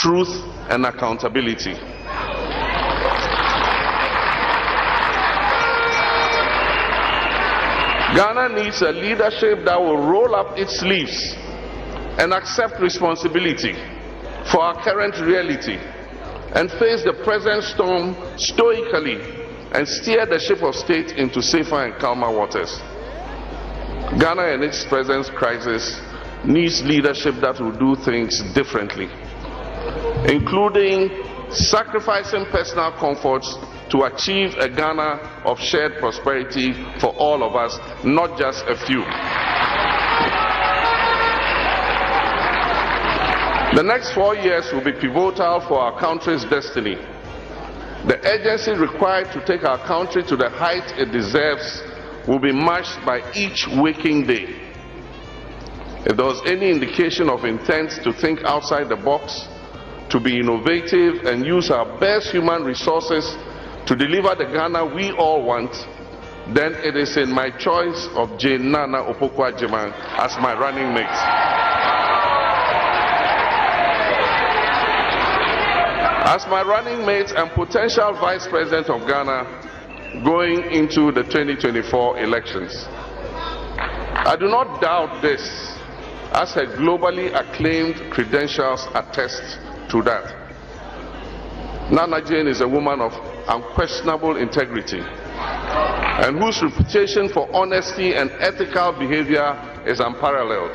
truth, and accountability. Ghana needs a leadership that will roll up its sleeves and accept responsibility for our current reality and face the present storm stoically and steer the ship of state into safer and calmer waters. Ghana and its present crisis needs leadership that will do things differently, including sacrificing personal comforts to achieve a Ghana of shared prosperity for all of us, not just a few. The next 4 years will be pivotal for our country's destiny. The urgency required to take our country to the height it deserves will be matched by each waking day. If there was any indication of intent to think outside the box, to be innovative and use our best human resources to deliver the Ghana we all want, then it is in my choice of Jane Nana Opoku-Agyeman as my running mate. As my running mate and potential Vice President of Ghana going into the 2024 elections, I do not doubt this, as her globally acclaimed credentials attest to that. Nana Jane is a woman of unquestionable integrity and whose reputation for honesty and ethical behavior is unparalleled.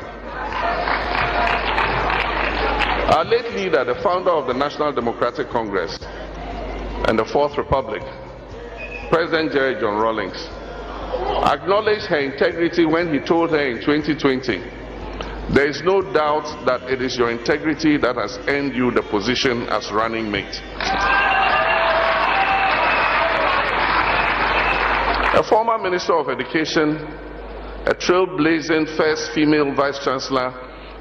Our late leader, the founder of the National Democratic Congress and the Fourth Republic, President Jerry John Rawlings, acknowledged her integrity when he told her in 2020, "There is no doubt that it is your integrity that has earned you the position as running mate." A former Minister of Education, a trailblazing first female Vice Chancellor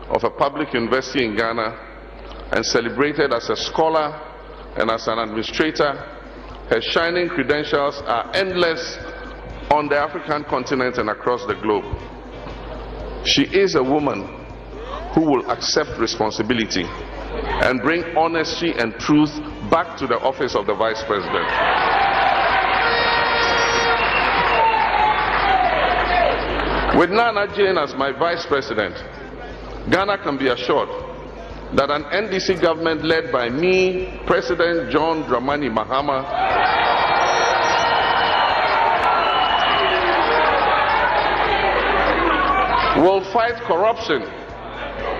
of a public university in Ghana, and celebrated as a scholar and as an administrator, her shining credentials are endless on the African continent and across the globe. She is a woman who will accept responsibility and bring honesty and truth back to the office of the Vice President. With Nana Jane as my Vice President, Ghana can be assured that an NDC government led by me, President John Dramani Mahama, will fight corruption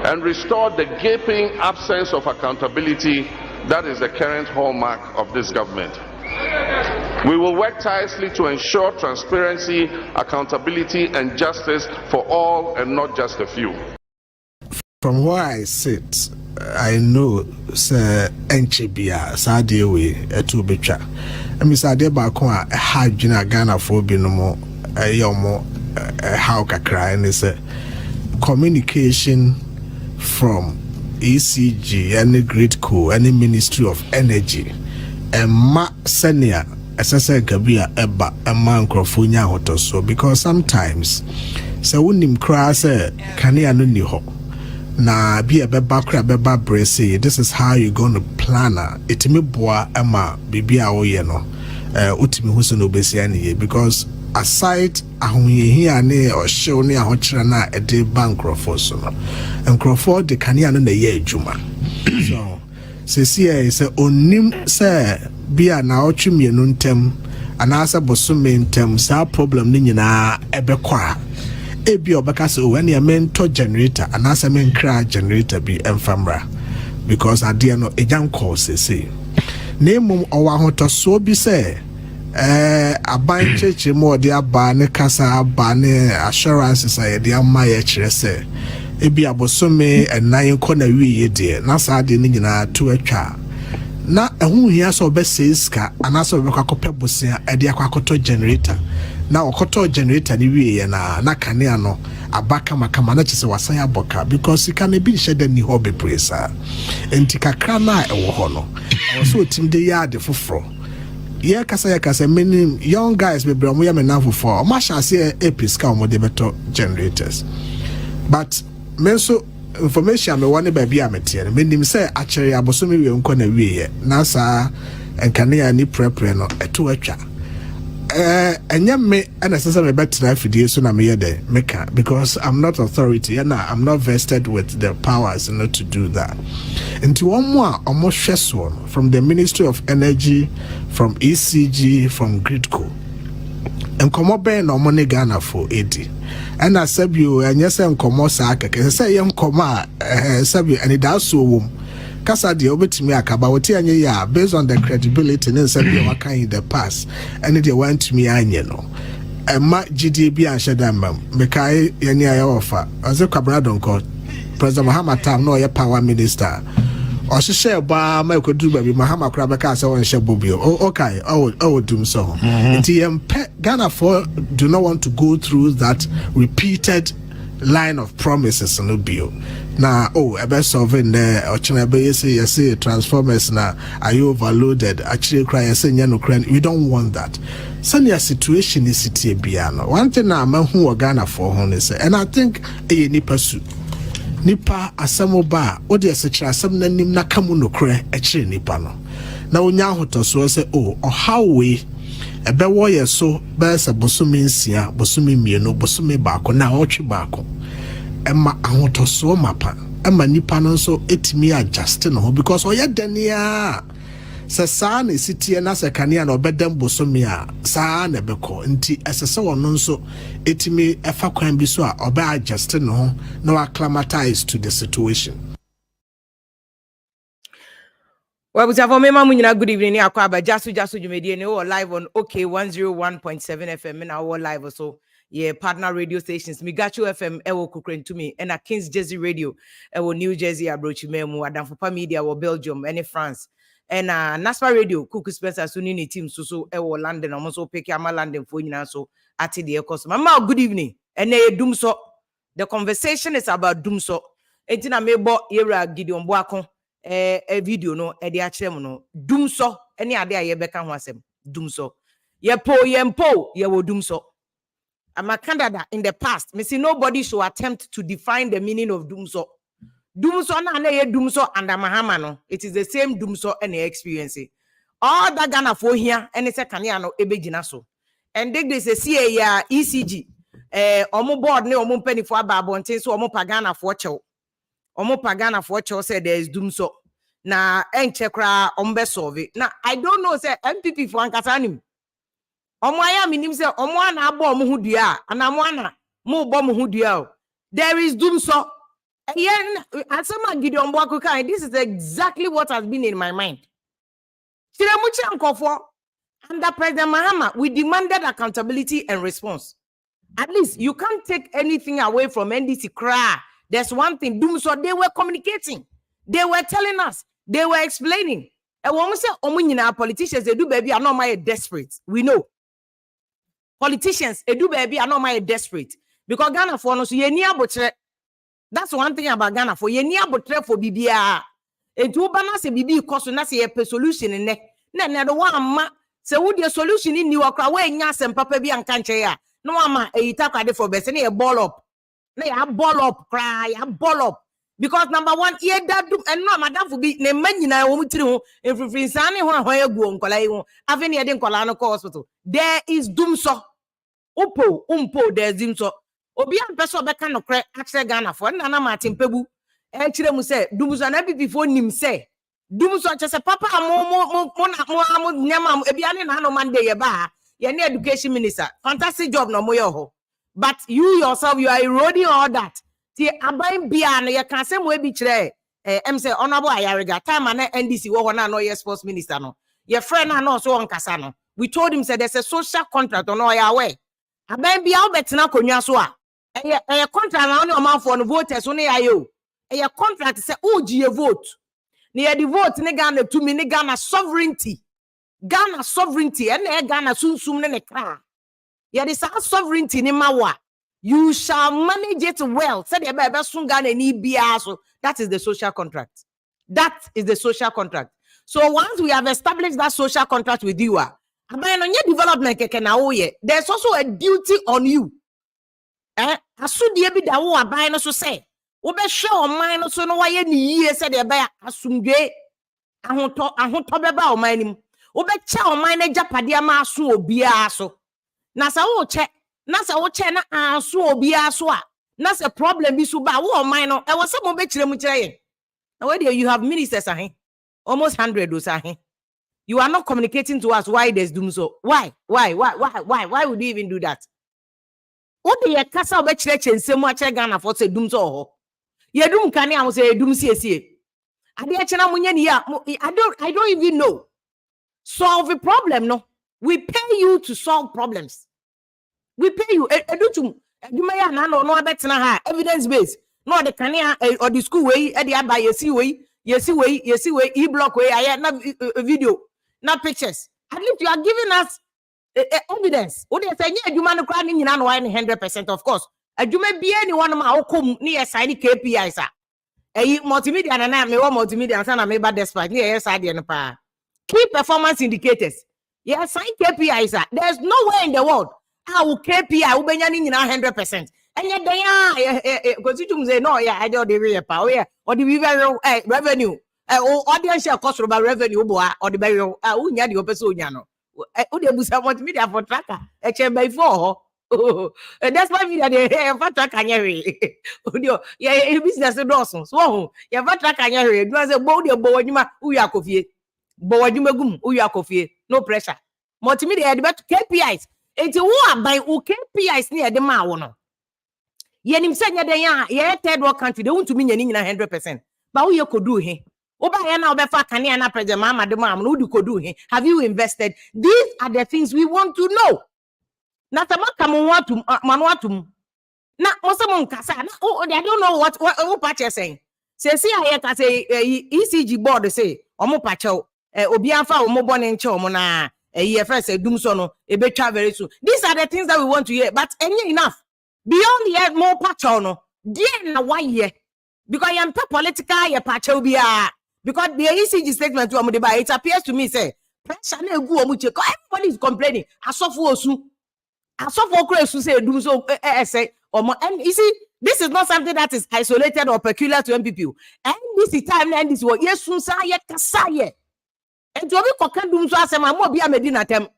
and restore the gaping absence of accountability that is the current hallmark of this government. We will work tirelessly to ensure transparency, accountability, and justice for all and not just a few. From where I sit, I know Sir Enchebia Sadewe Etubecha. And Miss Adebakwa Hajina Ghana for Binomo Yomo how kakra and is communication from ECG, any grid co, any Ministry of Energy, and ma senior SSA Gabia Eba and Mancrofunia Hotoso, because sometimes so unim crass Kania Nuniho. Na be a beba brace. This is how you're going to plan it. Me boa ema bibia oyeno utimi husuno besiani, because aside ahunye here ne or show ne ahochira na e de bankrofo so no enkrofo de kania no na ye adwuma. So se say onim say bia na otwemienu ntem anasa bosome ntem sa problem ni nyina ebekwa ebi obeka so when ya mentor generator anasa menkra generator bi emfamra, because ade no ejan call say name owa hoto so bi say aban cheche mo de aba ne kasa aba ne assurance say de ama ye kire say ebi abosome enan ko na wiye de na sa de ni nyina to atwa na ehun hia so be seska anasa obeka kopɛ bosia e de akwakoto generator na okoto generator ni wiye na kanea no abaka makama na chese wasan aboka, because can be shede ni ho be presa enti kakra na ewo ho no so tim de ya de foforo ye kasa many young guys be bro mo ya me na foforo ma sha se episka mo de beto generators, but menso information me one baby ametie no menim say akere abosomi we nko na wiye na sa enkane ani prepare no eto atwa enya me ana sesa me betra afidie so na me yede meka because I'm not authority and I'm not vested with the powers not to do that. Nti one more almost hweso from the Ministry of Energy, from ECG, from Gridco. Nkomo be no money Ghana for 80. And I said you and yes nkomo sa akeke say yem koma sabi and da so wom. Kasa de obetimi akaba wote anye ya based on the credibility and said you waka in the past and they want to me anye no. Emma GDB and Shadam mekai yeni aye offer. Aze kwabra donko President Muhammad Tam no ye power minister. Or she share ba my could do baby Mahama Krabaka so and Shabubio. Oh, okay, oh, doom so. Ghana for do not want to go through that repeated line of promises no bill. Now, I bet solving there or you say transformers now are you overloaded? Actually cry saying no crying. We don't want that. Send your situation is city piano. One thing I'm who Ghana for honest, and I think a ni pursue. Nipa asamoba odi asechira asam nanim nakamu nokre ekire nipa no na onya hotoso se how we ebe wo ye so be se bosumi nsia bosumi mienu bosumi baako na otwe baako emma ahotoso mapa emma nipa no so etimi adjust no because oye dania se saa na sitie na se kania na obedam bosumi a saa na beko nti esese wono nso etimi efa kwan bi so a obe adjust no na acclimatize to the situation. Well, good evening. Jasu Jumedi live on OK 101.7 FM and our live also. Yeah, partner radio stations. Migachu FM, Ewo Kukren to me, and a King's Jersey Radio, Ewo New Jersey, Abrochi Memu, Adamfopa Media, or Belgium, and France. And Naspa Radio, Kuku Spencer, Sunini team, so Ewo London, almost pick Yama London for you now. So at the cost. Mama, good evening. And DUMSOR. The conversation is about DUMSOR. Etina mebo yera Gideon Boakon. A video no edi achem no DUMSOR any ade a yebeka ho asem DUMSOR yempo ye wo DUMSOR. I'm a candidate in the past. Me see nobody should attempt to define the meaning of DUMSOR. DUMSOR na ye DUMSOR and Mahama no. It is the same DUMSOR and experience. All that Ghana for here and it's a kanya no ebegina so. And they say see ya ECG omo board ne omo penny for ababonten so omo pagana for chew. Omo pagana for chew said there is DUMSOR. Na enche kra ombe solve. Now I don't know say MPP for ankasanim. Omo aya minim say omo ana abo omo hu dua ana mo ana mo bo mo hu dua. There is DUMSOR. Again, asema Gideon Boakon kai, this is exactly what has been in my mind. Chiramuchi ankofo under President Mahama, we demanded accountability and response. At least you can't take anything away from NDC cry. There's one thing, DUMSOR, they were communicating. They were telling us. They were explaining. And when we say, politicians, they do baby, are not my desperate. We know. Politicians, they do baby, are not my desperate. Because Ghana for us, that's one thing about Ghana for ye near botre for BBA. And to balance a BB cost and that's a solution in there. Then the one ma say would your solution in New York away nyas and papa be and country. No ama a itaka for best a ball up. Nay, a ball up, cry, a ball up. Because number one, yeah, that do and no madam for be ne men na wo mutiri if free sani ho ahoye gu onkola yi ho aveni ede nkola no hospital. There is DUMSOR. Umpo there's DUMSOR. Obi an person beka no kre akse Ghana for na Martin Kpebu e kire mu say DUMSOR na before nim say DUMSOR che say papa mo nyama ebi ane na no man dey ye ba ye na education minister fantastic job no mo ye ho but you yourself you are eroding all that ti aban bia na ye kan say mo ebi kire em say honorable Ayariga time na NDC wo ho na no ye sports minister no ye friend na no so on kasa no we told him say there's a social contract on your way aban bia obetena konwa so a a contract na on man for no voters on ayo a contract say oji a vote near the vote ne Ghana to me ne Ghana sovereignty and Ghana sunsum ne kra ya this sovereignty ni mawa you shall manage it well said the bebe sun Ghana ni bia so that is the social contract so once we have established that social contract with you development there's also a duty on you asudie bi da wo aban no so say Ube show mine so no why ni ye said eba asumdwe ahonto beba o mine ube che o mine japade ma aso obia so na sa wo che na aso obia so a na se problem bi so ba wo mine no e wo se mo be kire mu kire ye na where you have ministers ahen almost 100 those ahen. You are not communicating to us why there's DUMSOR. Why would you even do that? What the kasa obe kire chense mu a kire Ghana for say DUMSOR ho. Ye dum kane am say dum siesie. Ade a kire na munye ni ya I don't even know. Solve a problem no. We pay you to solve problems. We pay you edutum eduma ya na no abetena ha evidence based. No the kane or the school way e dey aba yesi way e-block way aye na video na pictures. At least you are giving us evidence. What they say, adwuma no kra ni nyina no 100%, of course. Adwuma bia ni one ma okom ni assign KPIs a. Multimedia na me wo multimedia na me ba despite ni side no pa. Key performance indicators. You assign KPIs a. There's nowhere in the world how KPI wo benya ni nyina 100%. Enye den ya go to say no yeah I do the real pa. Oh yeah, or the revenue. Audience share cost about revenue or the burial unya the opeso nyano de busa multimedia for tracker before that's why media dey for tracker nyere odio yeah business do so yeah for tracker nyere do say bo de bo wadwuma uya kofie bo wadwuma gum uya kofie no pressure multimedia dey bet KPIs enti wo aban wo KPIs ni de ma wo no ye nim se nya den ya ye third world country they want to mean nyina 100% but wo ye kodu he Oba na obefa kania na president mama de mam no du kodu he. Have you invested? These are the things we want to know. Na tamaka mo watum manwatum. Na osemo nkasa na I don't know what patch saying. Say see aye ka say ECG board say omo patch obi anfa omo bone nche omo na first DUMSOR no ebetwa very soon. These are the things that we want to hear, but any enough. Beyond the more patch no. Dear na why here? Because I am political ye patch obia. Because the ECG statement to it appears to me say pressure na egu omuche. Everybody is complaining. Asofo osu say DUMSOR say and you see this is not something that is isolated or peculiar to MPP. And this is time and this was yes sunsa ye kasa ye. And to be kokan DUMSOR asema mo bia medina tem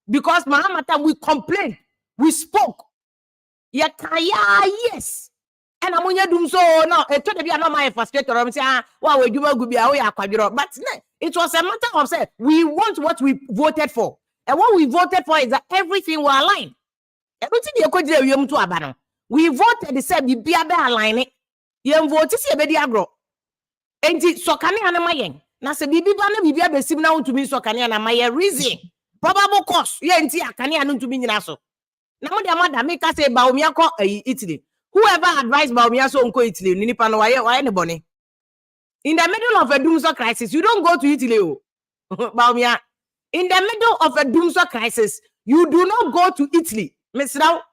because mahamata we complained, we spoke. Ye kaya yes. And amunya DUMSOR no to dey be no my frustrated or say wa we dwuma gu bia we akwadiro but it was a matter of say we want what we voted for, and what we voted for is that everything will align. Everything dey ko dire wiem to aba no we voted the say bibia be align ye vote see be di agro enti sokane anama yen na se bibiba na bibia be sim na untumi sokane anama ye reason probable cause ye enti akane anu untumi nyina so na mo de amada make say Bawumia ko Italy. Whoever advised Bawumia so unko Italy, Ninipa no why anybody. In the middle of a DUMSOR crisis, you don't go to Italy, Bawumia. In the middle of a DUMSOR crisis, you do not go to Italy. Miss Rao,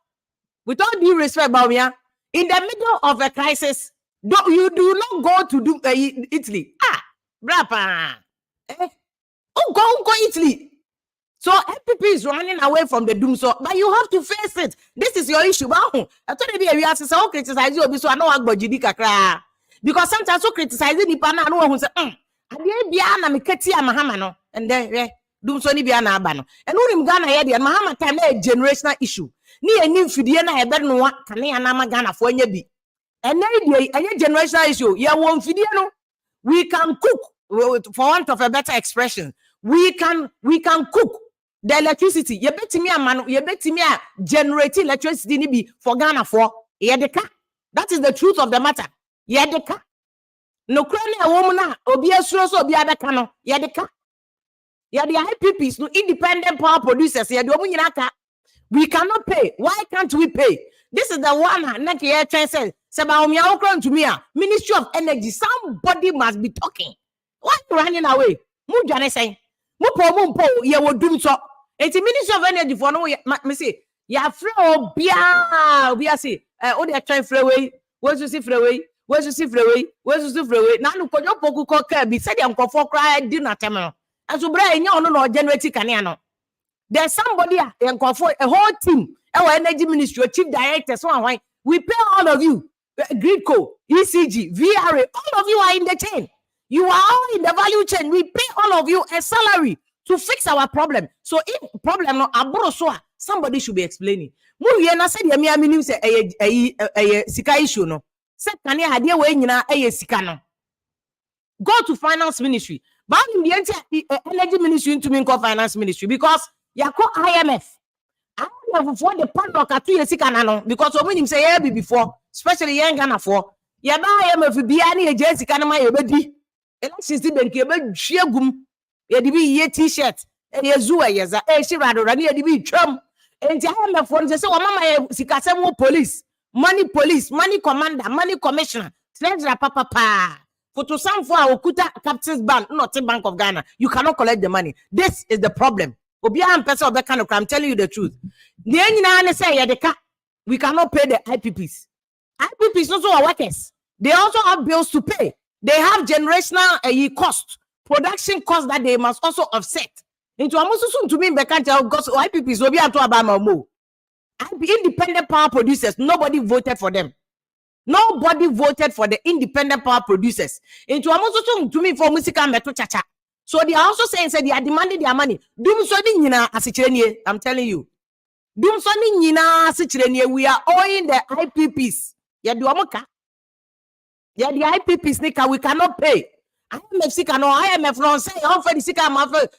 with all due respect, Bawumia, in the middle of a crisis, you do not go to Italy. Brapa. Go Italy. So MPP is running away from the DUMSOR, but you have to face it. This is your issue. I told you we have to say, criticize you, so I know what Bojidi kakra. Because sometimes so criticizing the partner, I know who say, I did Biana Miketi Mahamano, and then DUMSOR ni Biana Abano. And who Ghana here, and Mahama time a generational issue. Ni a new Fidiana, I better know what Kanana Ghana for be. And then a generational issue. Yeah, one Fidiano, we can cook for want of a better expression. We can cook. The electricity, you bet me a man, you bet me a generating electricity ni be for Ghana for yedeka. That is the truth of the matter. Yedeka. No crane a woman obi asuro so obi abeka no yedeka. Yeah, the IPPs, no independent power producers, yeah, we cannot pay. Why can't we pay? This is the one next year says, Bawumia okron to me, Ministry of Energy. Somebody must be talking. Why are you running away? Mujane say. Mumpo ye wo DUMSOR. Enti Ministry of Energy for no me say ya free obia say o dey try freeway we to see freeway na no konyo poku ko ka bi say dem nkofo kra di na tem no aso bra enya ono no generate kane no there's somebody nkofo a whole team our energy ministry chief director so we pay all of you Gridco, ECG, VRA, all of you are in the chain. You are all in the value chain. We pay all of you a salary to fix our problem. So if problem no aboro somebody should be explaining. Mu na said yemi aminim say sika issue no. Say kan ya hade we nyina sika no. Go to finance ministry. But in the energy ministry into me call finance ministry because ya call IMF. IMF for the padlock at 2 years sika no because when him say yeah before, especially young Ghana for ya ba IMF bia na ye sika no ma ye bedi. Elections di benke be hwiagum ye di bi ye t-shirt ye zuwa ye za shirado rani ye di bi twam enti IMF for say o mama ye sikasem police money commander money commissioner treasurer papa for to some for okuta captain's bank not Bank of Ghana you cannot collect the money. This is the problem. Obi am person of that kind of crime. I'm telling you the truth. The nyina say ye de we cannot pay the IPPs also are workers. They also have bills to pay. They have generational cost, production cost that they must also offset. Into almost soon to me, because IPPs will be at Obama. Independent power producers, nobody voted for them. Nobody voted for the independent power producers. Into almost soon to me for musical metal chacha. So they are also saying they are demanding their money. I'm telling you. We are owing the IPPs. Yeah, the IPPs we cannot pay. IMF IMF no say offer the sika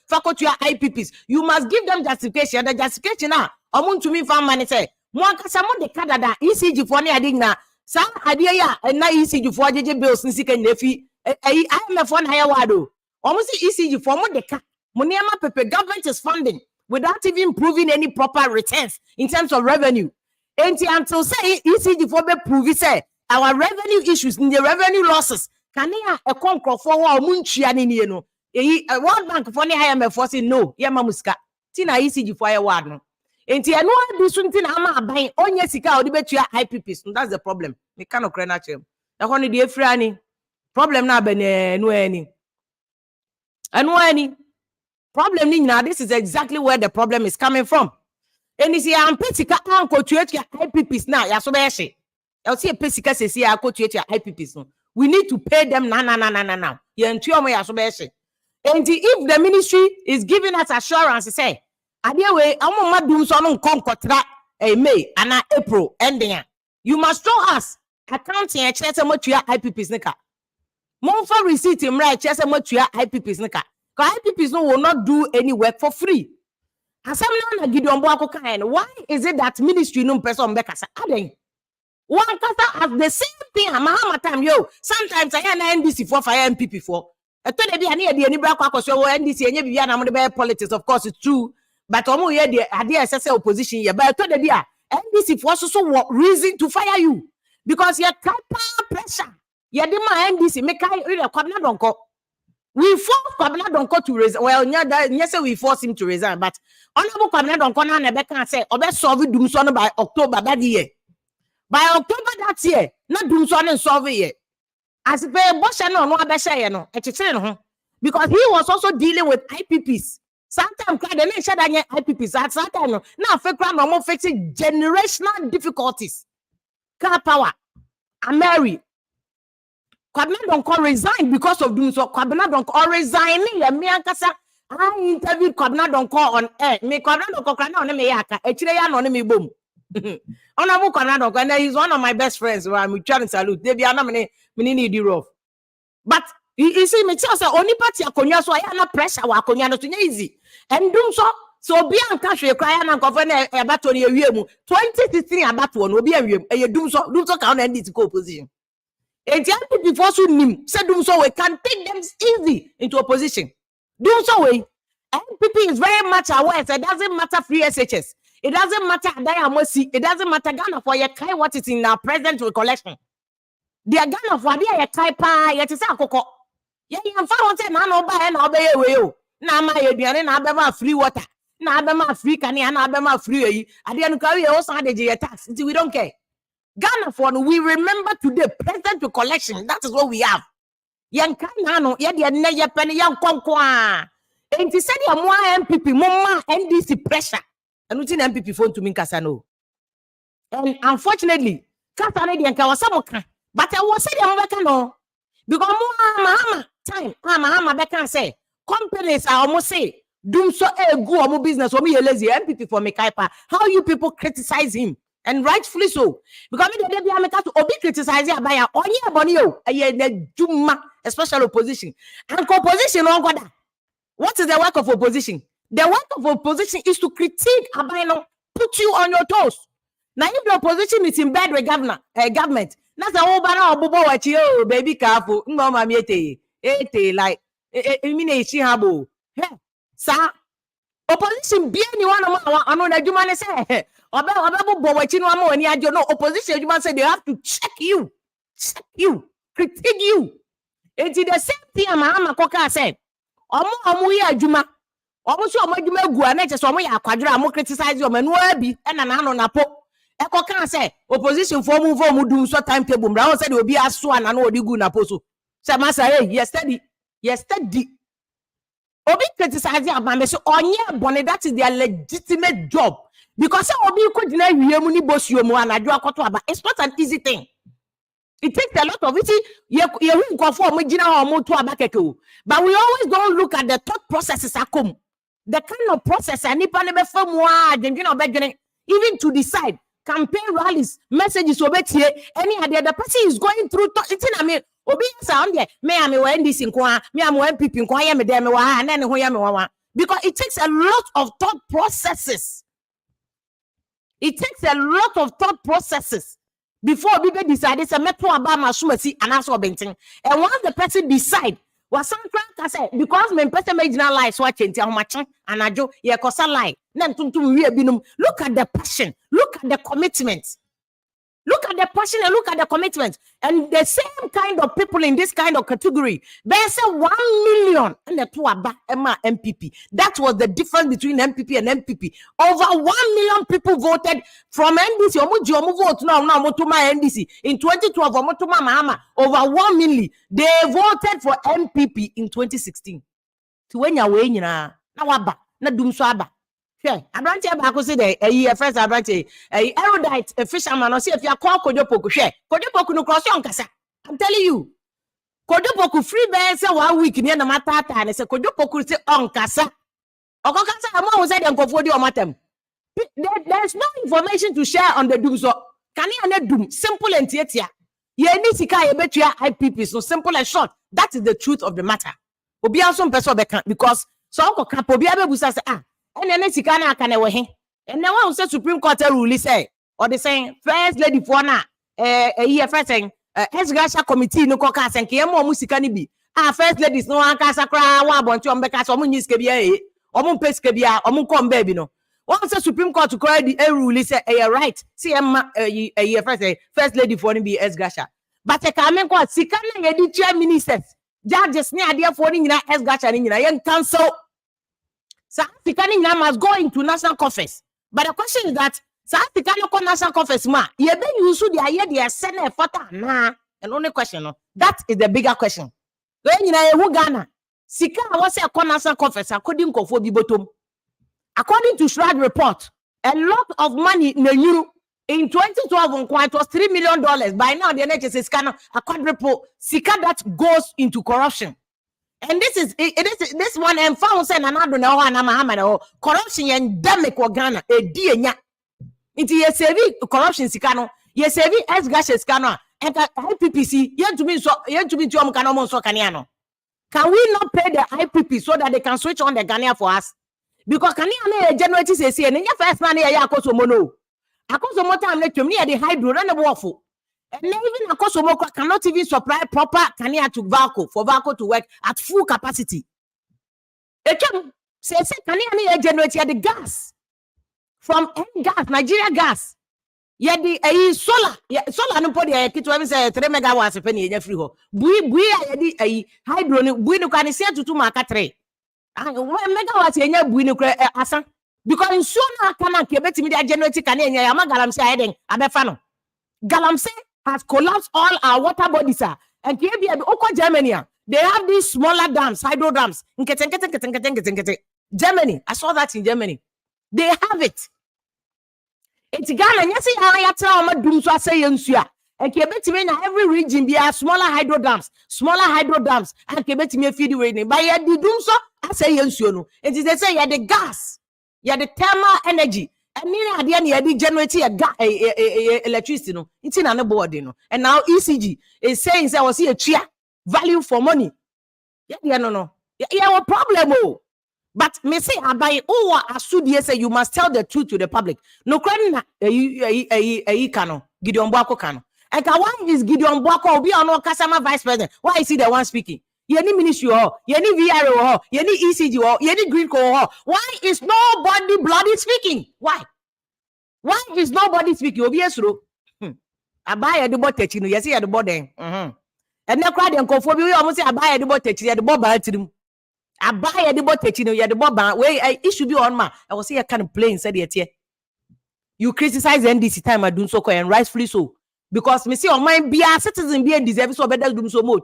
faculty IPPs. You must give them justification. The justification now, to me for money say, Mwakasa mo de Canada ECG for ni adigna. Sa idea ya na ECG for JJ bills ni sika nefi. IMF one higher wado. Almost ECG for mo de ka. Moniama pepe government is funding without even proving any proper returns in terms of revenue. Until say ECG for be prove say our revenue issues in the revenue losses can a conquer for munchia ni no World Bank for the IMF for say no ya mamuska tina ECG for a word no enti eno adi sunti na ama aban onye sika odi betua IPPs. That's the problem. Me cannot cry na chem e ho no de efra ni problem na be no ani problem ni na. This is exactly where the problem is coming from. And you see am pesika anko tuatua IPPs na ya so be hye. I'll see a pesika sesi ya ko tuatua IPPs no. We need to pay them now. And if the ministry is giving us assurance, say, "Adiawe, I'm DUMSOR no konkotra May and April ending. You must show us accounting and check some IPPs nika. Monfa receipt him right check some IPPs nika. Because IPPs no will not do any work for free. Why is it that ministry no person bekasa aden? One kasa has the same thing. Time sometimes I hear NDC for fire MPP for. I told you any black NDC and you are politics. Of course, it's true. But almost here the idea is opposition. But I told you NDC for so reason to fire you because you're pressure. You demand NDC make cabinet don't go. We force cabinet don't go to resign. Well, yes, we force him to resign. But honorable cabinet don't go now. Rebecca say, "Obe solve DUMSOR by October that year." By October that year, not DUMSOR and solve it. As if because he was also dealing with IPPs. Sometimes the nation that IPPs at sometimes now fake fixing generational difficulties. Car power, Mary. Cabinet don't call resign because of DUMSOR. Cabinet don't call resigning. I interviewed Cabinet don't call on air. Me Cabinet don't call on me yaka. Me boom. Honorable Canada, and he's one of my best friends. I'm trying to salute. They be a need you rough. But you see, me tell you, only party a konya so I am not pressure. Wa konya no too easy. And DUMSOR so be an cash we cry and govern about 2016 about one will be a DUMSOR can end this co-position. And the before soon him said DUMSOR we can take them easy into opposition. DUMSOR way. NPP is very much aware. So it doesn't matter free SHS. It doesn't matter Diamosi. It doesn't matter Ghana for your kai what is in our present recollection. The Ghana for your kai pa yet is a coco. Yeah, you found say no buy and obey you. Na my na free water. Na abema free canny and abema free. I didn't carry also had a tax. We don't care. Ghana for we remember today present recollection. That is what we have. Young Kanano, yet the penny young conqua. And he said, "You more MPP, more NDC pressure." And within MPP phone to me, Kasano. And unfortunately, Kasano and Kawasamoka, But I was saying, I'm no, because more time, I'm say companies are almost say DUMSOR go or business or me lazy MPP for me kaipa. How you people criticize him, and rightfully so, because me dey be ameka to obi criticize ya by onye boni o the Juma, especially opposition and opposition on God. What is the work of opposition? The work of opposition is to critique Abino, put you on your toes. Now, if the opposition is in bed with government, that's a whole banner of Bobo watch you, baby careful. No, mammy, like, habo. Sir, opposition be anyone on a human say, about watching one more, and you know, opposition, you must say they have to check you, critique you. It's the same thing Mama Coca said. Omo ya adwuma omo so omo adwuma gu ana che so omo ya akwadwere amo criticize o manu abi na na napo eko kan say opposition for mu DUMSOR timetable mra won say obi aso ana na odi gu napo so say masa yesterday obi criticize abame so onye bone. That is their legitimate job, because obi ko dina wiye mu ni bosuo mu anadwo akoto aba. It's not an easy thing. It takes a lot of it. But we always don't look at the thought processes. The kind of process even to decide campaign rallies, messages, any idea the person is going through. I mean, because it takes a lot of thought processes. Before people decide, it's a metro about my sumasi and also benting. And once the person decide, was some crank say because my person made no lie watching how much and I do ye kosa lie. Look at the passion, look at the commitment. Look at the passion and look at the commitment. And the same kind of people in this kind of category, there's a 1 million and the two MPP. That was the difference between MPP and MPP. Over 1 million people voted from NDC. Vote now NDC. In 2012, over 1 million. They voted for MPP in 2016. To when you're weighing na DUMSOR. Yeah, Abranche Bako said a first Abranche, a erudite, a fisherman, or see if you are called Kojopoku. Kojopoku no cross on Kasa. I'm telling you, Kojopoku free bears 1 week near the Matata, and it's a Kojopoku say on Kasa. Okokasa, I'm always saying Kofodio Matem. There's no information to share on the DUMSOR. Can you doom? Simple and tietia. Ye need to carry betia IPP, so simple and short. That is the truth of the matter. Obianson person because so Kapobiabe Busa say, and then Sikana can away. And now one said Supreme Court rule say, or they saying first lady for now, a year first saying, Esgasha committee no caucus and Kiamo Musikani be. First ladies no one casa cry, one bunch of Becas or Muniskabia, or Mumpeskabia, or Munkom baby no. One said Supreme Court to cry the rule say, right, see a year first lady for him be Esgasha. But a Kamen Court, Sikana, editor ministers, judges near dear for Esgasha in your council. South Africa must go into national conference. But the question is that South Africa no national conference ma. You be use the idea they send a photo na. And only question no. That is the bigger question. When you know Ghana, Sika was a national conference according to Bibotom. According to Shroud report, a lot of money in the euro in 2012 it was $3 million. By now the NHS is kind of a quadruple Sika that goes into corruption. And this is this one and found saying another no corruption endemic or Ghana a dia into ye sevi corruption sikano ye sevi Esgasha sikano and IPPC yen to me so can we not pay the IPP so that they can switch on the Ghana for us? Because Kania generate say and your first man here akoso mono akoso mo time let me the hydro run the waffle. And even Akosomoka cannot even supply proper Kania to Valco for Valco to work at full capacity. It can say Kania generate the gas from gas, Nigeria gas. Yet the solar no podi a kitu say 3 megawatts a penny in free ho. Bui a hydro bui no can see to 2 marka 3. And 1 megawatts in your bui no asa. Because in solar can kebeti me generate Kania Yamagalam say heading abefano. Galamse has collapsed all our water bodies, and Germany, they have these smaller dams, hydro dams. Germany, I saw that in Germany. They have it. It's Ghana. You see how I tell DUMSOR say and kebetime na every region be a smaller hydro dams and kebetime feed rain by ya di DUMSOR say yensuo no it is they say ya the gas ya the thermal energy and mean ade na ya di generate electricity no it's na no board no and now ECG is saying say was see a chia value for money yeah no yeah problem oh. But me say abai oh asudie say you must tell the truth to the public. No crane na kano Gideon Boako kano. And why is Gideon Boako be on Kasama vice president? Why is he the one speaking? Yeni ministry or yeni VRO or yeni ECG or yeni Green Co. Why is nobody bloody speaking? Why is nobody speaking? Obiesro. Abai edibo techino. Yes, he had the body. And na crowd and conform you almost say abai edibo techino the bob battery. I buy a debo techino, ya the boba. Wait, it should be on ma. I was say I can't play inside here. You criticize NDC time I do so and rightfully so. Because me see on my be a citizen be deserve so better do so more.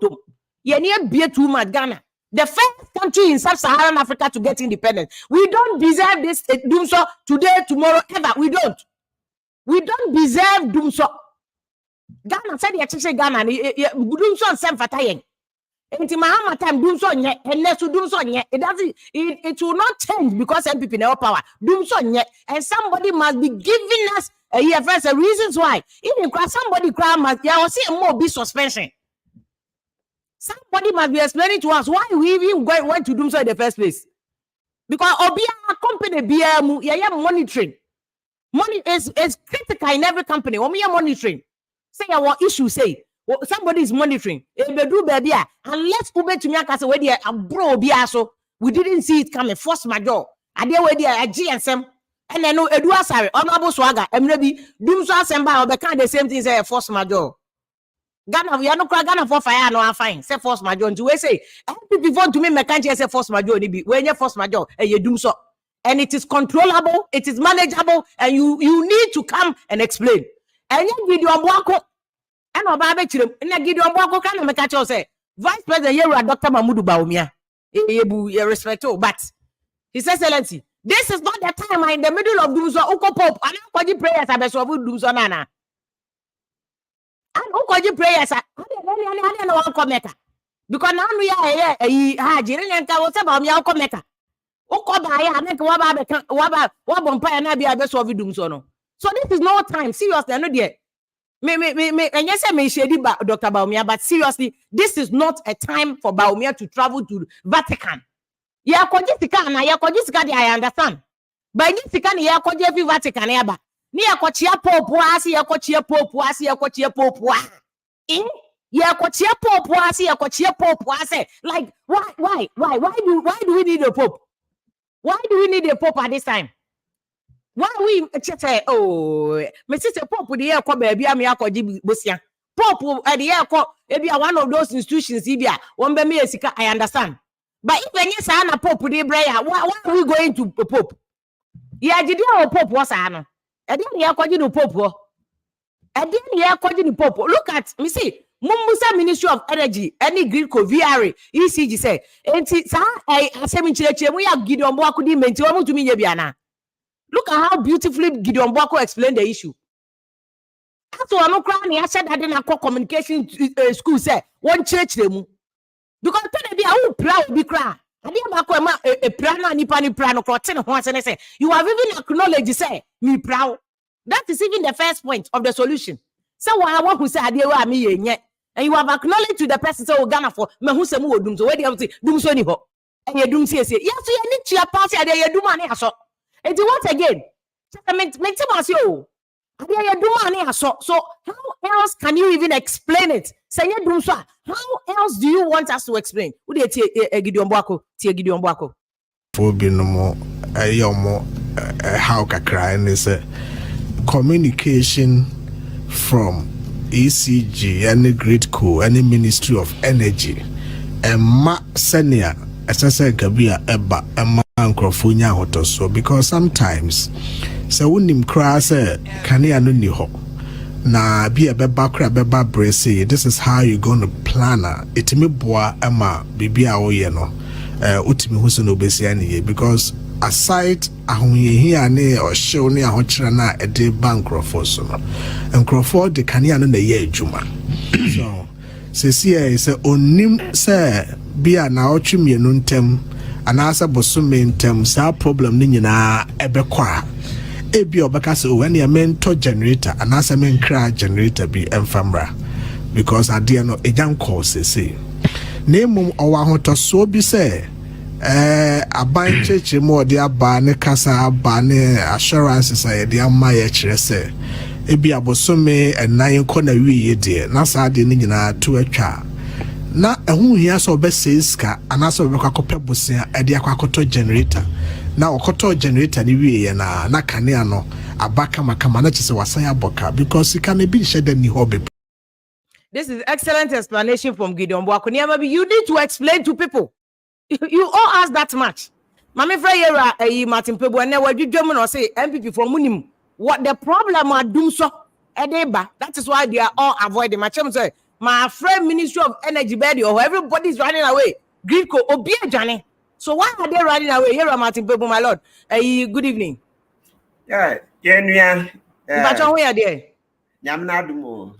You near be too much Ghana. The first country in sub-Saharan Africa to get independent. We don't deserve this DUMSOR today, tomorrow, ever. We don't deserve DUMSOR. Ghana said the Ghana DUMSOR sem fatayen. Enti Mahama time DUMSOR nye enesu DUMSOR nye it will not change because MPP no power DUMSOR nye and somebody must be giving us first reasons why even somebody cry must see more be suspension. Somebody must be explaining to us why we even went to DUMSOR in the first place, because obia company BM monitoring money is critical in every company. Monitoring say our issue say somebody is monitoring. Unless Ube to me, where they are bro biaso, we didn't see it coming. Force major. I dare where they are GSM. And I know Edua Sari, Honorable Swaga, and maybe DUMSOR Semba or the kind the same thing say force major. Ghana, we are no Ghana for fire, no, I'm fine. Say force major. And you say, people want to me, I can't say force major. When you force major, and you DUMSOR. And it is controllable, it is manageable, and you need to come and explain. And you video Mwako. And Obabe Chim, and I give you a walk can make a say, Vice President here, Dr. Mahmoud Bawumia, respect, but His Excellency, this is not the time I'm in the middle of DUMSOR, Uko Pope, and Ukoji prayers are best of DUMSOR Nana. And Ukoji prayers are because now we are here, Haji, and what's about me, Uncle Mecca. Ukobaya, and Wabompa, and I be a best of DUMSOR. So this is no time, seriously, no dear. And yes, I may shady Dr. Bawumia, but seriously, this is not a time for Bawumia to travel to Vatican. I understand. But every Vatican ever. Near Cochia Pope, like why do we need a Pope? Why do we need a Pope at this time? Why we say, oh, my sister Pope the air call baby, I'm here Busia. Pope at the air call, maybe one of those institutions, Ibia, one baby, I understand. But if any son a Pope, why are we going to Pope? Yeah, did you know Pope was Anna? I didn't hear calling the Pope. I didn't hear calling the Pope. Look at me, see, Mumbusa Ministry of Energy, any Greek VR, ECG say, and I say, we have Gideon Boako maintain to me, Yabiana. Look at how beautifully Gideon Boako explained the issue. After I'm not crying, I said that in a communication school say one church them because be a proud be cry. I didn't a prana nipani prano crotin once and I say you have even acknowledged say me proud. That is even the first point of the solution. So I want to say I dear me yet, and you have acknowledged to the person so Ghana for me who say more doom so where they doom so any and you doom say yes, you need to party there you do money so. And once again, so how else can you even explain it? Say how else do you want us to explain? Would you Gideon Boako? For being more how cry and is communication from ECG, any grid co, any Ministry of Energy, and ma senior as I said Gabia Eba and Microphone so because sometimes so when him cry say can you no ho na be a beba brace this is how you gonna plan it me boa ama bibia wo ye no utimi hu so no besia ne because aside ahoyehia ne ohyew ne ahokyere na ede bankrofo so no nkrofo de kanea no na ye adwuma so sesi se onim se bia na otwemienu ntem anasa bosome ntem sa problem ni nyina ebekwa ebi obeka se when ya mento generator anasa menkra generator bi emfamra because ade no ejanko sesi nemum owa hotoso bi se aban cheche mo de aba ne kasa aba ne assurance say de amma ye kire se ebi abosome enan ko na wiye de na sa de ni nyina to atwa na ehun hia so be seska anasa be kwakope bosia e de akwakoto generator na okoto generator ni wiye na kanea no abaka makama na chese wasan aboka because can be shede ni hobby. This is excellent explanation from Gideon Bwakuniama. You need to explain to people. You all ask that much. Mami Freyera, Martin Kpebu, and now you German or say MPP for Munim. What the problem are DUMSOR Edeba? That is why they are all avoiding. My chairman say, my friend Ministry of Energy body or everybody's running away. Greenco Obia Johnny. So why are they running away? Here, Martin Kpebu, my lord. Good evening. Yeah, But where are they? Yamnadumo.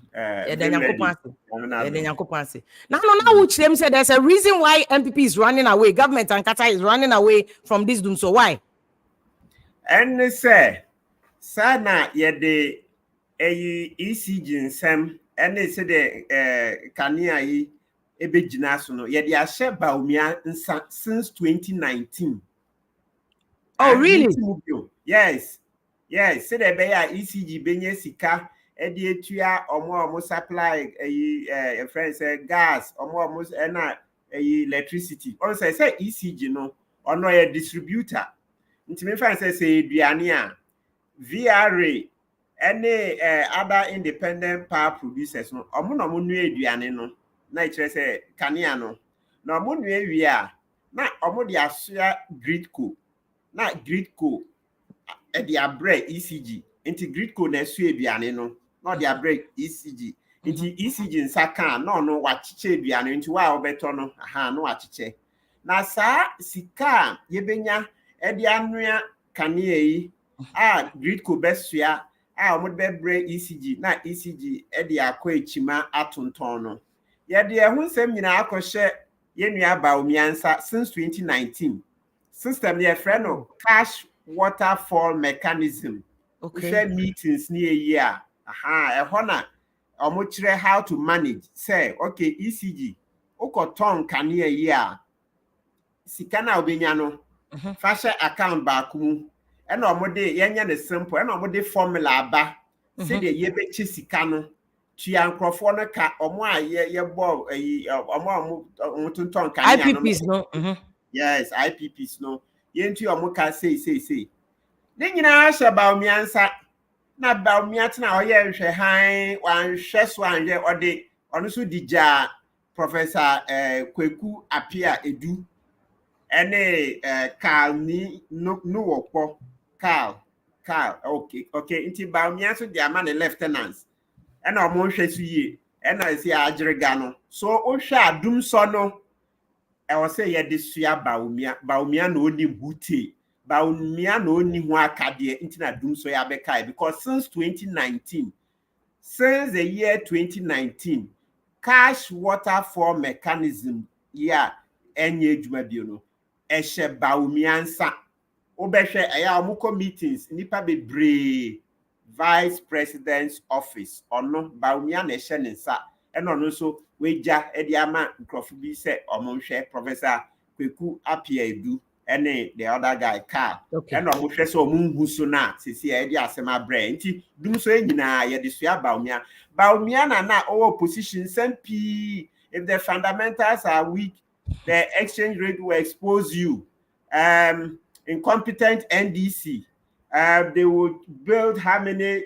Now, which them said there's a reason why MPP is running away. Government and Qatar is running away from this doom. So why? And they say, Sana yede ECG nsem, and they say the Kania ebe jinasuno yede ashe Bawumia since 2019. Oh, really? Yes. Yes, say the beya ECG benye sika. Edi etua omo supply friends gas omo na electricity on say ECG no ono ye distributor ntimi fan say eduane a VRA any other independent power producers no omo no nu eduane no na kire say kanea no na omo nu ewie a na omo de asoa gridco na gridco e de abre ECG into gridco na asoa eduane no not their break ECG. Into ECG in Saka, no, what chiche biano into wa obetono, aha, no achiche. Na sa sika yebenya edianua kanie gridco besua omode break ECG na ECG edi akwa echima atontono. Ye de ehun sem nyina akọhye yenua Bawumia nsa since 2019. System ye friend no cash waterfall mechanism. Okay. Share meetings near year. Ehona omochire how to manage say okay ECG ukoton kania year sikana obenya no fashion account ba kumu e na omode yenya ne simple e na omode formula aba say the yebechi sika no tua nkrofo no ka omo aye bo omo tonton kania IPPs no yes IPPs no yentu omo ka say ne nyina hye Bawumia nsa na Bawumia tena oye nhwe han wan hwe so anhwe ode ono so dija Professor Kweku Apia Edu ene Carl ni no wopo Carl okay nti Bawumia so dia man lieutenants ena omo nhwe so yie ena si agirega no so o hwe DUMSOR no e wo say ye de sua Bawumia no oni bute Bawumia no ni ho akade into na DUMSOR ya bekai because since 2019 since the year 2019 cash waterfall mechanism enye adwuma bio no ehye Bawumia nsa obehwe eya omuko meetings nipa bebre vice president's office ono Bawumia na ehye nsa eno no so weja edi ama nkrofo bi se omonhwe Professor Kweku Apia Edu any the other guy car and no hwe so munhu so na sisi e di asema bre nti DUMSOR nyina ye de sua Bawumia na opposition SMP if the fundamentals are weak the exchange rate will expose you incompetent NDC they will build how many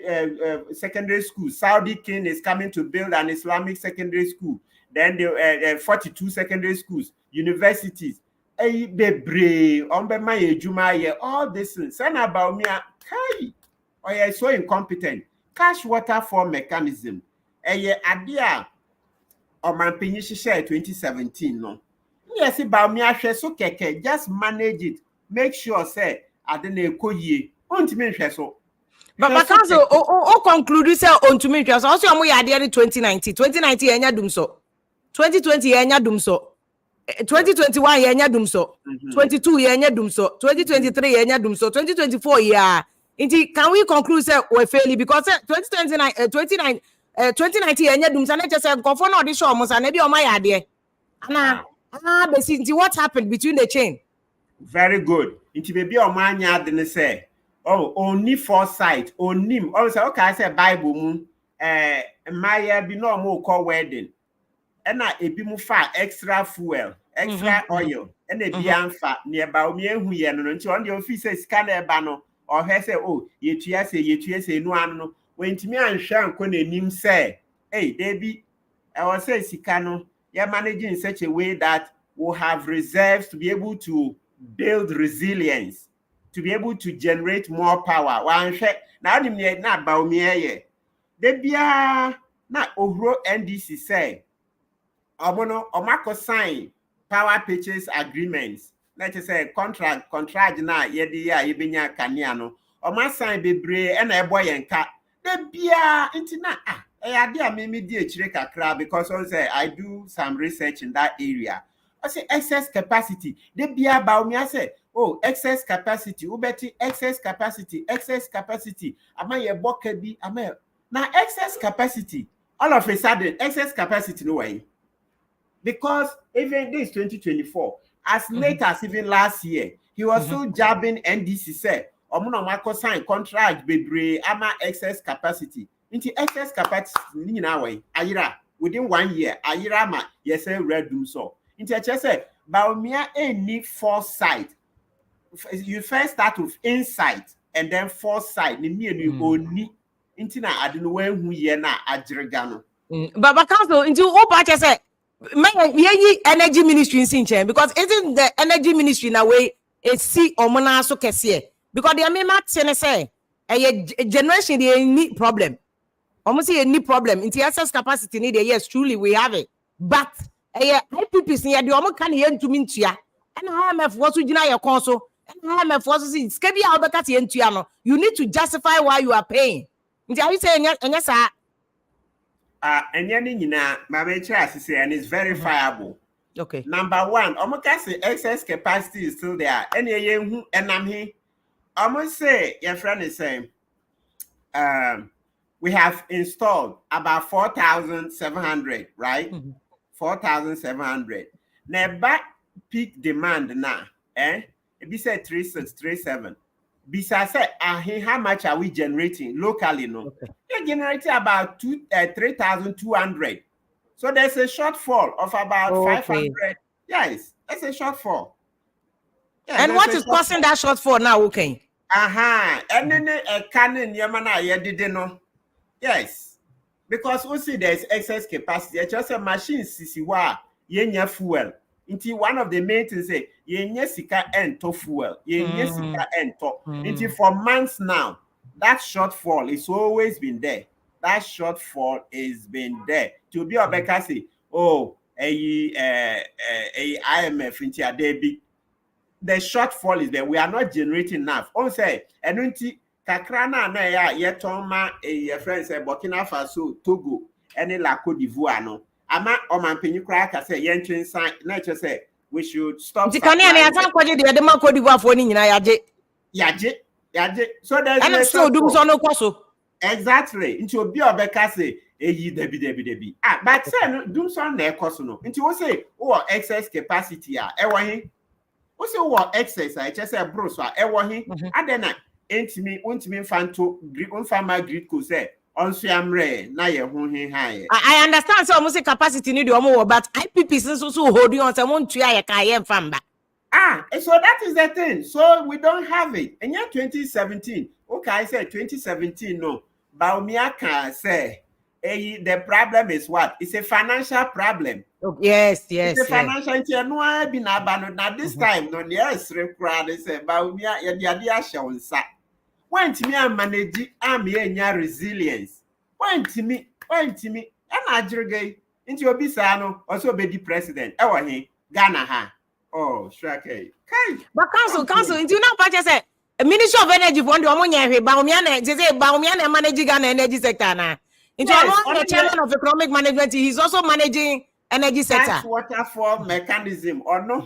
secondary schools Saudi king is coming to build an Islamic secondary school then the 42 secondary schools universities bebre ombema ejuma ye all this sana Bawumia kai oye so incompetent cash waterfall mechanism eye ade a omanpenyi hye 2017 no yes Bawumia hwe so keke just manage it make sure say ade na ekoyie ontimi nhwe so but council o conclude say ontimi nhwe so also omo ya ade 2019 enya DUMSOR 2020 enya DUMSOR 2021 enya DUMSOR 22 enya DUMSOR 2023 enya DUMSOR 2024 yeah. Can we conclude say we fail because 2019 enya DUMSOR na just say confo na odi show mo sa na bi o ma ya ade na but what happened between the chain? Very good. Inti baby o ma anya ade ne say only foresight onim say okay I say Bible mu maya bi no mo call wedding na ebi mu fa extra fuel extra oil na ebi anfa nearby o mi ehu ye no nti on the office sika na eba no or he say yetua say no an no wentimi anhwa anko na nim say hey debi I was say sika no you managing in such a way that we'll have reserves to be able to build resilience, to be able to generate more power. One share now the na Bawumia ye. Debia na ohro NDC say omono omako sign power purchase agreements. Let's say contract na yedi ya yebenya kania no. Oma sign bebre e na ebo yenka. Debia intina because I do some research in that area. I say excess capacity. They be about me. I say, excess capacity. Ubeti excess capacity. Am I a bokebi? Now excess capacity. All of a sudden, excess capacity no way. Because even this 2024, as late as even last year, he was still jabbing NDC say, Omono Marco sign contract bebre ama excess capacity. Into excess capacity in our way, Ayira, within 1 year, Ayira ma, yes, red DUMSOR. Into a chest, Bawumia any foresight. You first start with insight and then foresight. You only into na adinwe who ye na ajregano. But council into all parties say, energy ministry in Sinchen because isn't the energy ministry in a way it's see omona so kesiye because they are me mat say a generation they need problem. Almost say any problem in the excess capacity need yes truly we have it but IPPs near the omo can here to mintia and IMF was to deny your console and IMF was to skebi albert no you need to justify why you are paying. Are you saying yes sir? And nyina mama say and it's verifiable. Okay. Number one, omo can say excess capacity is still there. Any who enam he almost say your friend is saying we have installed about 4,700, right? 4,700. Now, peak demand now, it be said 3637. Besides, how much are we generating locally? No, okay. We're generating about 3,200. So there's a shortfall of about 500. Yes, that's a shortfall. Yeah, and what is causing that shortfall now? Okay. And then a cannon Yamana didn't know. Yes, because we see there's excess capacity. It's just a machine sisiwa yenya fuel. Into one of the main things say yenya sika ento fuel. Yenya sika ento. Into for months now, that shortfall is always been there. That shortfall has been there. To be Obeka say, IMF into a debit. The shortfall is there. We are not generating enough. On say, and Kakrana na ya yetoma friends Burkina Faso, Togo, any la Côte d'Ivoire no. Ama omanpenyi kra ka say yentwen sign na just say we should stop. Tikani ani atan kwaje de ma Côte d'Ivoire fo ni nyina yaje. So there's and still DUMSOR no kwaso. Exactly. Into obi obeka say eyi debi. But say DUMSOR na ekoso no. Into we say excess capacity e wo hin. We say excess I just say bro so e wo hin. Adena Untimi fanto unfama grid ko say onso amre na ye ho high. I understand so almost capacity need omo but IPPs so holding on some tua ye ka ye mfamba. So that is the thing. So we don't have it. And year 2017, okay, I said 2017 no. Bawumia can say the problem is what? It's a financial problem. Yes. It's a financial no be na now this time no yes required say Bawumia ye dia shawunsa. When to me and manage enya resilience. When to me and ajrege into your bisano also be the president. Ghana ha. Oh, shrake. But council into now but say Ministry of Energy for the Bawumia managing Ghana energy sector now. Into the chairman of economic management, he's also managing energy sector. Cash water for mechanism or no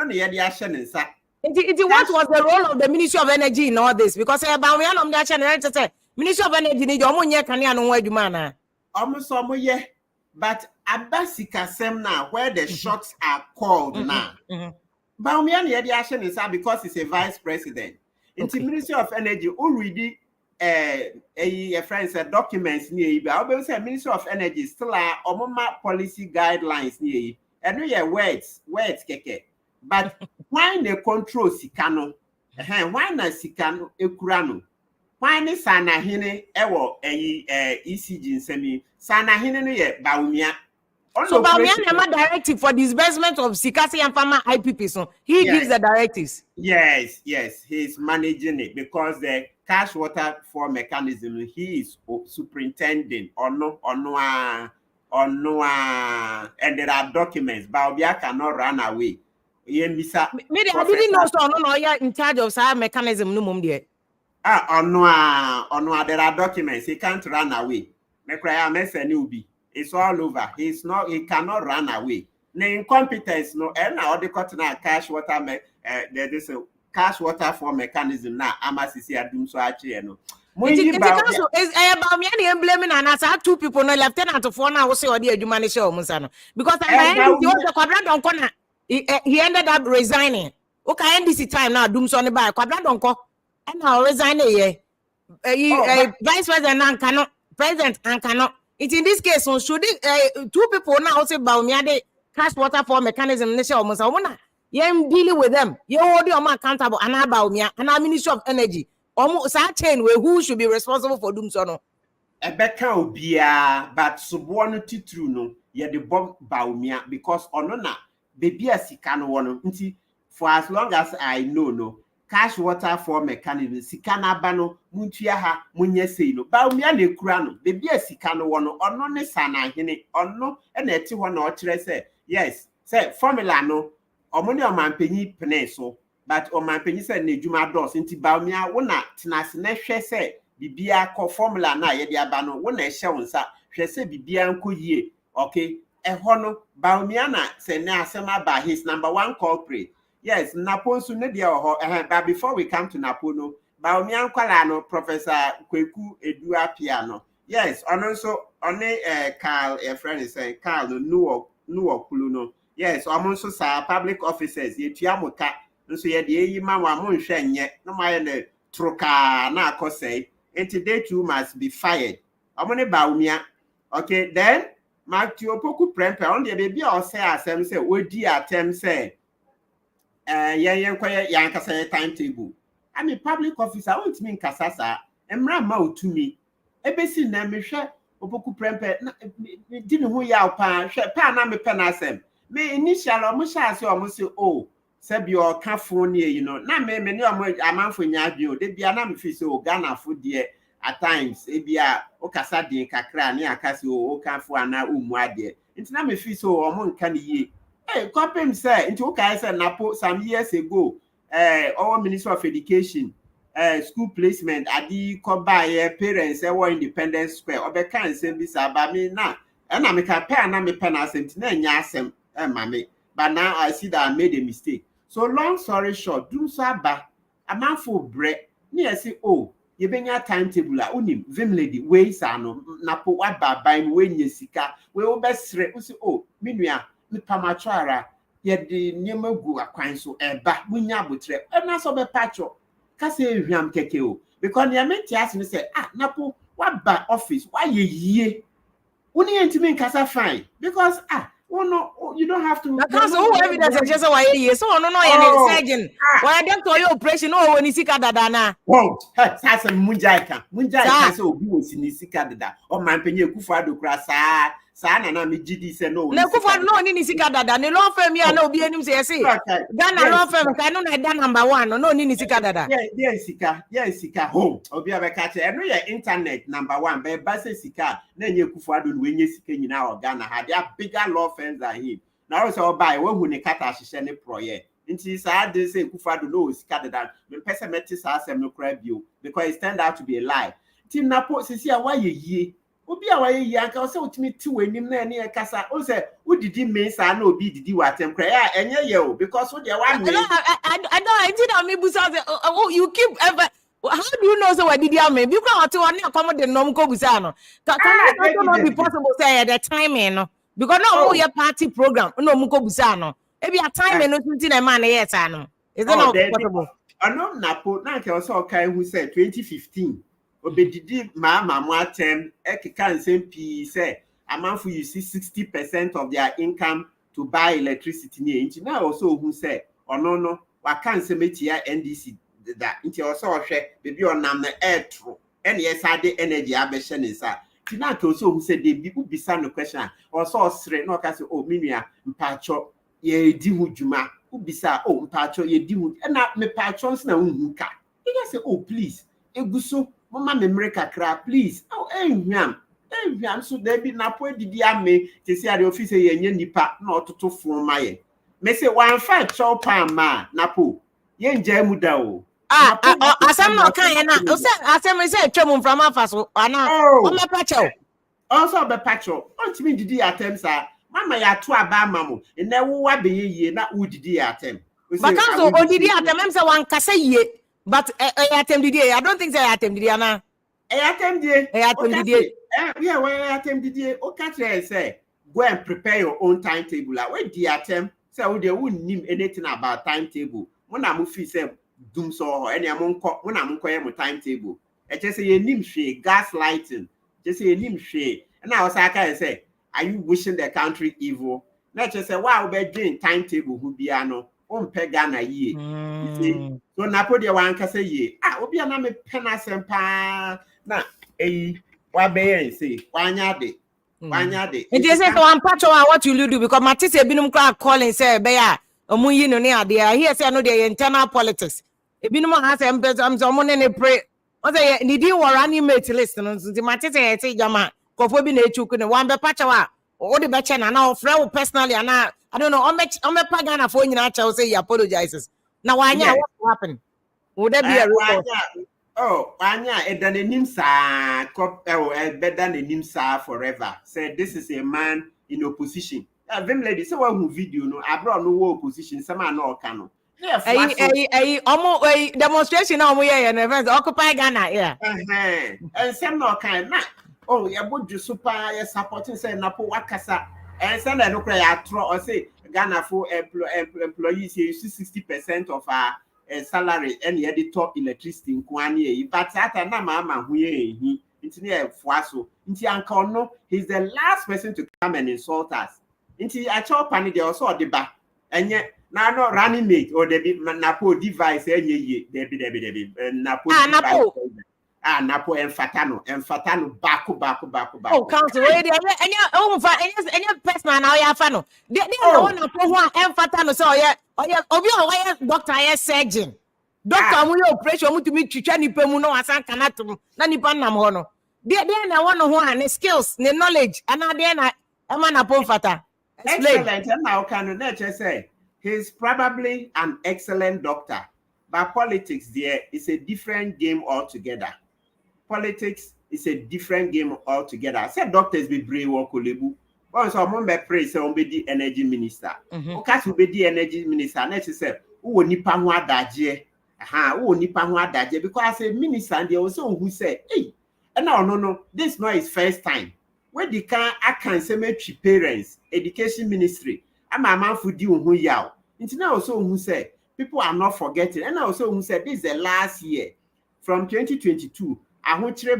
the action in sa. What was the role of the Ministry of Energy in all this? Because Bawumia on the channel Ministry of Energy need your money can you know where you man. Almost but Abasika Sem now where the shots are called now. Bawumia the action is because he's a vice president. In the Ministry of Energy already a friend said documents near you, but I say Ministry of Energy still are policy guidelines near you. And we are words keke. But why they control Sikano? Why not Sikano Ekurano? Why ni sana hine ewo ECG nsemi sana hine no ye Bawumia. So Bawumia never directive for disbursement of Sikasi and Farmer IPP. So he gives the directives. Yes, he's managing it because the cash water for mechanism he is superintending and there are documents. Bawumia cannot run away. Maybe I didn't know so no you're in charge of some mechanism no mum there. There are documents. He can't run away. It's all over. He cannot run away. The incompetence, no, and now the cotton cash water, there is a cash water for mechanism now. Amasisi DUMSOR actually, no. Bawumia blaming and as two people, no lieutenant of one hour, say, or the human show, Musano. Because the quadrant on corner, he ended up resigning. Okay, NDC time now, DUMSOR on the back, quadrant on corner. And now resigning, vice president and cannot, president and cannot. It's in this case, so should two people now say Bawumia the cash water for mechanism, nation almost I'm dealing with them. You hold your accountable and Bawumia and our Ministry of Energy. Almost that chain where who should be responsible for DUMSOR no? Ebeka obia, but subuano titru no, ye the Bob Bawumia because onona baby a sikano one. For as long as I know no. Cash water for mechanism, sikana bano, muntuaha, munyese no. Bawumia ne kurano, baby a sikano one, or no ne sana hine, or no, and a 1 or 3 say, yes, say formula no, or money on my penny peneso, but on my penny said ne juma dos, into Bawumia, one not, Tinas Neshe say, Bibia call formula na yediabano, one a show, sir, she say Bibia ye, okay, a hono, Bawumia say na sema by his number 1 culprit. Yes, Napo Sunedia, but before we come to Napo, no, Bawumia Kwalano, Professor Kpebu Edua Piano. Yes, and also on Carl, a friend is saying Carl, no Kuluno. Yes, I'm also public officers, yet Yamuka, so yet the Mama Munshen yet, no my troka na kose, and today too must be fired. I'm on a Bawumia. Okay, then, Matthew Poku Premper on the baby or say, as them say, what dear Tem say. Yankasa timetable. I'm a public officer. I want me Kasasa and Ramau to me. Ebesi na me hwe opoku prempe didn't who ya pa hwe pa na me penasem. Me initial o mo sha se o mo se o se bi o ka phone you know. Na me ne o mo amanfo nya adwe o de bia na me fi se o Ghana fo de at times e bia o kasa din kakra na akase o ka fo ana umu ade. Nti na me fi se o mo nka ne ye. Company say into okay said Napo some years ago, our Minister of Education, school placement, adi ko buy parents were Independence Square, or be can say this about me now. And I make a pen and me pen as yasem mammy. But now I see that I made a mistake. So long story short, DUMSOR ba a man for bread near say, oh, you bring your timetable unim, vim lady, ways ano, Napo what by when you sika, we all best straight, we say, oh, minuya. Pamachara, yet the Nimagu acquaint so eba, Munya butre, and not so be patcho. Case Ram Kekeo, because the Amenti asked me, say, Napo, what by office? Why ye? Only ain't me Casa fine, because no, you don't have to. Because who evidence is just why ye so no any surgeon. Why don't you operation or when you see Kadadana? Whoa, that's a Munjaika. Munjaika so be was in Sikadada, or my penny Kufado Crasa. Sana na me GD say no. Na kufa no ni sika dada. Ne law firm ya na obi anim say say. Ghana law firm kan no na da number 1 no ni sika dada. Yeah, sika home. Obi abeka che e no ye internet number 1 be ba say sika na nye kufa do no enye sika nyina o Ghana ha. They are bigger law firms than him. Na also buy we hu ne kata hihye ne proye. Nti saa de say Kufado no sika that me pese meti saa asem no kra bio because it turned out to be a lie. Ti napo sisi a wa ye obi a wa ye anka o say otimi ti wanim na ene e kasa o say udidi me saa na obi didi watem kra ya enye ye o because wo de wa me I did me busa oh you keep ever how do you know so what did you mean? Because what one come the nom ko busa no. Can it not be possible say at the timing no? Because no your party program no mu ko busa no. E be a timing no something na man yes no. Is it not possible? Ano napo na ke o say okay who said 2015 obedidi mama mo atem ekeka nsem pi say amanfo you see 60% of their income to buy electricity ni nti na also who say ono no waka nsem etia NDC that nti also hwe bebi onam na airtro ene yesade energy abehye ne sa ti na ke also who say dey bi ubisa no question also osre na oka say oh minua mpacho ye di hu djuma ubisa oh mpacho ye di hu na me pacho na hu ka you say oh please eguso mama memre kakra please oh ehwiam so there be napo didi ame te see the office ye nya nipa na ototo fon maye me say wan fa chop ma napo ye nja mu da o asem no kan na o say asem say twem from afaso ana o me pacho also be pacho ontimi didi atem sa mama ya to aba mamo na wo wa be ye na wo didi atem because o didi atem em say wan kasa ye but atem didi I don't think say atem didi ana atem didi yeah when atem didi o catch say go and prepare your own timetable when the atem say we dey nim anything about timetable when am feel say DUMSOR any amonko when am nko ye timetable e just say ye nim hwe gas lighting just say ye nim hwe na o say aka say are you wishing the country evil na just say wow be doing timetable hu bia no o mpe Ghana ye you see so napo de wan ka say ye obi na me pena sempa na wa be yen say wanya de it is say one part of what you do because Matisse ebinum kra calling say be ya omu yi no ne ade I hear say no the internal politics ebinum ha say am so mo ne pray o say ni di running mate list no so Matisse say jama kofo bi na echuku ne wan be pacha wa o de be che na o frɛ wo personally ana I don't know o me pagana for nyina cha o say he apologizes now wanya what happened would there be a report wanya edanenim sa better nanim sa forever said this is a man in opposition them lady say one video no abro no wo opposition some na oka no demonstration na omo ye no event occupy Ghana yeah and some na oka na oh ya bodu super ya supporting say napo wakasa and say na no kra ya tro or say Ghana for employees here 60% of our salary and the editor electricity in Kwanie but that na mama hu ye hi nti na efuaso nti anka no he's the last person to come and insult us nti a chop and they also deba enye na no running mate or the napo device enye ye debi napo napo emfatano bako oh council we dey any person na ya fa no dey na one napo ho emfatano so obi o why doctor ya surgeon doctor mu ye operation mu tumi twitwa nipa mu no asan kanatum na nipa nam ho no dey na one ho an skills ne knowledge ana dey na ema napo emfata excellent now can na say he's probably an excellent doctor but politics there is a different game altogether. Politics is a different game altogether. I said doctors be brave or kolebu. Once someone be pray say on be the energy minister. Okas will be the energy minister. Next say who nipa ho adaje. Who nipa ho adaje because as a minister there also who say, hey, no, this is not his first time. When the can say me parents, education ministry. I'm a man for do who yaw. Now also who say people are not forgetting. And also who said this is the last year from 2022. Until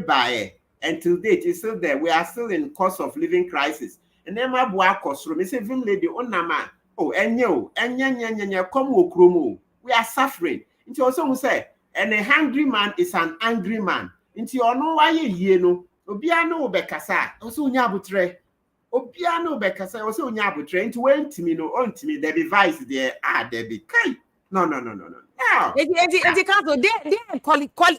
date is still there. We are still in cost of living crisis. And then my boy costume, me say vim lady on nama. Oh, enya come okromo. We are suffering. Into also we say, and a hungry man is an angry man. Into you know why ye no. Obiano bekasa. Also nyabutre. Obiano bekasa. Also nyabutre. Into when me no on to me. There be vice there. There be kai. No. It council they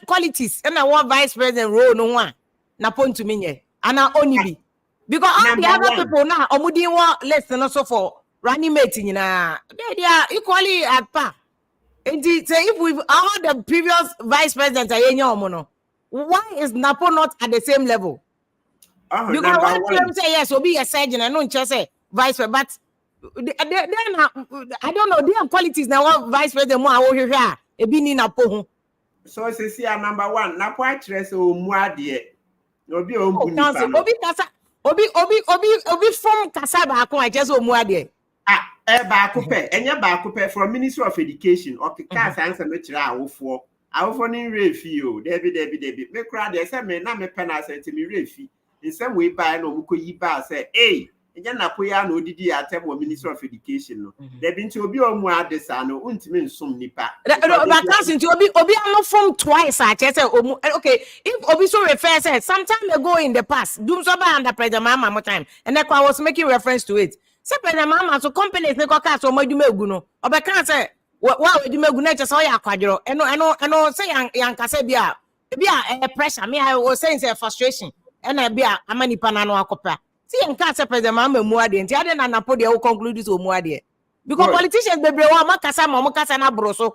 qualities and I want vice president role no one na point to me and I only be because all the other people now omudi want less than also for running mate they are equally at par. And say if we all the previous vice presidents are why is NAPO not at the same level? You can one say yes, will be a surgeon and no just say vice president, but then I don't know their qualities now. Vice president more over here, a be in NAPO. So say number one, NAPO actress o muadie. Obi o Obi kasa obi from kasa ba ko just o muadie. Ba coupe enye ba coupe from Ministry of Education or kasa answer me kira awofo ni refi o debi me kra de say me na me pena say me refi in some way buy no muko yi ba say eh enye na po ya na odidi atem o Ministry of Education no debi nti obi o mu adesa no untimi nsum nipa but can't nti obi am from twice I say okay if obi so refer say sometime ago in the past DUMSOR by under President Mahama time and I was making reference to it. Say President Mahama so companies ne koka so madwuma egu no obeka say wa adwuma egu na che so ya akwadro eno say yan kasa bia pressure me I was saying say frustration ena bia amanipa na no akopa see yan kasa President Mahama mu ade nti ade na NAPO de wo conclude so mu ade because politicians bebre wa makasa ma makasa na broso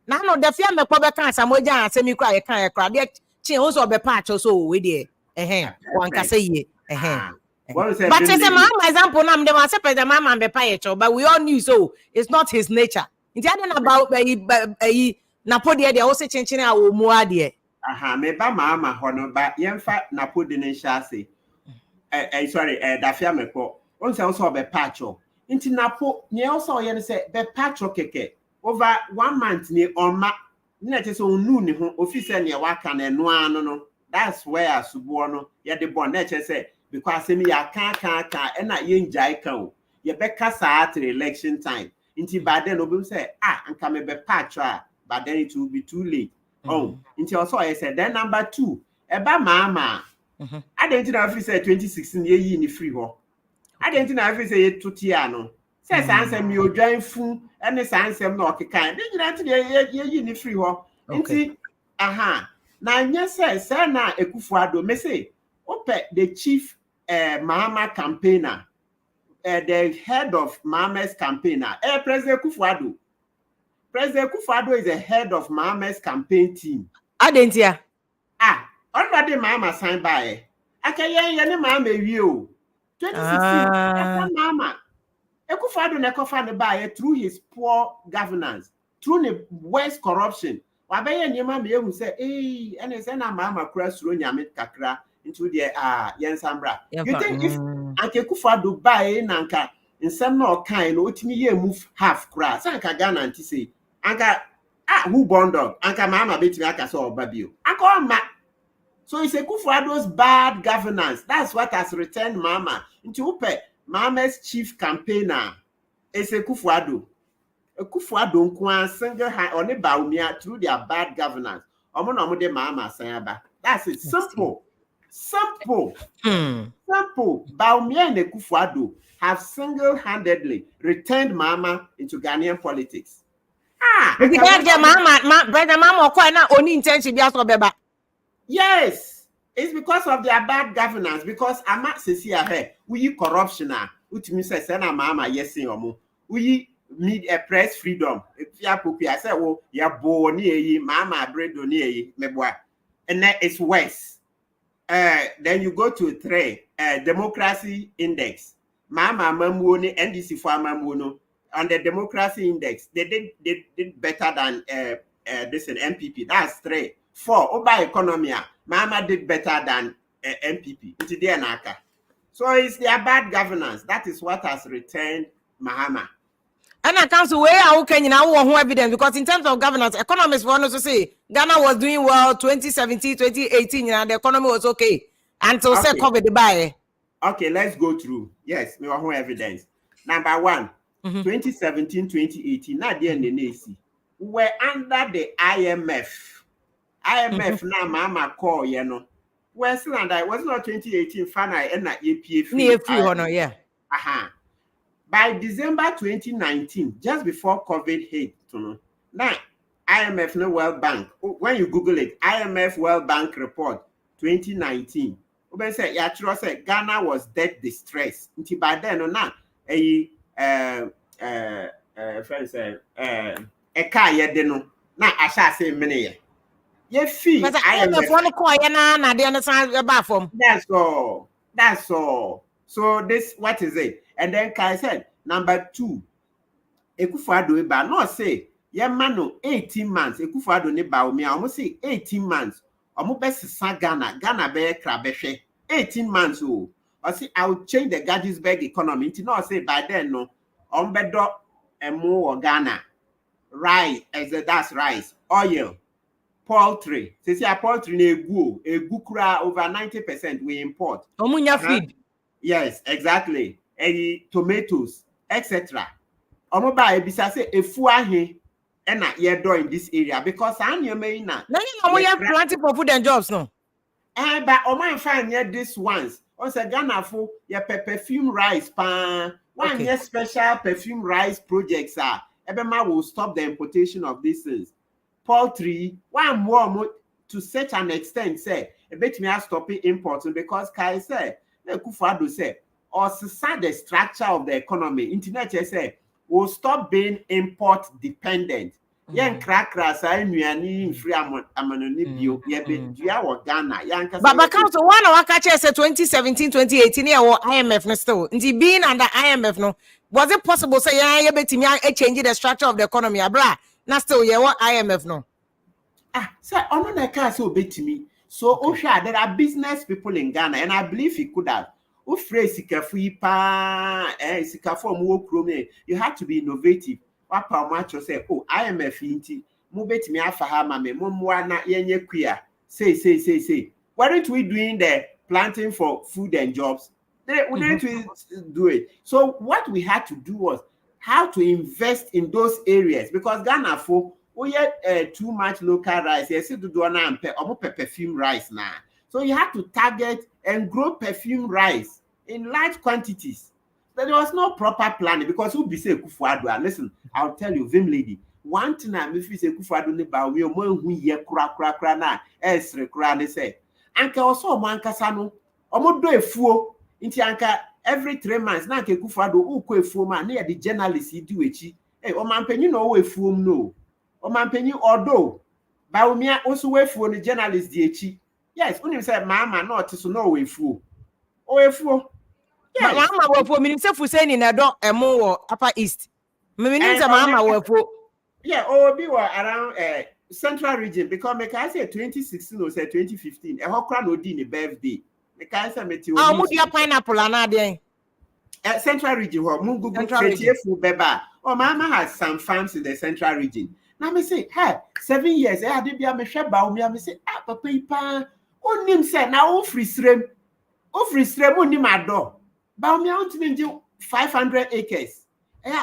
na no the fear me ko be kan samoja asemi kra ye kan de chi wo so be patch so we de wan kasa ye but it's a man example now them say President Mahama be pay but we all knew so it's not his nature. It's about NAPO de also chenchene a wo mu ade me ba Mahama hono ba yemfa NAPO de ne shase sorry dafia me ko on say also be patch nti NAPO ne also ye say be patch keke over 1 month ni onma na che so onu ni ho officer ne waka na eno anu no that's where asubo no ye de bon na che say because me ya kan and na ye njai kan o ye be kasa at election time nti by then obi say anka me be patch but then it will be too late nti also I said then number 2 eba Mahama identity na officer 2016 ye yi ni free ho identity na officer ye tutia no say answer me odwan fu ene answer na okekan de nyina ti ye yi ni free ho nti na nya say na Ekufuado me say the chief Mahama campaigner, the head of Mahama's campaigner, President Ekufuado. President Ekufuado is the head of Mahama's campaign team. Adentia. Already Mahama signed by. Akaye yani Mahama wiyo. 2016. Mahama. Ekufuado ne kofa ne by through his poor governance, through the worst corruption. Wabeye nyema me hu say, ene se na Mahama kura suro nyame kakra. Into the Yensambra. You think if Ekufuado buy nanka in some no kind no timi ye move half crass anka Ghana anti say anka who bondo anka Mahama betimi aka so obabio anka ma so it's Ekufuado's bad governance that's what has returned Mahama into upe Mahama's chief campaigner is Ekufuado nkwa single hand on the Bawumia through their bad governance omo no mo de Mahama sayaba that's it Simple. Bawumia Ekufuado have single-handedly returned Mahama into Ghanaian politics. Yes, it's because of their bad governance. Because Ama Sesia here, we corruption. Utimi say na Mahama yes omo. We need a press freedom. If ya popi I say oh ya bo ni eyi Mahama bredo ni eyi meboa. And that is worse. Then you go to 3 democracy index. Mahama Mamuoni NDC for Mamuno on the democracy index. They did better than this an MPP. That's 3. 4 Oba economy. Mahama did better than MPP. It's there naka. So it's their bad governance. That is what has returned Mahama. And I can't say where can you now want evidence because in terms of governance, economists want to say Ghana was doing well 2017, 2018, and the economy was okay. Until say COVID the buy. Okay, let's go through. Yes, we want evidence. Number 1, 2017, 2018, not the NDC. We were under the IMF. IMF now Mama call, you know. We're still under it was not 2018 final and not APA. Yeah. By December 2019, just before COVID hit, now IMF no World Bank. When you Google it, IMF World Bank report 2019. Say Ghana was debt distress. Until by then, now friends a car no na asha say mene ye fee IMF one call na dey understand about from. That's all. So this, what is it? And then Kai said, number 2, Ekufuado Eba, no say, yeah, mano, 18 months, Ekufuado ne Bawumia, almost say 18 months, almost best Ghana be krabeshe, 18 months, oh. I say, I will change the Gettysburg economy, until no say, by then, no, bedo and more Ghana, rice, that's rice, oil, poultry. Say poultry na egu kura over 90% we import. Omunya feed. Yes, exactly. Tomatoes, etc. Omo ba ebisa say efu ahe na ye do in this area because anya me na. Na omo ya planting for food and jobs no. But omo find near this ones. On say Ghana fo ye perfume rice pan. One year special perfume rice projects are. Ebema will stop the importation of these things. Poultry, one more to such an extent, say, a bit me stopping importing because Kai said, Kufado said, or the structure of the economy, internet say, will stop being import dependent. Yan crackers, I knew any free amanonibio, yeah, or Ghana, Yanka. But council one of our catches 2017, 2018, or IMF no still. Indeed, being under IMF, no, was it possible say, yeah, bet me a change the structure of the economy, abra? Now still, yeah, what IMF no. So on the car so bet me. So Osha, there are business people in Ghana, and I believe he could have. You have to be innovative. Wapa macho say, oh, IMF inti. Mo bet me afahama me. Mo mwana yenye queer. Say. Why aren't we doing the planting for food and jobs? Wouldn't we do it? So what we had to do was how to invest in those areas because Ghana for we had too much local rice. Yes, to do an perfume rice now. So you have to target and grow perfume rice in large quantities. But there was no proper planning because who be say Kufuado. Listen, I'll tell you, Vim lady. One thing if you say Kufuado ne ba we mo hu ye kura na esre kura ne say. Anka also mo anka sano. Omo do efuo. Inti anka every 3 months na ke Kufuado ukọ efuo ma na the journalists do echi. Eh o man penyu no efuo no. O man penyu odo. Bawumia also efuo no journalists di echi. Yes, when you say mama not so no efuo. O efuo. Yes. Mama wefo meaning say fu say ni na do emo wo Upper East. Me meaning say mama wefo. Yeah, or be around Central region because me can say 2016 or say 2015. E ho kra no di ni birthday. Me can say me ti o. Mu dia pineapple ana dey. Central region ho mu Google fu beba. Oh, mama has some farms in the Central region. Now me say, hey, 7 years I dey bia me hwe Bawumia me say, ah papa ipa onim say na o free srem. O free srem onim ado. Bawumia ontimi nje 500 acres.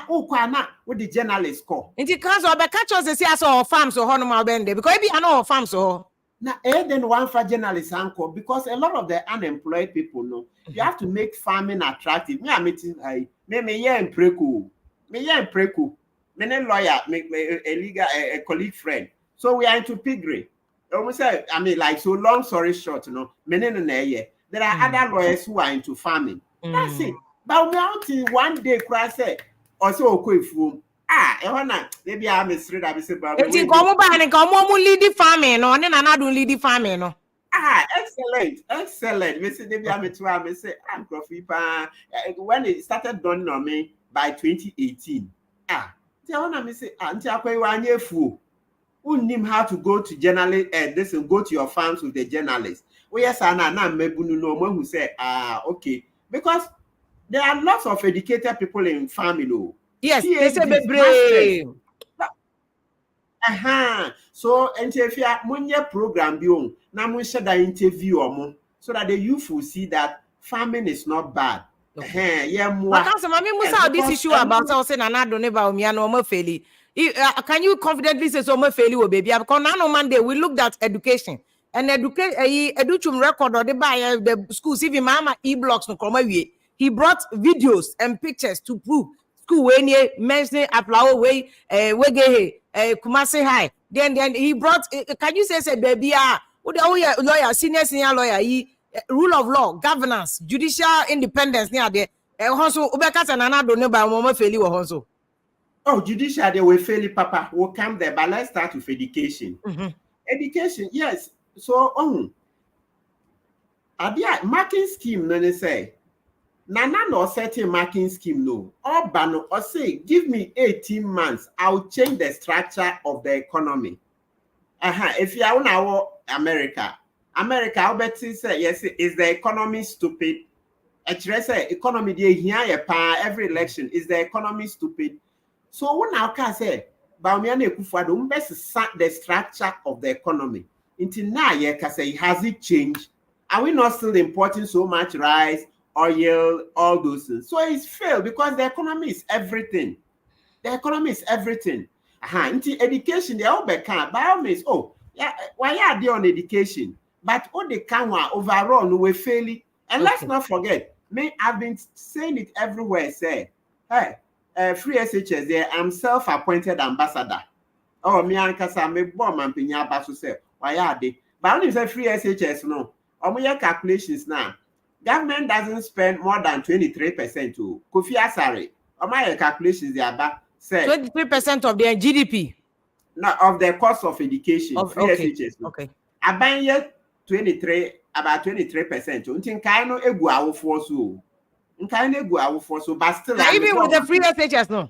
What the journalists call. In the case of the catchers, they say farms or honor bende because maybe I know farms or now then one for journalists uncle because a lot of the unemployed people know you have to make farming attractive. Me I'm meeting me yeah in preku. Me lawyer, a legal a colleague friend. So we are into piggery. Almost say I mean like so long story short, there are other lawyers who are into farming. That's it. But we are one day cry say also okwefu maybe I'm a straight up say but e come ba ni come mo lead farming no ne na do lead farming no excellent me say maybe I'm to am say I'm coffee pa when it started dawning on me by 2018 me say anti akwai wanye efu unnim how to go to journalist and go to your farms with the journalists we yes na mebunu no mo who say okay because there are lots of educated people in farming. Yes, they say be brave. So, if you have program, now we should interview so that the youth will see that farming is not bad. This issue about saying another Bawumia no more fairly. Can you confidently say so more fairly, baby? Because now on Monday we looked at education. And education record or the schools, even mama e-blocks no come away. He brought videos and pictures to prove school when he mentioned Aplao way Wegehe Kumasi High. Then he brought can you say baby lawyer senior lawyer rule of law governance judicial independence near there Honso ubekasa na do ne ba mo feli wo honso. Oh, judicial they will fail it, Papa. We'll come there, but let's start with education. Education, yes. So adia marking scheme no say. Nana no certain marking scheme no. Or bano or say give me 18 months, I'll change the structure of the economy. If you are now America, I'll bet you say yes, is the economy stupid? Actually, say economy dey here every election. Is the economy stupid? So when I can say Bawumia NAPO the structure of the economy. Until now, can say has it changed? Are we not still importing so much rice, oil, all those things? So it's failed because the economy is everything. The economy is everything. Until education, they all become by all means. Oh, yeah, why are they on education? But all the camera overall we failing. And let's not forget. I've been saying it everywhere. Say, hey, free SHS there. I'm self-appointed ambassador. Oh, me and Kasa me bomb and pinya basu say, why are they? But when you say free SHS, no, your calculations now. Government doesn't spend more than 23% to Kofi Asare. My calculations they are back. Say 23% of their GDP. Not of the cost of education. Free SHS. No. Okay. Abanye 23. About 23%. Until Kaino egu awo forso. Nkaino egu awo forso, but still. Even with the free SHS, no.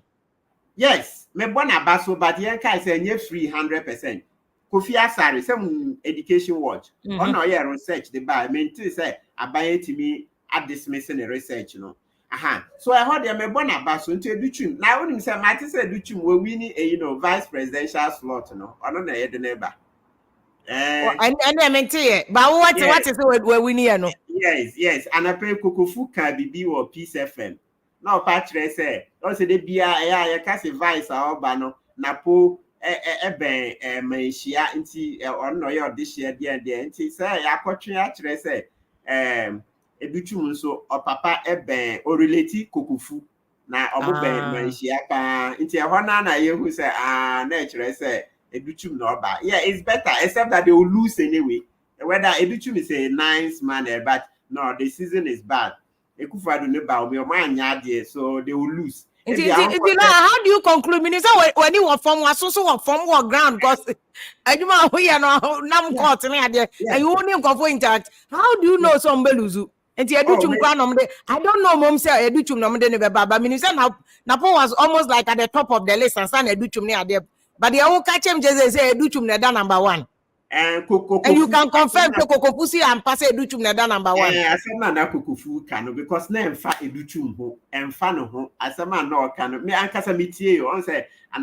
Yes, me born abaso, but yen kai say nye free 100%. Kofi Asare, some education watch. On no year research the buy. Mean to say abaye to me at dismissing the research, no. So I heard them me born abaso into educhum. Now when him say Martin say educhum we winning a vice presidential slot, no. Ono na ye the neighbor. And I meant to but what is where we near no? Yes. And I pay Kukufu can be or Peace FM. No, Patrick say, also the beer, I can't advise our bano, Napo, Malaysia, or no, your this year, dear, and say, I coaching actually say, a bitum so or papa or related Kukufu. Now, Malaysia, into a one who say, nature say. Educhum no bad. Yeah, it's better, except that they will lose anyway. Whether Educhum is a nice man, but no, the season is bad. Ekufado ne Bawumia, so they will lose. How do you conclude, Minister? When you were from what ground? Because I do not hear no nam court and you only go for interact. How do you know some beluzu? And the Educhum I don't know, Mom say Educhum no but Minister Napo was almost like at the top of the list and San Educhum near there. But the whole catch him just say Educhum neda number one. And you can confirm to Kokopusi and pass Educhum neda number one. I said man na Kokofu cano because na emfa Educhum ho emfa no ho asema no cano me ankasa metie you on say and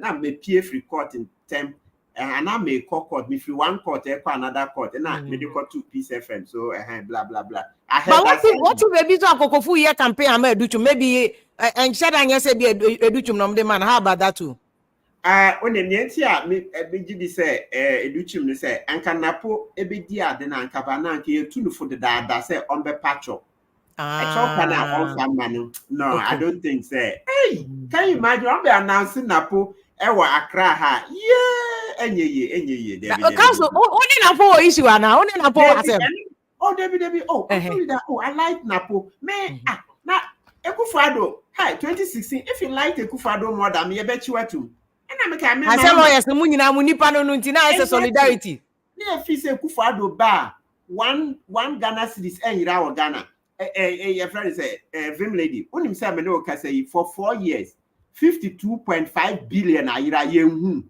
na me pay free court in temp and I may court me free one court another court and I medical 2 Peace FM so blah blah blah. But what you maybe to Kokofu here campaign am Educhum maybe and said and say be Educhum no the man how about that too? When the Nientia me say Educhum no say anka napo ebedi ade na anka ba na anka yetunu for the dada say on be patcho. I talk na on famano. No, okay. I don't think say. Hey, can you imagine on be announcing napo ewa Accra ha. Yeah, enye. Council only napo issue na only napo asem. Oh, Debbie. Oh, I like napo. Me na Ekufado. Hi, 2016. If you like Ekufado more than me, I bet you are too. I say lawyers no munyina mu nipa no nti na is solidarity. Na fi say Ekufado ba one Ghana cedis enira o Ghana. Your friend say Vim lady. Unim say me no ka say for 4 years 52.5 billion ayira yenhu.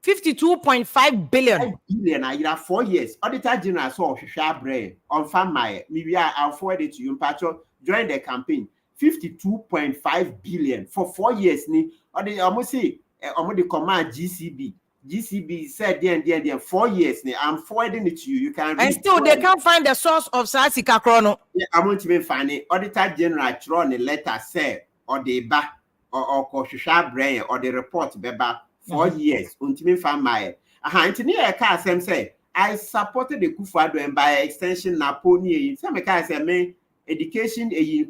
52.5 billion. 5 billion ayira 4 years. Auditor General so hwehwa bre on farm my maybe I'll forward it to you Pacho join the campaign 52.5 billion for 4 years ni or they almost say the command GCB said then 4 years I'm forwarding it to you can and still they can't find the source of Sasika Chrono. Yeah, I want to be funny. Auditor General drawn a letter say or the ba or Koshusha brain or the report beba 4 years until find my say I supported the Kufado and by extension Napo near some say me education a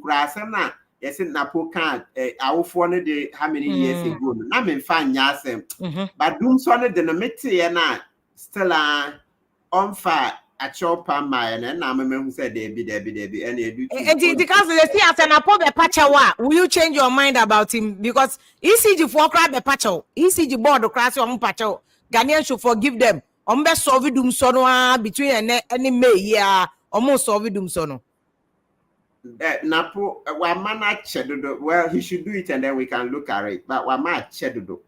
yes, Napo can't. I phone the how many years ago. Na me fan yasem. But DUMSOR the metie na still on fire a chop on my and I'm a who said Debbie, and they do. And because they see as an apple patcha, will you change your mind about him? Because ECG for crab a patcho, ECG board or crash on patcho. Ghanaian should forgive them. Ombe solve DUMSOR between any May, yeah, almost solve DUMSOR. Napo, Wamana Chedodo, well, he should do it and then we can look at it. But Wama Chedodo,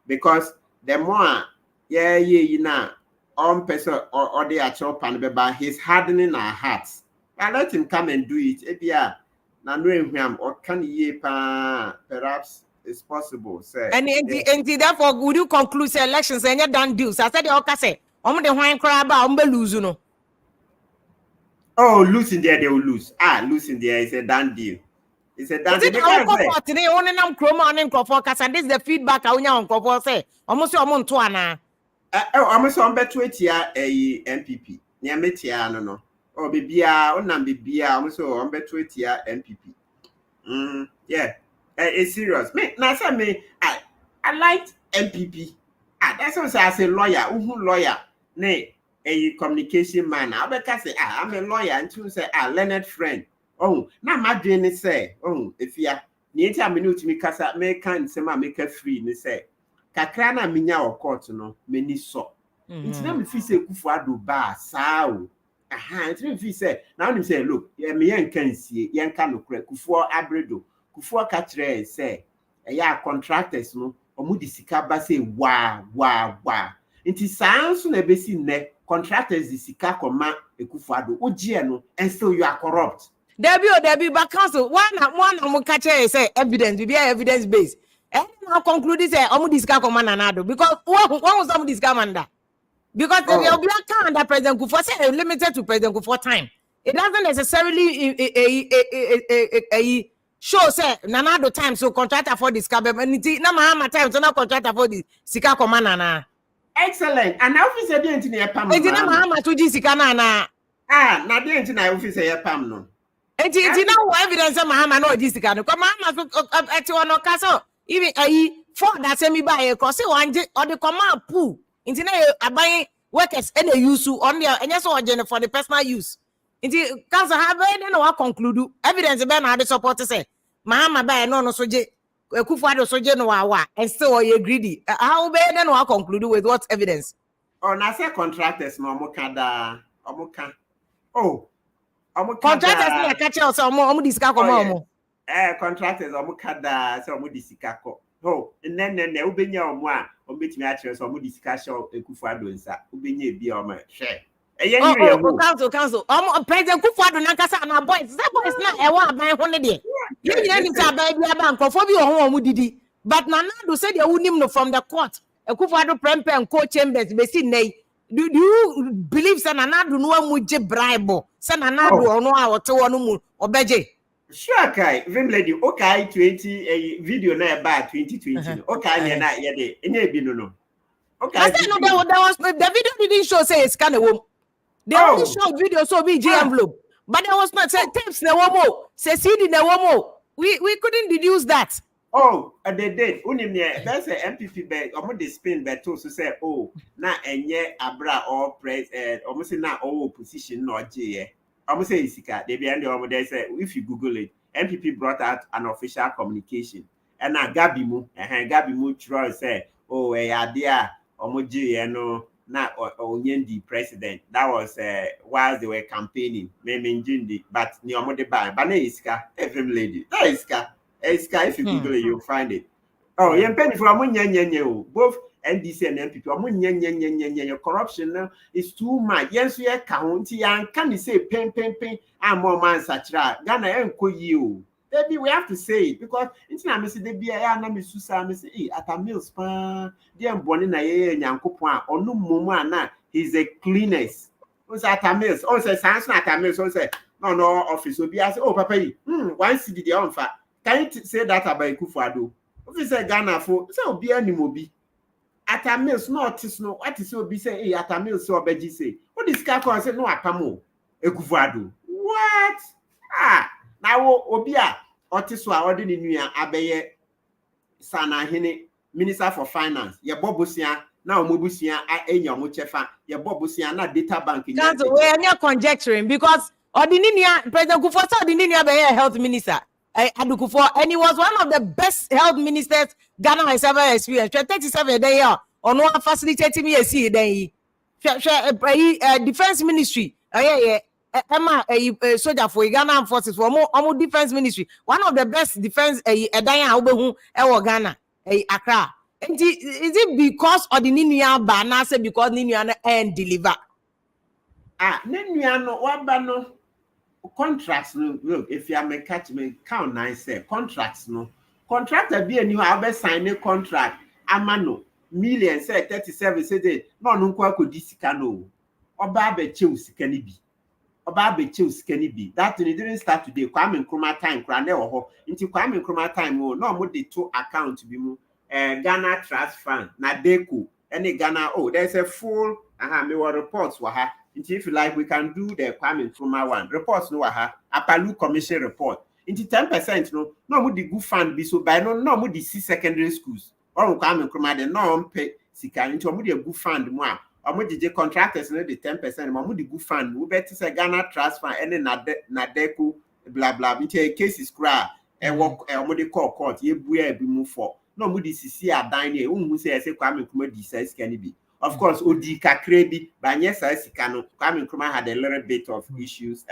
because the more, you know, person or the actual pan, but he's hardening our hearts. I let him come and do it. Ebia, na knowing him or can ye perhaps it's possible. Sir. And therefore, would you conclude the elections and you're done deals? I said, okay, say, the wine crab, lose, you know. Oh, losing there, they will lose. Losing there is a done deal. It's a done deal. Today, only now, Chroma and Crawford, and this is the feedback I want to say. Almost your Montuana. Almost on better a MPP. Near Metia, no. Or Bibia, or Nambibia, almost on better MPP. Yeah, it's serious. I liked MPP. That's what I say, lawyer, lawyer. Nay. A communication man. I better say, I'm a lawyer, and to say, learned friend. Oh, now my dream say, if you are near a minute, me casa make kind sema make a free, me say, Kakrana minya or court, no, many so. It's never if you say Kufuado bar, sao. It's if you say, now him say, look, me and can see, yan can correct Kufu Abredo, Kufu Catre say, contractors, no, or Mudisika say, wah. It is sounds on a basis net. Contractors is sika koma Ekufuado ogieno and still you are corrupt. Debbie but council one catch say evidence be evidence based. And now conclude say disika koma nanado because one was disika manda. Because there will be a kind that President Kufuor say limited to President Kufuor time. It doesn't necessarily a show say nanado time so contractor for this cabin na mahama time so na contractor for the sika koma nana. Excellent. And officer didn't in a pam. It's not Mahama to Jisicana. Not the entire officer a pam. No. It's no evidence of Mahama no Jisicano. Come on, at one castle. Even a for that semi by a cross or the command poo. Into a buying workers and a use on there and yes or agenda for the personal use. Into council have no conclude evidence about how the supporters say Mahama by no so Kufuado soje no wa and still you greedy. How bad then we conclude with what evidence? Oh, na say contractors no omokada omoka. Oh, omokada. Contractors na catch us omo disika ko omo. Contractors omokada say omo disika ko. Oh, nne ubenya omo a ombetimi a kire so omo disika show Kufuado nsa. Ubenya e bia omo hwe. Council. President Kufuado na kasa na boys. That boys na e wa aban ho ne de. You need to buy the bank for you or didi. But Nanado said you wouldn't know from the court. A Kufuado Prempe and co chambers be seen. Do you believe Sananado no much bribe? Sananado or no our two or Beje? Sure, Kai. Vim lady, okay, 20 a video na about 2020. Okay, na yet any no. Okay, I said no, that was the video didn't show say it's kind of woman. They only showed video so BG envelope. But there was not tapes na womo, say CD na womo. We couldn't deduce that. Oh, they did. Unimne, that's a MPP bed, or the spin bed to say, oh, na enye abra or press almost na all position no J. Almost say Isika, they be under they say if you Google it, MPP brought out an official communication. And now Gabimu Chua say, oh, idea Omoji no. Na Onyendi president. That was while they were campaigning. But ni omode ban. But iska every lady. That iska. If you Google it, you'll find it. Oh, you penny for amunye. Both NDC and MPP. Amunye. Corruption is too much. Yes, we are county and can you say pen. I'm more man such that Ghana enko you. Maybe we have to say it because it's not Missy de Bia, na Miss Susa, Miss E at a mills pan, dear Bonnie Yankopon, or no Mumana, he's a cleanest. Who's at a mills? Also, sounds not a mills, also, no, office will be as oh, Papa, one city the on fat. Can you say that about Kufuado? Officer Ghana for so be any mobi. At a mills, not no, what is so be say, at a mills, so Beji say, what is Kako say, no, Apamo, a Kufuado. What? Now, Obia, Otiswa, ordinary new abeye Sana Hene, Minister for Finance, ya Bobusia, Now mobusia enya mo chefa ye bobusia na data bank nya. Council, we are not conjecturing because Ordininia President Kufuor Ordininia be health minister. Adukufo, and he was one of the best health ministers Ghana has ever experienced. 37 day here on one facilitating me a see then defense ministry. Emma soldier for Ghana forces for more defense ministry. One of the best defense Edaya Obehu Ewo Ghana Accra. Is it because Ordininia Bana say because Niniana and deliver? Niniano wabano contracts no look if you are me catch me count nice say contracts no contractor be a new abe sign a contract amano million say 37 say they no nkwa kodi sika no oba be chew sika ni bi oba be chew sika ni bi that thing didn't start today Kwame Nkrumah time kra na ho nti Kwame Nkrumah time o no mo dey to account bi mu Ghana Trust Fund na deco any Ghana there's a full me were reports wa ha. If you like, we can do the Kwame Nkrumah one. Reports no aha. Apalu Commission report. Into 10% no would the good fund be so by no would the C secondary schools. Or Kwame Nkrumah the no pay sika into a good fund more. Or would the contractors no the 10%. More would the good fund. We better say Ghana Trust Fund and Nadeco blah blah. Into a case is cry and work what they call court. Ye buya be move for. No would the CC are dining. Who say Kwame Nkrumah decides can be. Of course, Odi Kakrebi, but yes, I see Kwame Nkrumah had a little bit of issues.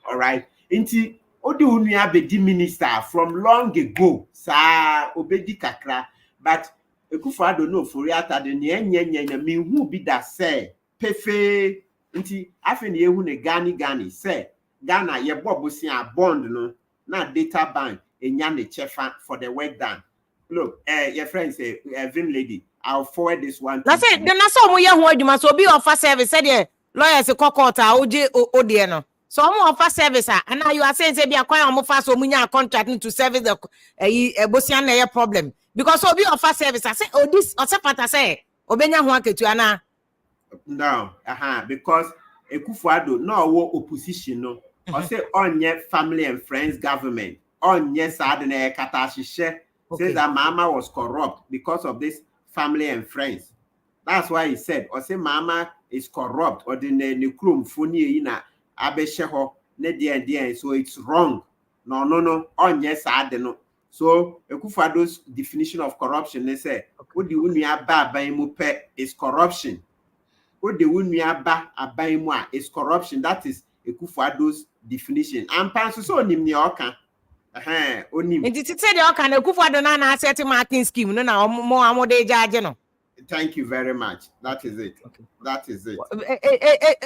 All right. Inti Odi Unia be the minister from long ago, sa Obedi Kakra, but Ekufa don't know for reata the nye me who be that say pefe inti afeni yehu ne gani say Ghana ye bobusi a bond no na data bank enya ne chefa for the work done. Look, your friend say Vim lady. I'll forward this one. That's it. Then I saw we who you must be offer service. Said lawyers a court OJ so I'm offer service. And now you are saying say be acquire more fast so munya contract to service the Bosian problem. Because so be offer service. I say this or sepata say obenya ho aketu ana. No, because Ekufuado no opposition no. Or say onye family and friends government. Onye sadene katashishe. Says that Mama was corrupt because of this family and friends. That's why he said, or say Mama is corrupt, or the Nikrum Funi ina Abesheho, Nedian, so it's wrong. No, on yes, I don't know. So Ekufuado's definition of corruption, they say, what the Unia ba baimupe is corruption. What the Unia ba abaimwa is corruption. That is Ekufuado's definition. And Pansu so nimnioka. And it said you can Ekufuado na set marking scheme. No, more day judge, no. Thank you very much. That is it. Okay. That is it.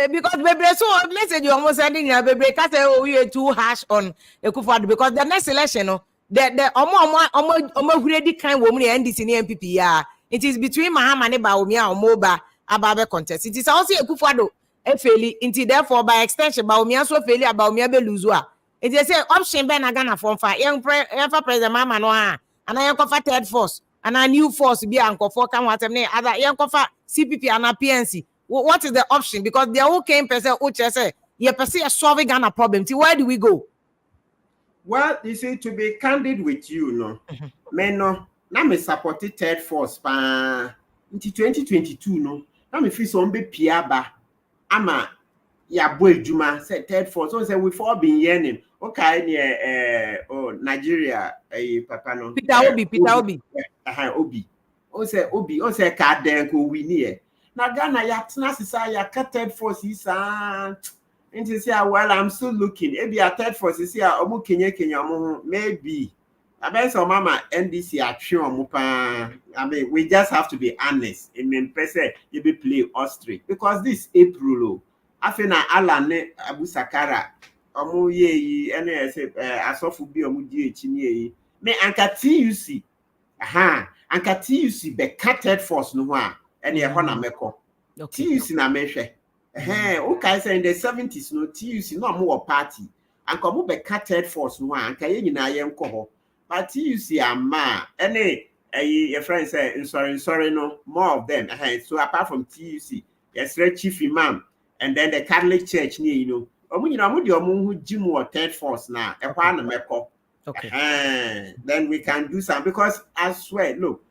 Because baby, so listen, you almost ending your baby. Because you are too harsh on Ekufuado because the next election, no, the almost ready kind woman and this in the MPP. Yeah, it is between Mahama and Bawumia or Moba Ababe contest. It is also Ekufuado fairly. Into therefore by extension, Bawumia so fairly about Bawumia be losua. It is a option ben Ghana from far young president mama no and I am for third force and a new force be uncle for come what other young CPP and a PNC. What is the option? Because they all came person who say you perceive a solving Ghana problem. Where do we go? Well, you see, to be candid with you, no, no, now me supported third force pa into 2022, no, now me feel some be piaba ama ya boy Juma said third force. So say we've all been yearning. Okay, near Nigeria, papa no. Peter Obi. Obi. O say card then go we near. Na Ghana ya tna sisa ya third force is and say well I'm still looking. Maybe a third force is here omu Kenya maybe. I bet so mama NDC atwe omu pa. I mean we just have to be honest. I mean person you be play ostrich because this April afena alane Abu Sakara omu ye ene say asofu bi omu di echi ni yi me anka TUC anka TUC be third force no ho a ene e ho na meko TUC na mehwe okay say in the 70s no TUC no omu party anka omu be third force no a anka ye nyina ye nko ho but TUC ama ene your friend say sorry no more of them so apart from TUC yes chief imam and then the Catholic Church near third force now. Okay. Then we can do some because I swear, look,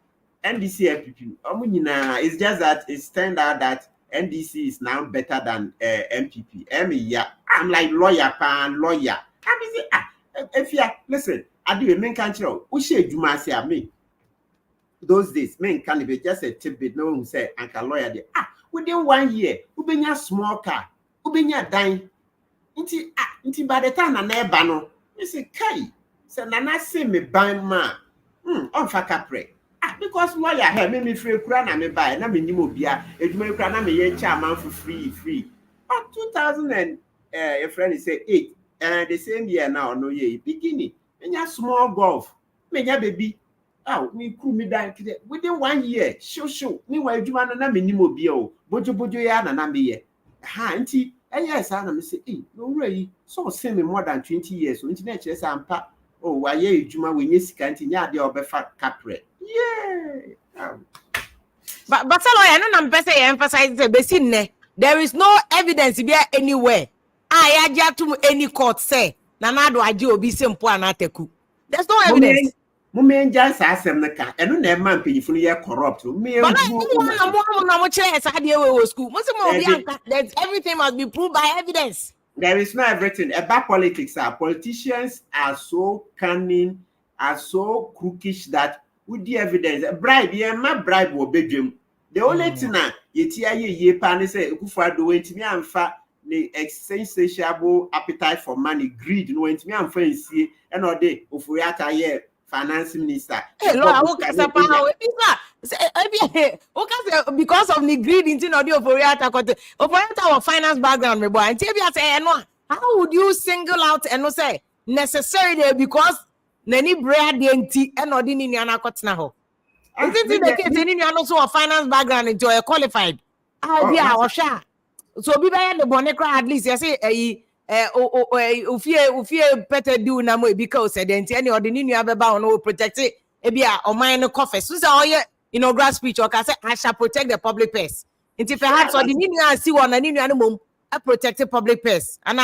NDC MPP. It's just that it's turned out that NDC is now better than MPP. I'm like lawyer. If you listen, I do a main country. We should do my say me. Those days, men can be just a tidbit. No one say Uncle lawyer. Within 1 year, we been a small car, we been a dime. Inti by the time I never know. You say, Kai, say Nana say me buy man. On fakapre. Because lawyer have me free crown and me buy. Na me ni mo bia. Eduma crown na me yen chairman for free. 2000 and a friend say 8. The same year now no ye beginning. Enya small golf. Me nya baby. Me crew me down within 1 year. Show. Me wa eduma na me ni mo bia o. Bojo ya na me ye. Auntie. Yes, I say, no way. So send me more than 20 years. So internet chess and pa. Oh, why ye juma when you can't ya the over fat capre. Yeah. But so I don't emphasize the basin. There is no evidence there anywhere. I had to any court say Nanado Ajo be simple and ateku. There's no evidence. Mumen just ask them the car, and no man pay for you corrupt. Me, but school. Everything must be proved by evidence. There is no everything about politics. Politicians are so cunning, are so crookish that with the evidence, bribe, my bribe will be dream. The only thing now, ye pan say, Kufa do it me and fat the insatiable appetite for money, greed, no into me and friends see, and all day, if we are here. Finance minister. Hey, Lord, because of the greed into the operator finance background, my boy. And tell you say, how would you single out and say necessarily because Nani bread the and not in Yana Kotnaho? Isn't it the case any also a finance background into a qualified? Or sure. So be by the Bonecra at least, I say ufie better do na mo because the any or the new abeba no protect it ebia o mine no coffers so say inaugural speech or say I shall protect the public purse until perhaps or the new see one and new animal protect the public purse and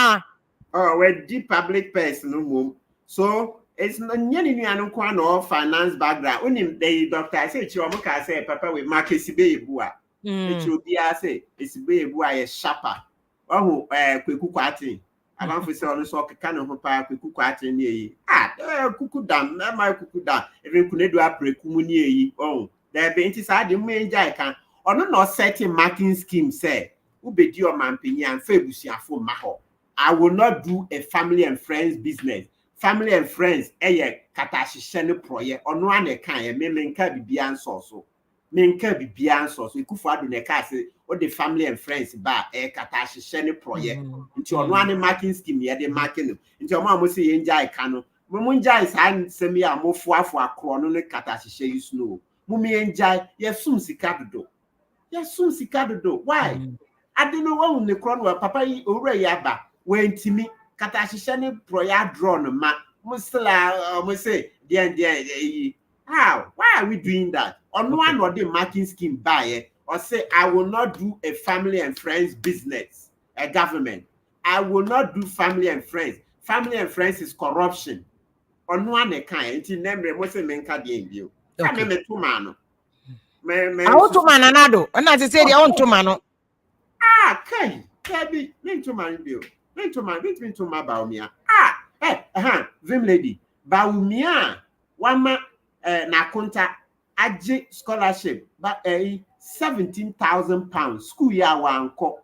we the public purse no mum so it's no new anu kwa no finance background unim the doctor say chiromo ka say papa we market sibe ebua e chobia say sibe ebua ye sharper oh kweku kwati I don't feel so so kind of kuku kwati ni kuku dam na my kuku dam even kunedu apreku mu ni oh there be nti sa de menja kan ono no setting marking scheme say ubedi o mampeni an fa ebusuafo ma ho I will not do a family and friends business family and friends katahihye ne proye ono ane kan me menka bibia nso so ekufu adu ne ka se o the family and friends ba katahihye ne proye nti ono ane marking scheme ye de marking nti omo amosi ye nja ika no mo nja isa nsem ya mofuafo akro no ne katahihye yusno mo me nja ye sum sika dodo why I don't know what ne kro no papa yi owura ya ba wentimi katahihye ne proya draw no ma musla mo say how why are we doing that on one or the marking scheme buy or say I will not do a family and friends business a government I will not do family and friends is corruption on one kind in number mo say menka de enbio me to man me I want to man anado and as I say I want to man kai be me to man bio me to man Bawumia Vim lady Bawumia wama na konta aje scholarship but 17,000 pounds school year wanko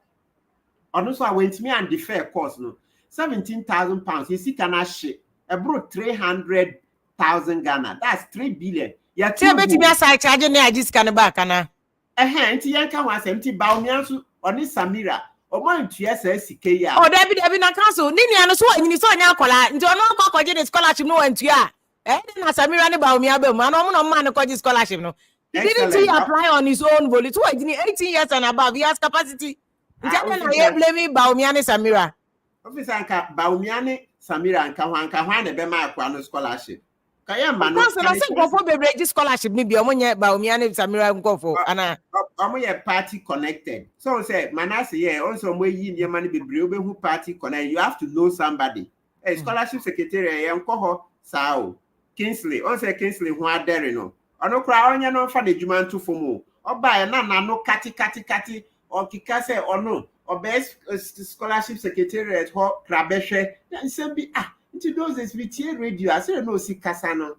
ono so went me and defer course no 17,000 pounds you see kana she bro 300,000 Ghana that's 3 billion ya tell me to be aside charge na aje scan back ana enti yanka wa asem Bawumia so oni Samira omo ntua sa sike ya oh David na council ni anu so anyini so anya akola nti ono akọ je scholarship no antua na Samira ne Bawumia be mu ano no man ko scholarship no he didn't he apply on his own volume so 18 years and above he has capacity nti na ye blame Bawumia ne Samira officer anka Bawumia ne Samira anka hwan na be ma akwa no scholarship kaya ma no so na say go for be scholarship ni bi omo nye Bawumia ne Samira go for ana omo ye party connected so say manase ye onso mo yi niam ne bebre obehu party connect you have to know somebody a scholarship secretary ye nko ho sao Kingsley on say Kingsley who are there no ono kra onye no fa de dwuma ntofo mu oba na no kati o kika say ono best scholarship secretariat ho krabehwe nsem bi into those days we tie radio I say no si kasa no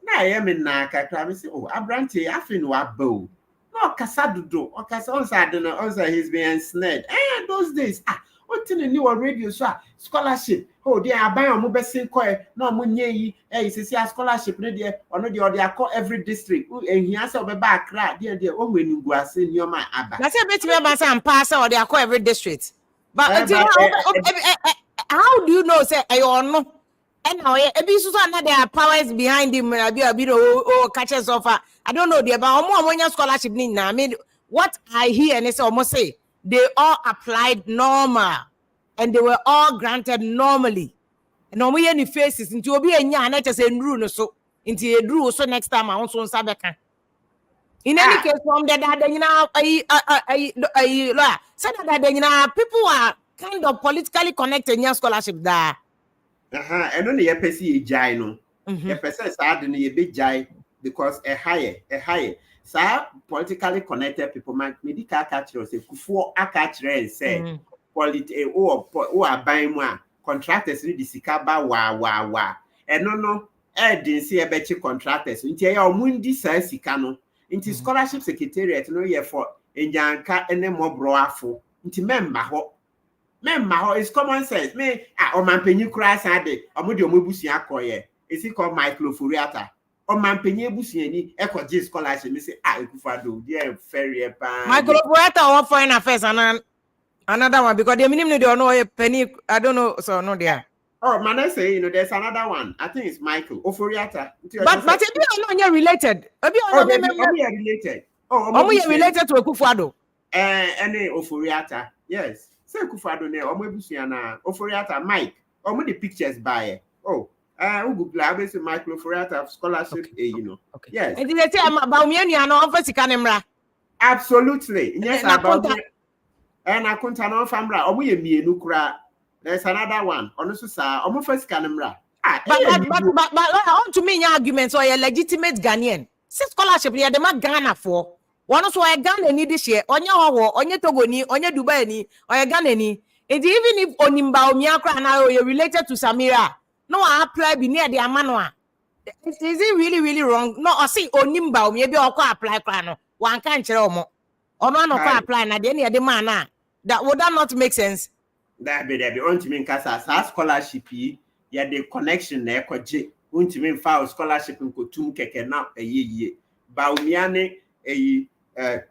na ye me na kakra me say oh abrante afin wa bow no kasa dodo o kasa on say no on say he's been ensnared those days Otini ni wa radio so scholarship they aban omo besin ko na omo nye yi sisi scholarship ne de ono de o de akọ every district ehia se obeba akra de o nwenungu ase nioma aba na say betimi aba say pass o de akọ every district but how do you know say ono and now ebi so na there are powers behind him abi catches offer I don't know there but omo scholarship ni na I mean what I hear and say omo say they all applied normal and they were all granted normally. And omo ye ni faces into obi enya na che say ndru no so into edru so next time I want so nsabeka. In any case from the dad people are kind of politically connected in your scholarship there. And only a person is jai no. A person is hard in a big jai because a higher. So politically connected people might medical catcher say before a catcher and say quality or buying one contractors read the sikaba wa. And no, didn't see a better contractors. Into your mundi says sikano. Into scholarship secretariat no year for Enjanka and then more broafo. Into member it's common sense. Me o man penny crash ade omudi omobusi akoye. Is it called microfuriata? O man penny busi ni ekoje scholarship me say ekufado dey very pa. Microfuriata or foreign affairs and another one because the minimum they don't know a penny I don't know so no there. Oh man I say there's another one. I think it's Michael Ofuriata. But if you are related. If you are related. Related to Ekufado. Any Ofuriata. Yes. Say Kufado ne omobusiana Ofuriata Mike omo the pictures by Google abese Michael Ofuriata scholarship okay. Yes and they say Bawumia NAPO offer sika nemra absolutely yes about and akunta no famra omo ye mienu kura there's another one ono so sa omo fa sika nemra but on to me arguments or a legitimate Ghanaian say scholarship here the ma Ghana for one so I Ghana ni this year onye howo onye Togo ni onye Dubai ni or Ghana ni and even if Bawumia kra na you related to Samira no apply be near the amano is it really wrong no or see Bawumia be or apply kra no one kan kire omo ono no apply na de near the man na that would that not make sense that be on to me kasa scholarship ya the connection na ekoje untimi fa scholarship nkotum keke na eyeye Bawumia ne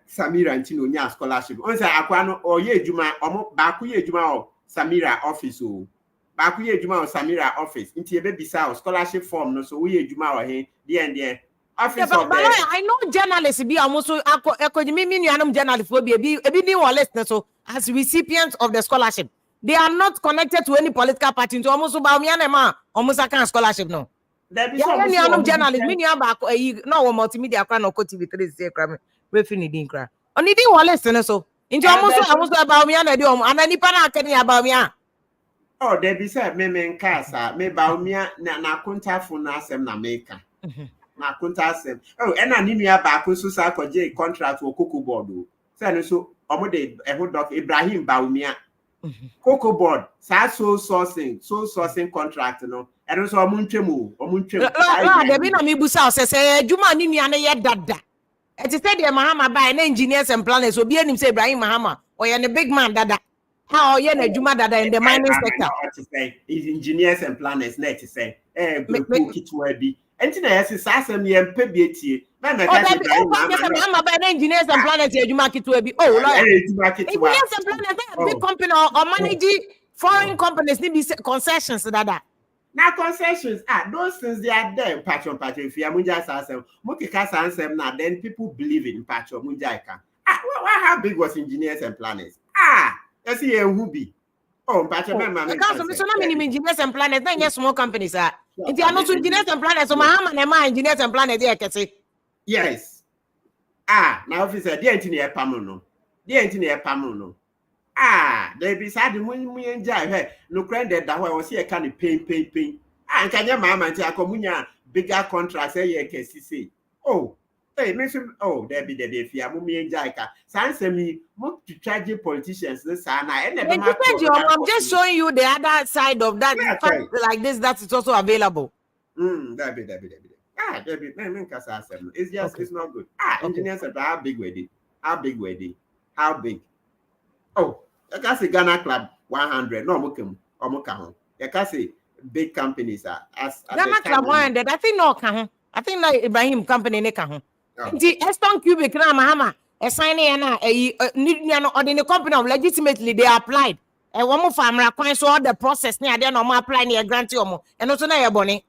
Samira ntino nya scholarship onse akwa no oye ejuma omo ba ku ye ejuma o Samira office o ba ku ye ejuma o Samira office nti ebe bisa o scholarship form no so we ejuma o he there office of I know journalists be almost me nuanum journalists will be ni list so as recipients of the scholarship they are not connected to any political party to almost Bawumia NAPO almost a scholarship no there be some journalists me no multimedia kra no TV3 say kra we fini din kra oni din wole sene so nti almost Bawumia na di anani pa na akani Bawumia there be say me nkasa me Bawumia na kontafo na asem na meka na kontasem ena ni nua ba ko so sa koje contract wo Cocoa Board o say no so omo de doc Ibrahim Bawumia Cocoa Board sa so sourcing contract no eno so omo ntwemu de bi na me busa o se juma ni nua na ye dada it is said the Mahama by engineers and planners obi anim say Ibrahim Mahama or you a big man dada how you na juma dada in the mining sector is engineers and planners net say kitwa bi enti na yes sasem ye mpe bi etie na me ka Mahama by engineers and planners juma kitwa bi engineers and planners big company or manage foreign companies need be concessions dada. Now concessions those things they are there patron if you munja sasem mukika sansem na then people believe in patron munja ka how big was engineers and planners you see who be patron because so na many engineers and planners na yes small companies if you are not engineers and planners so Mahama na ma engineers and planners there kese yes now officer dey enti na pam no they be sad when enjoy no credit that way was here can pain. And can your mama tell Comunia bigger contracts a year can see. Oh, hey, mention, oh, there be if you are Mummy and Jaika. Sans me, more to tragic politicians this and I never I'm just showing you the other side of that. Yeah, Fact like this, that is also available. That be. Ah, that be, it's just, it's not good. Ah, engineers said, how big were they? How big were they? How big? Oh, I can say Ghana Club 100. No, Omokahon. I can say big companies are as Ghana Club 100. I think no can. I think like Ibrahim company ne can. The Eston Cubic na mahama. A signing na or the company of legitimately they applied. And one more farmer coin so all the process near there no more apply near grant you and also na your bonnet.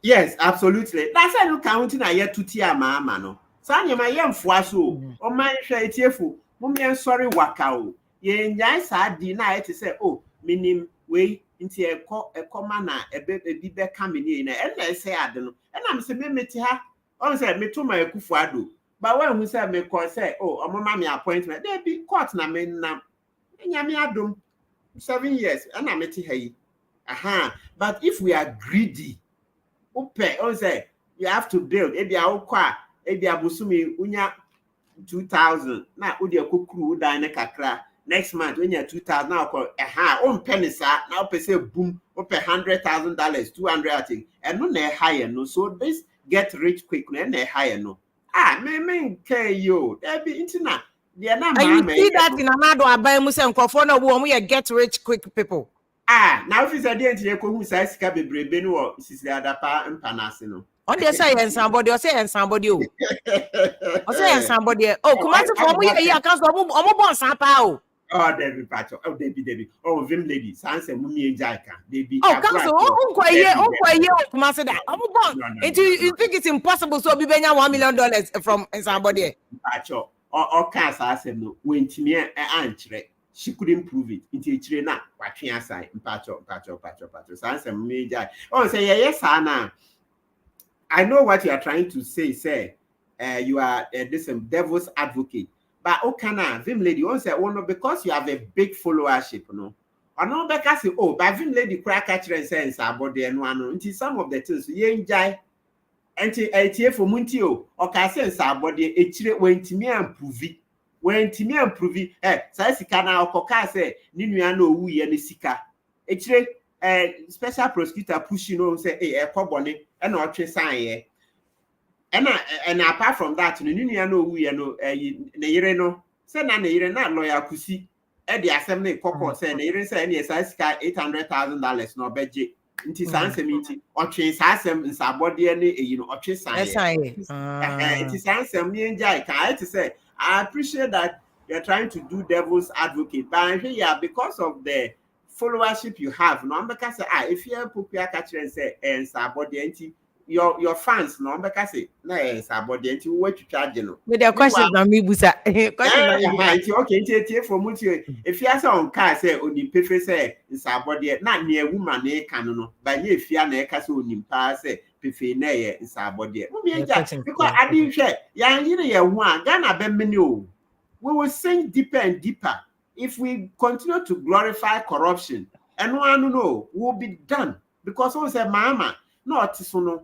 Yes, absolutely. That's why you counting a year to tia mama no. Sanya my young fuaso. O man share tearful. Mummy sorry wakao. Ye nyai sa di na to say, oh, minim way into a common a baby coming in and I say I don't know. And I'm saying me to her. On say me to my kufuado. But when we say me call say, oh, a mamma appointment, they be caught na me na. Nyami adum 7 years and I met her. Aha. But if we are greedy, okay, on say you have to build. Ebi awukwa, ebi abusumi unya 2,000. Na udi akukuru uda ne kakra. Next month when you 2,000 now call penisa now pe say boom, open $100,000, 200 I think. And no ne higher no. So this get rich quick no ne higher no. Ah, me care yo. There be internet. They are not. And you see that in another abai musa nkofona wo we get rich quick people. Ah, now if it's a day to who says sika bebrebe no or sisi adapa mpanase no. On dey say and somebody or say and somebody o. Or say and somebody. Oh, kumasi for we here account omo bon san pa o. Oh, Debbie Pacho. Oh, Debbie. Oh, Vim lady. Sanse Mummy and Jaika. Debbie. Oh, council. Oh, kumasi that. Omo bon. You think it's impossible so be benya $1 million from somebody? Pacho. Or cancer I said no. When Timia and she couldn't prove it. Into China, watching aside. Pacho. Sanse Mummy and Jaika. Oh, say yes, Anna. I know what you are trying to say, sir. You are this devil's advocate. But okana Vim lady won't say, oh no, because you have a big followership, no. Or no, because oh, but Vim lady crack catcher and sense about the one until some of the things you enjoy. Anti ATA for Muntio or Cassens about the H when Timmy and Pruvi. When Timmy and Pruvi, Saisicana or Cocase, Ninuano, we and the Sika. H special prosecutor pushing on say, a cobonnet and not sign. And apart from that, no we know no say na na lawyer kusi e the assembly court say na say any size $800,000 no budget nti sanse minti o twen sasem nsabode ne o twen san nti sanse me njai can I say I appreciate that you're trying to do devil's advocate but yeah because of the followership you have no because if you popular catch and say nsabode nti your fans no because say na about the anti what you charge no with the questions na me busa okay for mutu if you say on car say oni pefe say about the na ne woman na kan no ba nye fia na e ka say oni pa say pefe na ye about the because I didn't share ya yire ye hu a Ghana be many o we will sink deeper and deeper if we continue to glorify corruption and one no will be done because we say mama no so no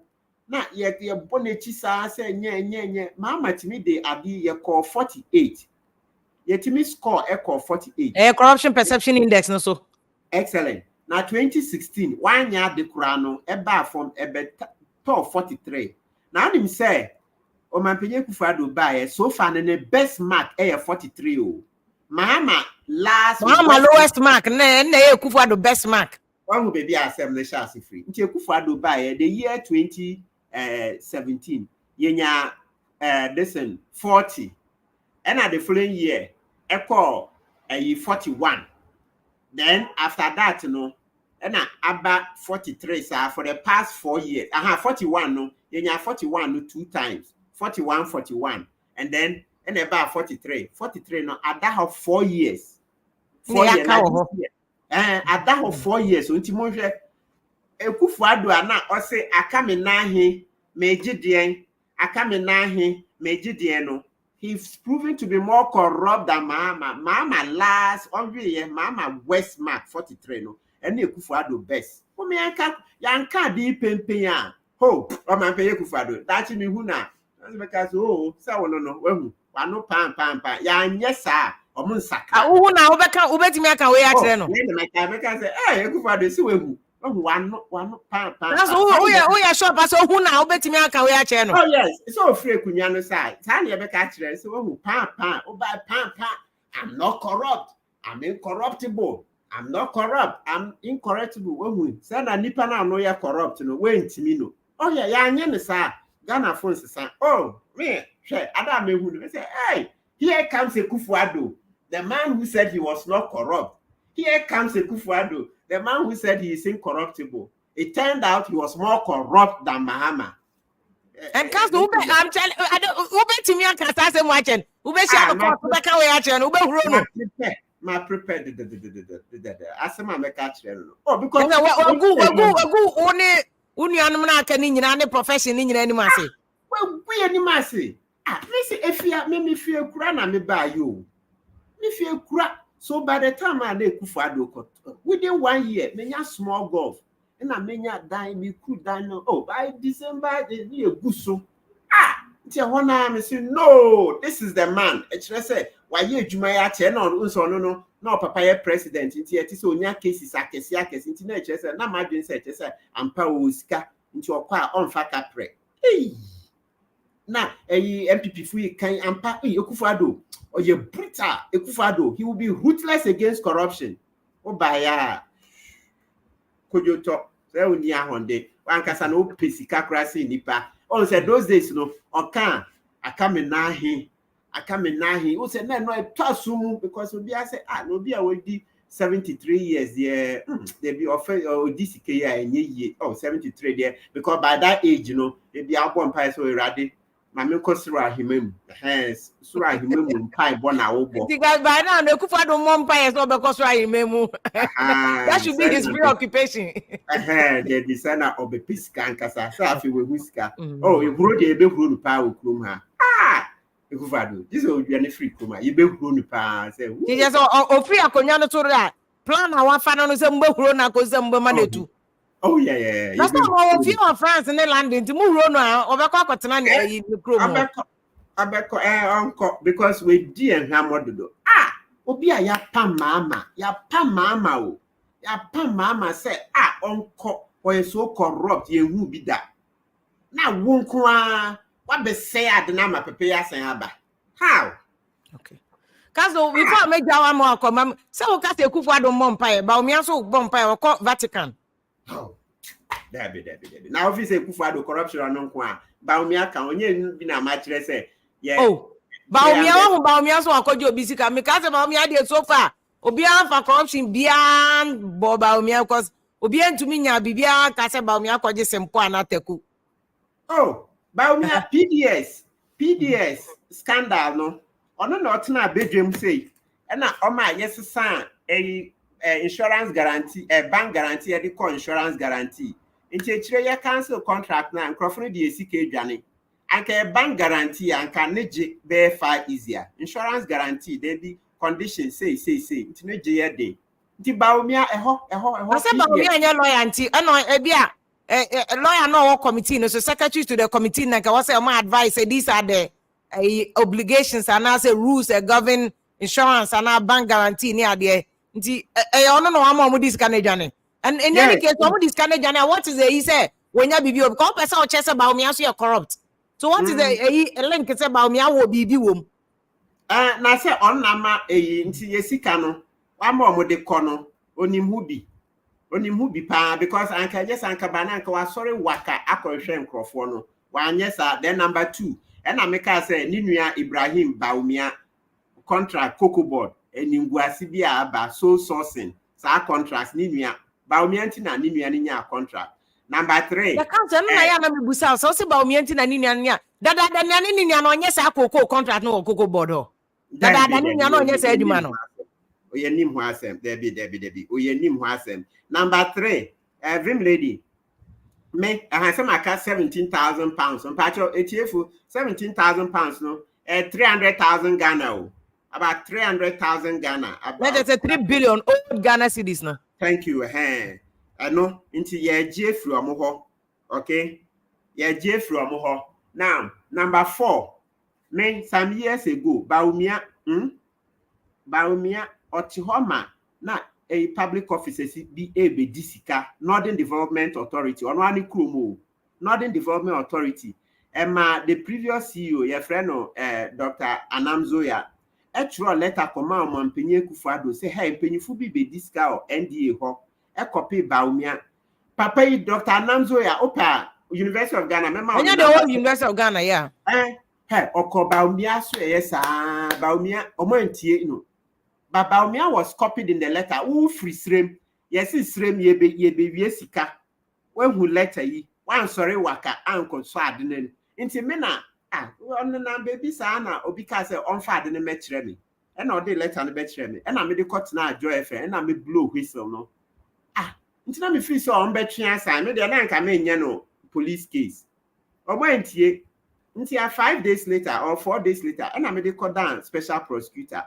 na ye bonechi sa say nye mama timi de abi ye call 48 ye timi score e call 48 corruption perception index no so excellent na 2016 one year de kura no e ba from e be top 43 na nim say o mampenye Kufuado ba ye so far ne best mark e 43 o mama lowest mark na e Kufuado best mark one will be assembly chassis free nti Kufuado ba ye the year 2017 yenya listen 40 and at the following year equal 41 then after that no and about 43 sir for the past 4 years 41 no yenya 41 no 2 times 41 and then and about 43 no at that of 4 years 4 years at that of 4 years so nti mo hwe Kufuado ana o say akame na he megidien akame na he megidien no he's proven to be more corrupt than mama last only mama west mark 43 no and Kufuado best o me yanka di pempen a ho o man pay Kufuado that me hu na because oh so no wehu wano pam ya nye sa omo nsaka Who na obetimi aka we akire no we na make say Akufo-Addo si wehu wano pam that's who ya shop as who na obetimi aka we akire no oh yes so free kunwa no sai sa na be ka akire say wehu pam o ba pam I'm not corrupt I'm incorruptible I'm not corrupt I'm incorruptible wehu say na nipa na no ya corrupt no we ntimi no oh yeah ya anye ne sa Ghana phones say oh me share Adam mehu say hey here comes Akufo-Addo the man who said he was not corrupt here comes Akufo-Addo the man who said he is incorruptible it turned out he was more corrupt than Mahama and cause I'm telling obetimi aka say mo achen share the court ka we akire no huro no my prepared asema make akire no oh because wagu unuanum na aka ni nyina ne profession ni nyina ni mase we ni mase me say efia me fie kura na me ba yo me fie kura so by the time I Akufo-Addo within 1 year menya small golf na menya dan me ku dan no oh by December the eguso nti ho na me say no this is the man e kire say why adwuma ya che na nso no na papa ye president nti e ti say onya cases akese nti na e kire say na madwen say e kire say ampa o sika nti okwa onfa kapre na MPP fu kan ampa Akufo-Addo oye brutal Akufo-Addo he will be ruthless against corruption obaya kojoto say oni ahonde wankasa no pesika krasi nipa on say those days no okan akamenahi o say na no etwasum because obi say no obi a wodi 73 years there they be offer disike ya enye 73 there because by that age you know they be abon pai so irade mame kosura himem sura himem pai bona wo bo by now Akufo-Addo mom pai so be kosura himem that should be his preoccupation the designer of the pisika ankasa so afi we huska eburo de ebehuro no pa okrom ha Akufo-Addo this is oduane free koma ebehuro no pa say he just ofri akonya no to that plan na wa fa no say mbehuro na ko say mbema na tu oh yeah that's not of you in France in London to move on obekọ akotena na yi krom abeko onko because we di enham ododo obi a ya pam mama o ya pam mama say onko we so corrupt ye hu bi da na wonko wa be say ade na ma pepe ya san aba how okay cause before me jawa mo akoma say o ka say Akufo-Addo mompa Bawumia so bompa o Vatican Dabi. Now office Akufo-Addo corruption no kwa Bawumia kan onye bi na ma kire say yeah Bawumia so akoje obi sika me ka say Bawumia dey so far obi anfa corruption bia bo Bawumia because obi antumi nya bibia ka say Bawumia akoje sempo anateku Bawumia PDS scandal no ono na otena bedroom say na o ma yesesa insurance guarantee bank guarantee the insurance guarantee inchechire ya cancel contract na nkrofo de esika edwane anka bank guarantee anka neje be far easier insurance guarantee they be condition say ntine ye dey nti Bawumia eho say Bawumia nya lawyer nti ebia lawyer no wo committee no so secretary to the committee na ka say my advice these are the obligations and as a rules govern insurance and bank guarantee ni ade nti ono no am this Canadian and in any case this Canadian what is he say when you bibi because person o chese Bawumia so corrupt so what is the link say Bawumia wo bibi wom na say on na ma nti yesika no am de kono onimhu bi pa because anka just anka bana anka wa sorry waka akohwe nkrofo no wa anyesa then number 2 and I make us say Ninua Ibrahim Bawumia contract cocoa board eningwasi bia aba so sourcing sa contracts Ninua Bawumia ntina Ninua nya contract number 3 the council na ya na mebusa so se Bawumia ntina Ninua nya dada Ninua no nya sa cocoa contract no cocoa board ho dada Ninua no nya sa aduma no oyenim ho asem debi oyenim ho asem number 3 every lady me some aka 17,000 pounds on patcho etiefu 17,000 pounds no 300,000 Ghana about 300,000 Ghana about that's a 3 billion old Ghana cedis no thank you I know into ye je from ho okay ye je from ho Now, number 4, some years ago, Bawumia Otihoma, na a public officers be able disika, Northern Development Authority, or one Krumo, Northern Development Authority. The previous CEO, your friend, Dr. Anamzoya, actual letter command on Penye Kufado say, hey, Penyifu be disika or NDA ho, a copy Bawumia. Papa, Dr. Anamzoya, Opa, University of Ghana, member of the whole University of Ghana, yeah. Hey, Oko Bawumia, so yes, Bawumia, Omoentie, no. But Bawumia was copied in the letter. Who free srem? Yes, it's srem ye sika. When who letter ye? One sorry waka uncle so adenen. Inti mena on na baby sana obika say on fa de metre me. And all the letter no betre me. And I made the cut na joy fe and I me blow whistle no. Inti na me free so on betwe asan me de na nka me nya no police case. Omoentie until 5 days later or 4 days later, and I made the call down special prosecutor.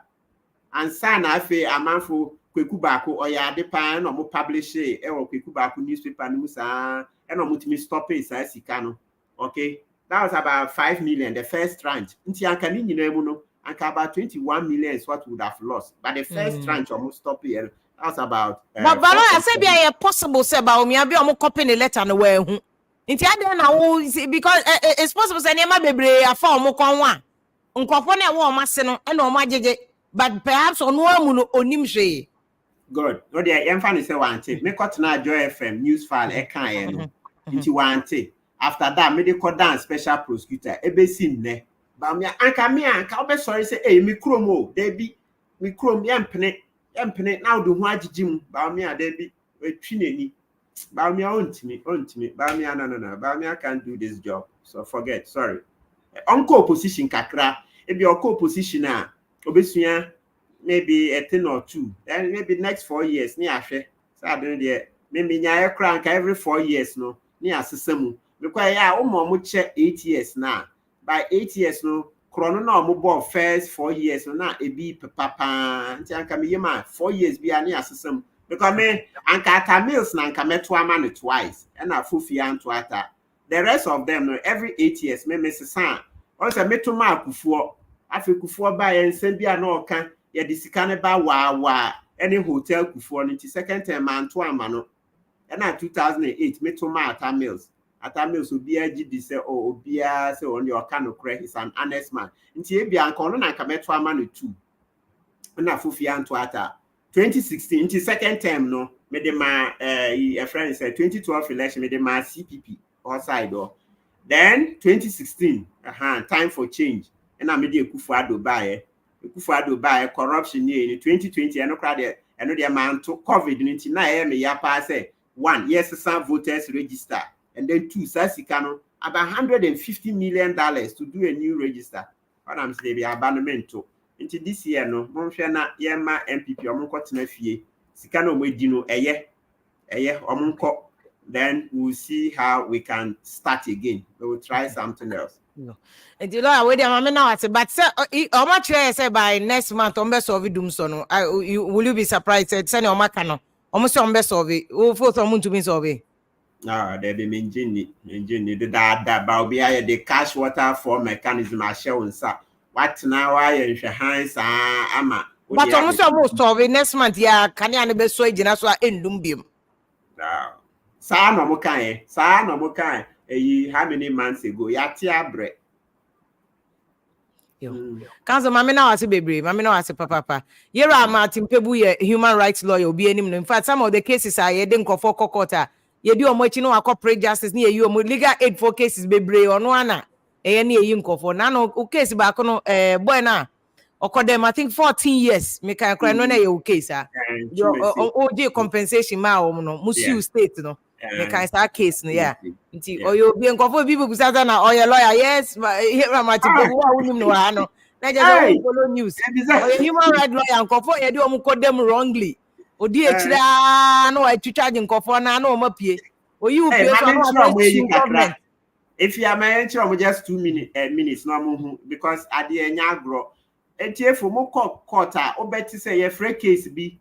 And sana afe amanfo Kpebu baako or ya de pan or mo publish e or Kpebu baako newspaper no sa and or mutimi stop it sa sika no. Okay, that was about 5 million the first tranche. Nti anka ni nyina mu no anka about 21 million is what would have lost. But the first tranche almost stop it. That was about but I said be possible say Bawumia be omo copy the letter no way hu. Nti ade na wo because it's possible say niam bebre afa omo konwa. Nkofo na wo omase no e na omo agege. But perhaps on one onim she. Good. No, the infant is a wanted. Make cut na Joy FM news file a kind into wanted. After that, medical dance special prosecutor. Ebesin ne. Bawumia anka me anka obe sorry say eh me kromo there be me krom yempene now do ho agigim Bawumia there be we twineni. Bawumia ontimi. Bawumia no. Bawumia can't do this job. So forget. Sorry. Uncle opposition kakra. Ebi oko opposition a Obesuya maybe a 10 or 2, then maybe next 4 years near share. So I don't know. Maybe nya crank every 4 years no near system. Because ya much 8 years now. By 8 years no chrono no mo first 4 years no na e bi papa nti anka me yema 4 years bi near system. Because me anka ata meals na anka meto ama twice and na fufia anto ata. The rest of them no every 8 years me san. Once meto ma akufuo Afrikufuo ba yen sembia na oka ye disika ne ba wa any hotel kufuo nti second term anto ama no na 2008 meto ma ata mills obi agi di se obi a se on your kind of credit is an honest man nti e bia nka no na nka meto ama no 2 na fufia anto ata 2016 nti second term no me de ma a friend said 2012 election me de ma CPP outside then 2016 time for change. And I made a Kufuado buy corruption in 2020. I know crowd I know the amount to COVID 19 me ya pass 1 yes some voters register and then 2 sasikano about $150 million to do a new register. What I'm saying abandonment to into this year no monhwe na yema MPP omonko tena fie sikano medino eye omonko then we'll see how we can start again. We will try something else. No. And you know, I wait a now. But say, how much say by next month on best of DUMSOR no? Will you be surprised? Say no, makano. Almost on best of it. Oh, for someone to be survey. No, they be engine that Bawumia the cash water for mechanism I show and sa. What now? I and hands ama. But almost survey next month. Yeah, can you be so generous? So I endumbium. No. Sa no mokai. How many months ago? Yatia bre. Council mama na wase bebre, mama na wase papa. Yera Martin Kpebu ye human rights lawyer obi anim no. In fact, some of the cases are ye den kofo kokota. Ye di omo chi no corporate justice ni ye omo legal aid for cases bebre ono ana. E ni ye nkofo. Na no case ba ko no boy na okodem I think 14 years me kan kra no na ye case ah. O dey compensation ma omo no. Musu state no. Me kan sa case no yeah. Nti oyo bi nkofo bi bu sasa na oyo lawyer yes here Martin Kpebu wa wonim no ha no. Na just follow news. Oyo human rights lawyer nkofo ye dey omo kodem wrongly. Odi echira na wa twitwa nkofo na omapie. Oyi upie so na government. If you are my just 2 minutes no mo because ade enya agro. Etiefo mo court a obeti say ye free case bi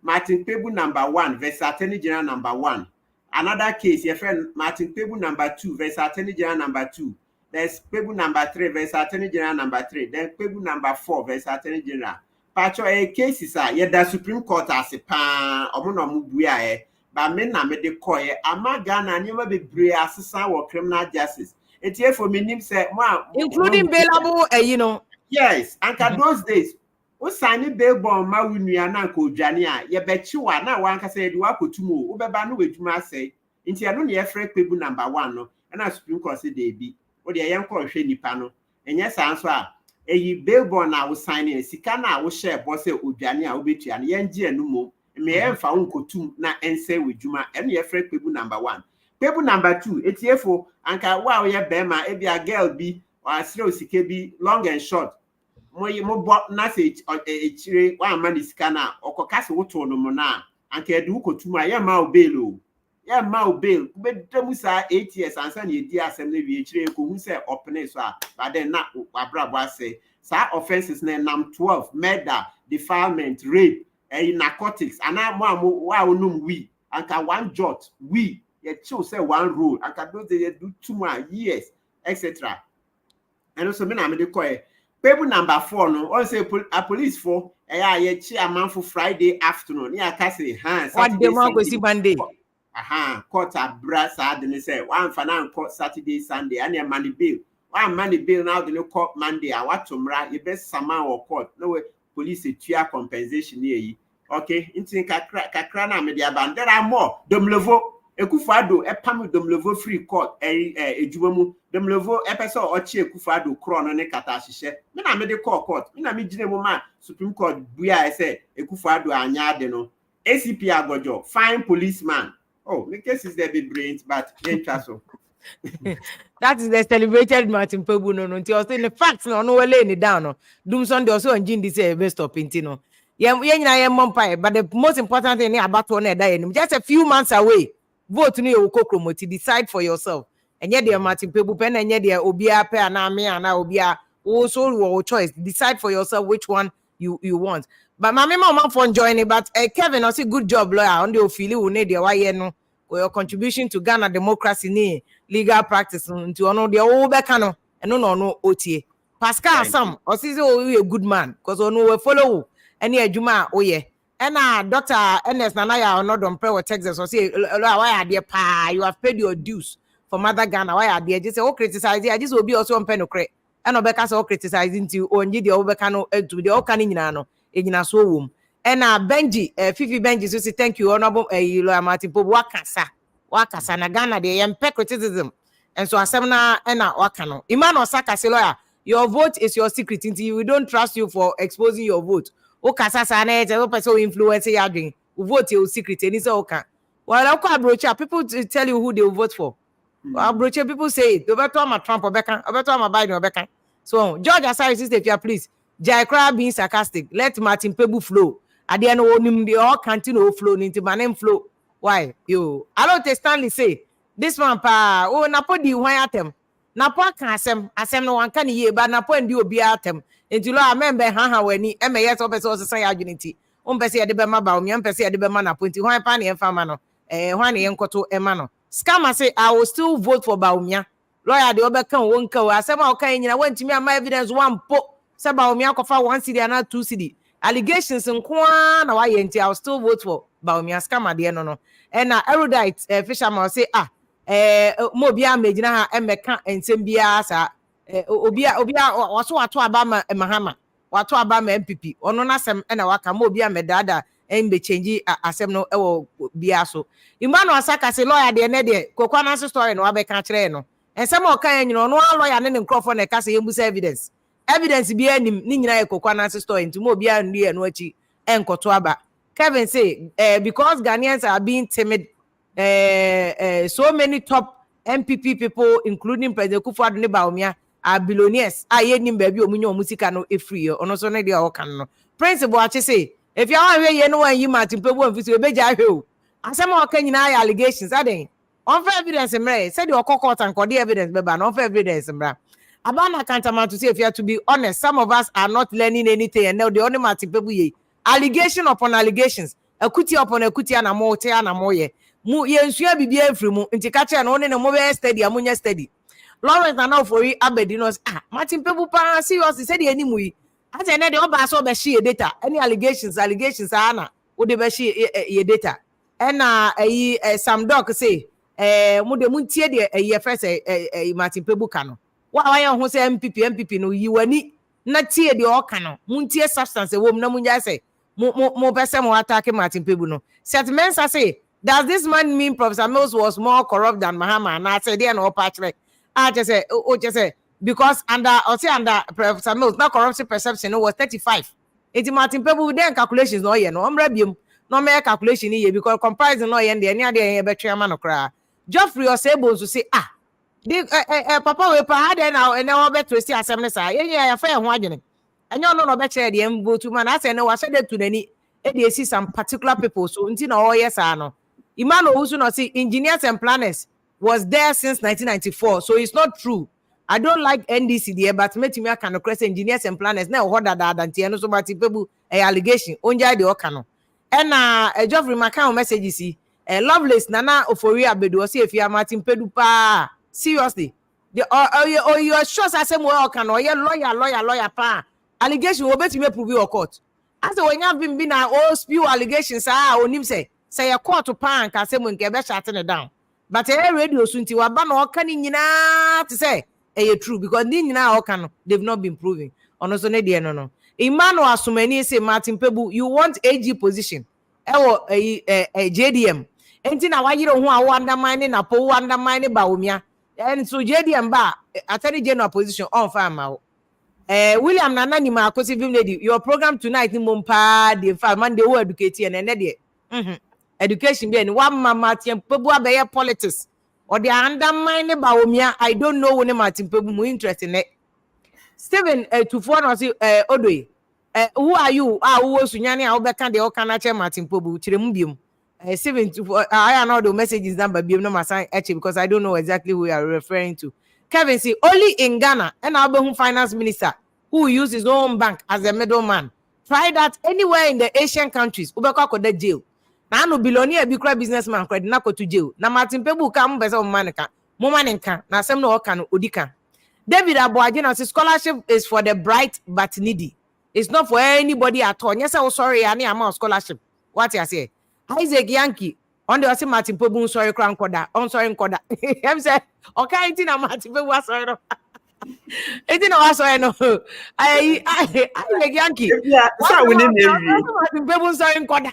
Martin Kpebu number 1 versus Attorney General number 1. Another case, your friend Martin Kpebu number 2 versus Attorney General number 2. There's Kpebu number 3 versus Attorney General number 3. Then Kpebu number 4 versus Attorney General. Pacho cases are the Supreme Court as a pan or buya but men na me de koye ama Ghana never be brave assassin or criminal justice. It's here for me name say including bailable, Yes, and those days. O sign bail bond ma winu na ko dwane a ye bechi wa na wan ka say de wa kotumo wo beba no wedwuma say nti ya no ne yefre Kpebu number 1 no na Supreme Court say dey bi o de yen ko hwe nipa no enye sanso a eyi bail bond na wo sign e sika na wo share bo say odwane a wo betua na yen gi anu mo me yen fa wo kotum na ense wedwuma ene yefre Kpebu number 1 Kpebu number 2 etiefo anka wa wo ye bema e bia girl bi o asre osike bi long and short mo na se echire wa ma ni sika na okokase woto no mo na anka edu kotuma ye ma obel o ye ma obel be demu sa 8 years ansa na edi asem na wi echire ko hu se opene so a but then na abrabo ase sa offenses na nam 12 murder defilement rape narcotics ana mo wa onum we anka one jot we ye chill say one rule anka those they do 2 more years etc. And also me na me de koy Kpebu number 4 no on say a police for ye chairman for Friday afternoon ya ka say what the man go see Monday court abra sa de say one fanan court Saturday Sunday and your money bill one money bill now the court Monday a what tomra you best sama or court no way police tua compensation here okay intin kakra na me dia ban there are more domlevo Ekufado epam domlevo free court ejumamu domlevo epeso ochi Ekufado krono ne kata hihye me na me de court me na me gine mo ma Supreme Court buya say Ekufado anya ade no ACP agojo fine policeman me cases there be brains but so that is the celebrated Martin Kpebu no until I say the facts no we lay it down no DUMSOR dey also engine this best stop intino but the most important thing about one that just a few months away vote no you kokromoti decide for yourself and yet the Martin Kpebu pen and yet the obia pe na me na obia also your choice decide for yourself which one you want but my mama for joining but Kevin I say good job lawyer on the feel we need the no your contribution to Ghana democracy ni legal practice into ono the o be kan no no otie Pascal Sam o say you a good man because ono we follow any adwuma oye and Dr. Ernest Nanaya or not pray with Texas or say why are there pa you have paid your dues for Mother Ghana why are there just say criticize I just will be also on penocre and obeka so criticizing to onye the obeka no to the okani nyina no enyina so wom and Benji Fifi Benji so say thank you honorable lawyer Martin Kpebu wakasa na Ghana dey empe criticism and so asem na na waka no Emmanuel Saka say lawyer your vote is your secret until we don't trust you for exposing your vote okasa sa na e person influence ya doing vote your secret and say okay well abrocha people tell you who they will vote for abrocha people say they better my Trump or better my Biden or better so George Asari sister if you please Jai Kra being sarcastic let Martin Kpebu flow at the end of the all continue flow into my name flow why you I don't Stanley say this one pa napo di wan atem napo kan asem no wan kan ye ba napo ndi obi atem enti lo amembe ha wani eme yes opese osesan ya adwiniti ompese ye de be ma ba omi ompese ye de be ma napo enti wan pa na ye fa ma no hwan na ye nkoto ema no scammer say I will still vote for Bawumia lawyer de obeka won ka asem a okan nyina wantimi ama evidence one po say Bawumia kofa 1 cedi na 2 cedi allegations nko na wa ye enti I will still vote for Bawumia scammer de no and erudite fisherman say mo bia megina ha emeka ensem bia sa obia waso ato aba mahama wato aba ma MPP ono na sem na waka mo bia medada embe change asem no ewo bia so Emmanuel Saka say lawyer de ne de kokwa na story no abeka kire no ensem o kan nyino ono lawyer ne nkrofo na ka say yembusa evidence bia nim ni nyina kokwa na story nti mo bia ndu no achi enkoto aba Kevin say because Ghanaians are being timid so many top MPP people including President Kufuor ne Bawumia are billionaires aye nim baby omunyo musika no free ono so ne dia o kan no principal ache say if you wan we ye no wan yi Martin Kpebu amfisi obeja ahwe o asem o kan nyina ya allegations aden on for evidence mre say the court and the evidence beba no for evidence mra abana kantama to say if you have to be honest some of us are not learning anything and now the only Martin Kpebu ye allegation upon allegations akuti upon akuti na mo te na mo ye mu ye nsua bibia afiri mu nti ka che na one ne mo be steady amunya steady Lawrence na now for you abedinos Martin Kpebu pa seriously said the anyway. I said na the oba so be share data. Any allegations ana wo de be share your data. And some doc say mo de muntie de ye first Martin Kpebu ka no. Why ho say MPP no yiwani na tie de o ka no. Muntie substance wo na munya say mo person mo attack Martin Kpebu no. Settlements say does this man mean Professor Mills was more corrupt than Mahama? And I said, no patch like I just say because under Professor Mills, now corruption perception was 35. It's Martin Kpebu then calculations no yeah no rebium no mere calculation here because comparison no yeah any other better man no cry. Geoffrey or Sable to say Papa we pa had now and now better see assembly say yeah fair one and you no better the vote man I say no I said that to the they see some particular people so until no yes no. Imano also not see engineers and planners was there since 1994, so it's not true. I don't like NDC there, but me can request engineers and planners now hold that than Tiano so Martin Kpebu allegation onja the okano. And Geoffrey Macau messages see Loveless Nana Oforia Bedu see if you are Martin Kpebu pa seriously. The you are sure I say more okano lawyer pa allegation will bet me prove your court. As when you have been all spew allegations on him say a quarter pan can say when get shutting it down. But a radio soon to a ban or canning to say true because now they've not been proving. On also no. Emmanuel Asumeni say Martin Kpebu, you want AG position. A JDM. And now why you don't want undermining a po undermining Bawumia. And so JDM ba attorney general position on farm. William Nanani Marcosi lady, your program tonight in Mumpa, the farm they were educating and an education being one Martin Kpebu be politics or the undermine Bawumia. I don't know when Martin Kpebu more interested in it. Stephen to phone or say Odwe. Who are you? Who was Sunyani? I'll be can the Okanache Martin Kpebu Chirembium. 7 to I know the messages number be no matter actually because I don't know exactly who you are referring to. Kevin say only in Ghana and our home finance minister who uses his own bank as a middleman. Try that anywhere in the Asian countries. Ubeka ko de jail. Na no billionaire be cry businessman credit na ko to jail. Na Martin Kpebu come be say manka. Mo manka na sem no oka no odika. David Aboagye say scholarship is for the bright but needy. It's not for anybody at all. Yes, I'm sorry, any amount of scholarship. What you say? Isaac Yankee on the Martin Kpebu sorry crown koda on sorry koda. Him say okay it's na Martin Kpebu sorry no. It's no sorry no. I Yankee. Yeah, so we need Martin Kpebu sorry koda.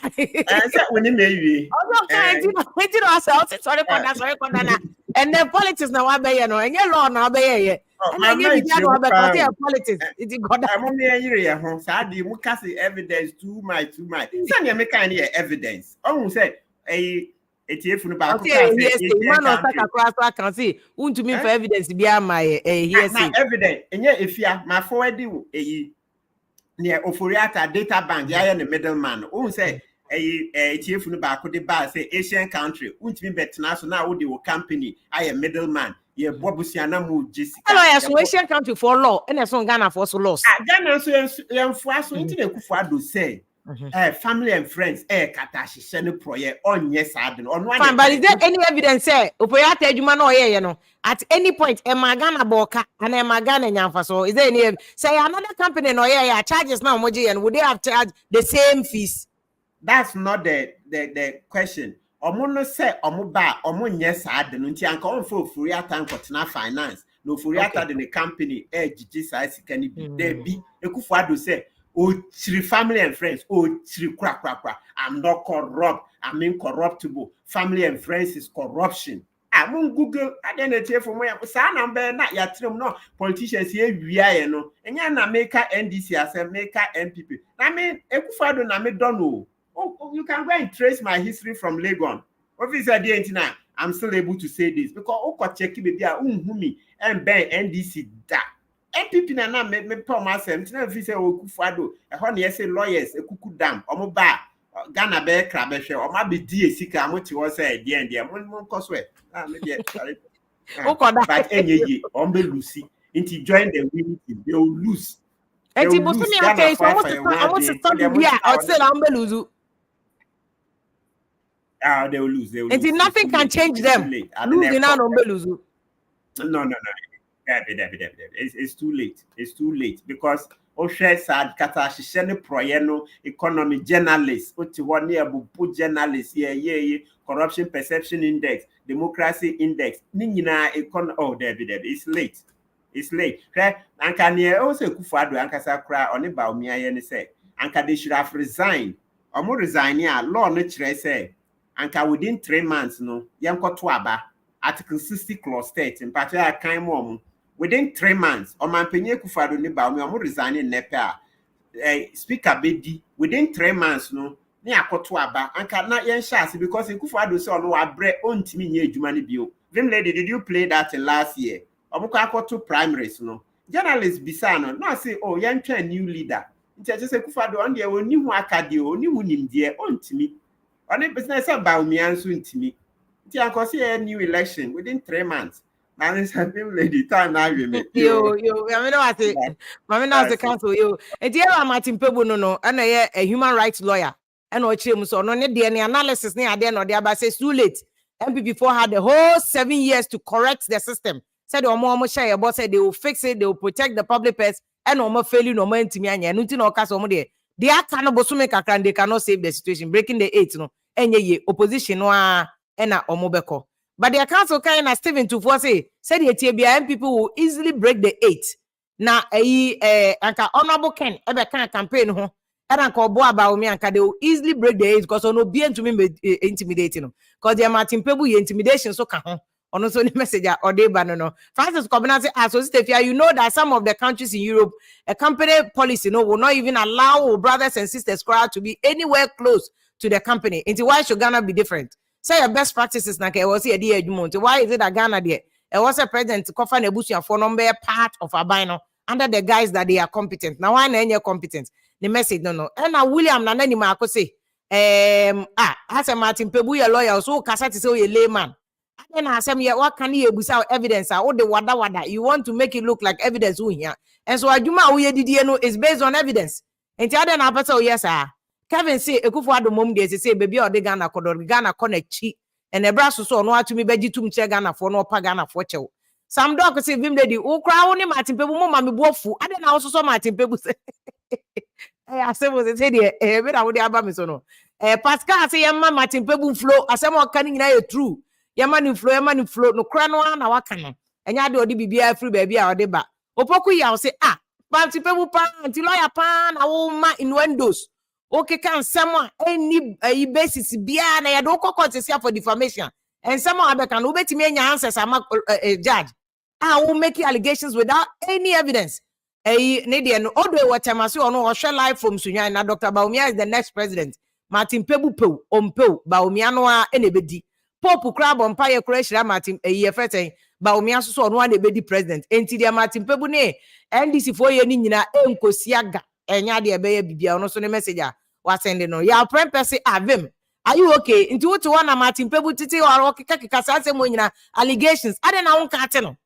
So we need maybe. Okay, it's no sorry koda na. And then politics na wa be no. And law na be ye. And then you politics. It's koda. I'm only here ho. Say mu kasi evidence too much. Say you make kind of evidence. Oh say ETF no ba ko yes, man of that across I can see. Want to mean for evidence be my here say. Evidence. Enye efia ma forward near Oforiata data bank ya the middleman. Oh say ETF no ba ko de ba say Asian country. Want to mean betna so now the company I a middleman. Yeah, Bobusiana mu Jessica. Hello, so Asian country for law and so Ghana for so laws. Ghana so so into the Kufuado say family and friends katashi send proye on yes adin on one. But is there any evidence say Opoyata adwuma no ye no at any point Ghana boka and Ghana nyamfa so is there any say another company no ye charges now moji and would they have charged the same fees? That's not the question. Omo say omo ba omo nyesa ade no nti anka on for Oforiata nkotena finance no Oforiata de the company gigi size can be there be Ekufuado say chiri family and friends chiri kra I'm not corrupt, I'm incorruptible. Family and friends is corruption. I'm on Google identity for me sa number na ya trim no politicians here wia no enya na maker NDC as a maker MPP I mean Ekufuado na me don't know. Oh, you can go and trace my history from Legon. Obviously, I'm still able to say this because I check baby me and Ben NDC da. MPP na me promise him. Tina fi say Okufuado. Ehon say lawyers ekuku dam. Omo ba Ghana be krabe hwe. Omo be die sika amoti wo say die and die. Mon koswe. Me dey sorry. But enye ombe lucy. Inti join the winning team. They will lose. Enti bosumi okay so almost stop here or say ombe lose. They will lose. And nothing can change them. Losing now, no. It's too late. It's too late because Oshe sad kata shishene proyeno economy journalists, one year book journalists, yeah, corruption perception index, democracy index, nina oh Debbie, it's late. It's late. Okay, and can you also kufado ankasa cry on about me? I say, and they should have resigned. Or more resign here, law nature say, and within 3 months, no, yanko tuaba, Article 60 clause 30, in particular, kind mom. Within 3 months, or my penny kufado ni ba me or more resigning nepa. Speaker Bedi, within 3 months, no, ni akotuaba, and can not yen shasi because kufado so no abre on timi nye jumani bio. Vim lady, did you play that last year? To primaries, no. Journalists bisano, no say, oh, young new leader. Just say Kufado on the only one akadio, only one in dear on to me. On a business about me and soon to me. I can see a new election within 3 months. Man is happy lady time now you make. Yo, I mean, I say, Mamma knows the council, you. And dear Martin Kpebu, no, and a human rights lawyer. And what you so no need any analysis near the end or the other says too late. MP4 had the whole 7 years to correct the system. Said Omo share boss said they will fix it, they will protect the public purse, and Omo failing no man to me and nothing or cast omo there. They are cannot bosume kakran, they cannot save the situation, breaking the 8, no, and ye opposition no and Omo beko. But the council kind of Stephen to say said the TBIM people will easily break the 8. Now anka honorable Ken ebe kan campaign ho and anka Bawumia anka they will easily break the 8 because no be to me intimidating because they are Martin Kpebu intimidation so can on also the messenger or they no. Francis Covenant you know that some of the countries in Europe, a company policy will not even allow brothers and sisters crowd to be anywhere close to the company. Into why should Ghana be different? Say your best practices na ke was here dear Jumonte. Why is it that Ghana there? It was a president Kofa Nebusia for number part of Abino under the guys that they are competent. Now why na competent? The message no. And now William na nani ma say as a Martin Kpebu your lawyer so kasa to say a layman. And I said, what can you without evidence? The wada. You want to make it look like evidence here. And so Ajuma we did know is based on evidence. And the other na so yes, Kevin say Ekufuado mom dey say baby or the Ghana connect chi. And the brass so no to me beji tum che Ghana for no pa Ghana for chew. Some dog say vim lady o cry only Martin Kpebu mama me bofu. I then also saw Martin Kpebu say. I say was say there me na wo dey aba me so no. Pascal say Martin Kpebu flow asem o kan nyina true. Yamani flow no kra no na waka no enya de odi bibia free baby a odi ba opoku ya say Martin Kpebu pa anti lawyer pa na wo ma innuendos okay kan some any basis bia na ya do court for defamation and some abeka no betimi enya answers ama judge wo make allegations without any evidence ne de no odo what am say ono hwe live from Sunya na Dr. Bawumia is the next president Martin Kpebu Bawumia no a enebedi Pope crab on Paya Croatia Martin a year fetting, Bawumia so on one the president, enti dia Martin Kpebu ne, NDC for ye nina enko siaga, enya de beye bibia no so ne messenger was sending no. Ya friend person avim. Are you okay? Into what one Martin Kpebu titi or kaka say mo nyina allegations. Ade na won kate no.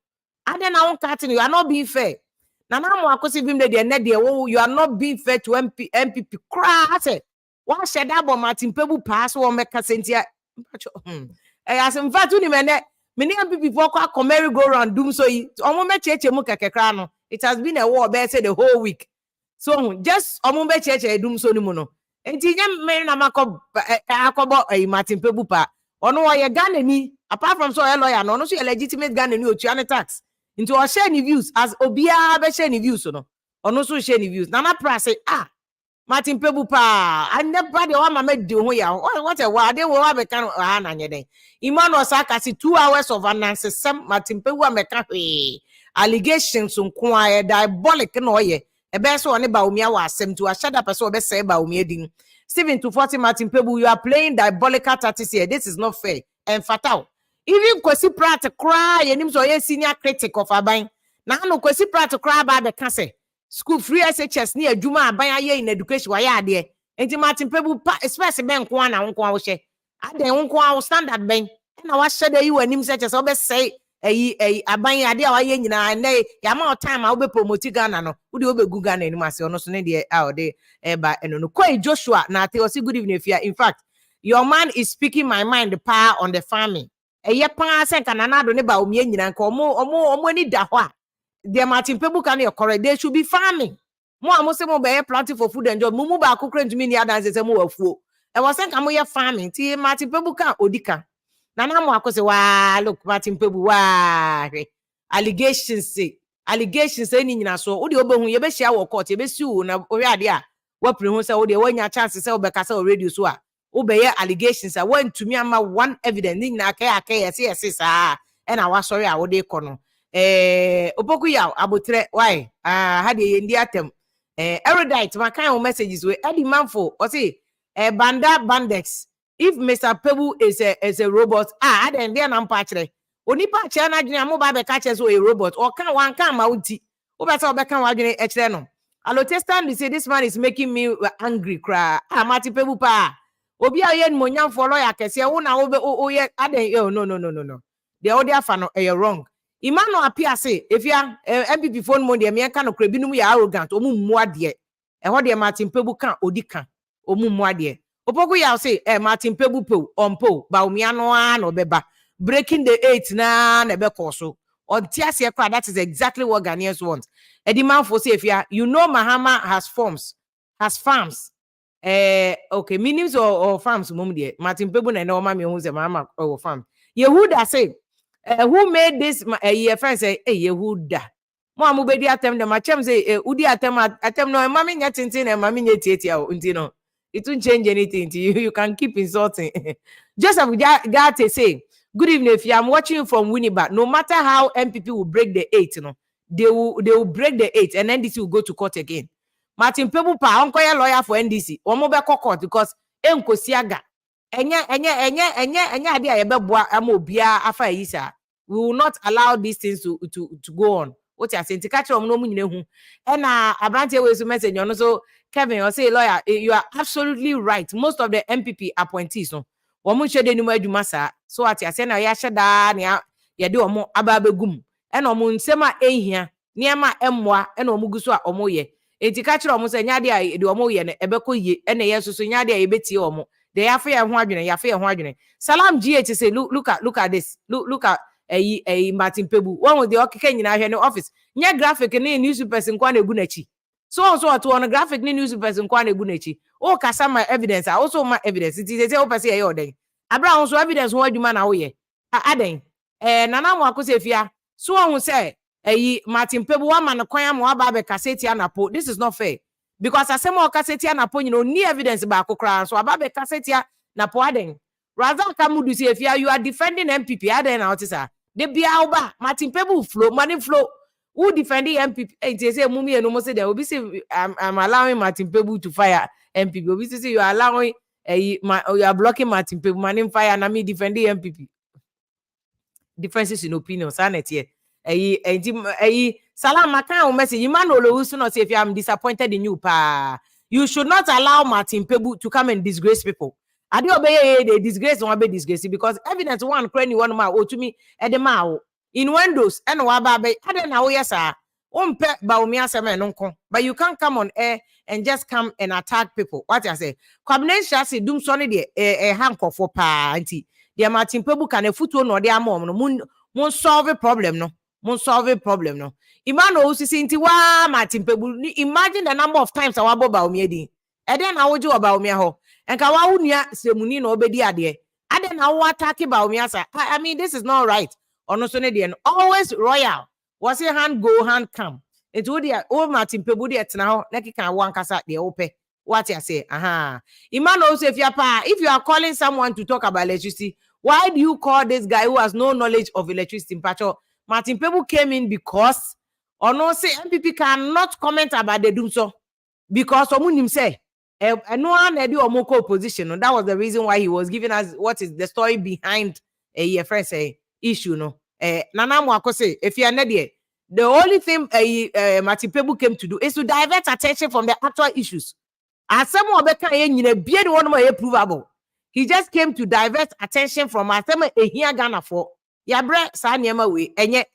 You are not being fair. Na mo akosi bim de net de you are not being fair to MPP cry say. One shed up Martin Kpebu pass one make sentia. As in fact, many people call merry go round DUMSOR. It has been a war better the whole week. So just DUMSOR ni mono. And Tinya Namako Martin Kpebu pa. Ono why a Ghana ni apart from so a lawyer, no a legitimate Ghana ni Ochiana tax into our share views as Obia be share views no. Ono so share views. Nana pra say Martin Kpebu pa and nobody wa mama do ho ya what a wa dey wo abeka na nyeden Emmanuel Saka si 2 hours of analysis Martin Kpebu ameka allegations nko a diabolic na oye ebe so ne Bawumia wa asem to ashada person obe say Bawumia din Stephen to 40 Martin Kpebu you are playing diabolical tactics here. This is not fair and fatal. Even Kwesi Pratt cry enim so ye senior critic of Aban na no Kwesi Pratt cry ba be ka say school free SHS ni adwuma aban aye in education wa ya de enti Martin Kpebu especially ben ko na nko a wo hye ade nko a wo standard ben na wa hye de yi wanim SHS wo be say aban ade a wa ye nyina na ya ma time a wo be promote Ghana no wo de wo be gu Ghana enim ase ono so ne de a de eba eno no Koi Joshua na te osi good evening fia. In fact your man is speaking my mind the power on the farming eye pan asen kana na do ne Bawumia nyina nka omo ni da ho a the Martin Kpebu can you correct, they should be farming. Mo amose mo be planting for food and job. Mumu ba ko kren to me ni adanse se mo wafuo. E was saying am farming. Ti Martin Kpebu kan odika. Na na mo akose wa look Martin Kpebu wa allegations say ni nyina so. Wo de obehu ye be hia wo court ye be sue na ori ade a wa pre hu say wo de wanya chance say wo be kasa o radio so a wo be ye allegations a wan to me ama one evidence ni nyina aka yes sa e na wa sorry a wo de kɔ no. Opoku ya abotre why ha de ndi atem erudite my kind of messages we Eddie Manfo or say banda bandex if Mr. Kpebu is a robot then there na mpachre oni pa che na dwene amoba be ka che so a robot or kan wan kan ma uti wo be say wo be kan wa dwene echre no alotestan say this man is making me angry cry Martin Kpebu pa obi a ye nmonyamfo lawyer kese wo na wo ye no the audio fa no wrong. Imano appear say if ya MPP phone mo de me kan no krabinum ya arrogant omu muade e ho de Martin Kpebu kan odika omu muade opoku ya say Martin Kpebu po ompo Bawumia no beba breaking the 8 na be koso on tiase kwa. That is exactly what Ghanaians want. Eddie Manfo say if ya you know Mahama has farms okay meanings or farms mum de Martin Kpebu na no ma me hu say Mahama or farm Yehuda say who made this your friend say Yehuda mo amubedi atem dem achem say udi atem no mama nya tintin na mama nya tietia unti no it won't change anything to you. You can keep insulting. Joseph Gate say good evening. If I'm watching you from Winnipeg, no matter how MPP will break the 8, they will break the 8 and NDC will go to court again. Martin Kpebu pa uncle lawyer for NDC omo be court because enkosiaga enya ade ayebeboa amobia afa yisa. We will not allow these things to go on. What you are saying? Catch no munye and Abrante we message you so Kevin or say lawyer you are absolutely right. Most of the MPP appointees no womu shede ni adwuma sa so what you are saying na ya sheda na ya de omo ababegum and omo nsema ehia niema emmoa and omo guso a omo ye enti catch omo say nyade a de omo ye na ebeko ye and yeso so nyade a ebeti omo de yafe ya ho adwene Salam GH say look at this look at Martin Kpebu one with the okeke nyina hwe no office nya graphic ni newspapers nkwa na egu nachi so to on graphic ni newspapers nkwa na egu nachi o kasa ma evidence also ma evidence it is say o pese ye oden abra so evidence ho adwuma na wo ye aden nana mo akose fia so ohun say Martin Kpebu wa man kwan am wa ba be kaseti anapo. This is not fair because asem o kaseti anapo nyina ni evidence ba akokra so aba be kaseti anapo aden rather kamudu say fia you are defending MPP aden na otisa de bia oba Martin Kpebu flow money flow who defending MPP they say mummy and no say there obi say I'm allowing Martin Kpebu to fire MPP obi say you are allowing you are blocking Martin Kpebu money fire na me defending MPP. Differences in opinion sanity Salam makan message Imanolo who not say if I'm disappointed in you pa you should not allow Martin Kpebu to come and disgrace people. I do obey they disgrace one be disgrace because evidence one cranny one ma to me at the mao in windows and wababe I don't know yes sir Bawumia nonko but you can't come on air and just come and attack people. What I say combination say DUMSOR de a hanko for pa anti the Martin Kpebu can a foot no their mom no mun solve a problem no Imano who see inti wa Martin Kpebu imagine the number of times our Bawumia din and then I would do about me ho and kawa unia semuni no obedi ade and then I will attack Bawumia sir. I mean this is not right on no always royal was a hand go hand come it would old Martin Kpebu de now like can one kasa de ope what you say Imano say if you are calling someone to talk about electricity why do you call this guy who has no knowledge of electricity in Pacho? Martin Kpebu came in because or no say MPP cannot comment about the DUMSOR because omunim say no one had omoko opposition. That was the reason why he was giving us what is the story behind a friend say issue no nana mo akose if you are not there the only thing Martin Kpebu came to do is to divert attention from the actual issues. As someone obeka nyina bie de one more provable. He just came to divert attention from asema ehia Ghana for ya bre sa niema we enye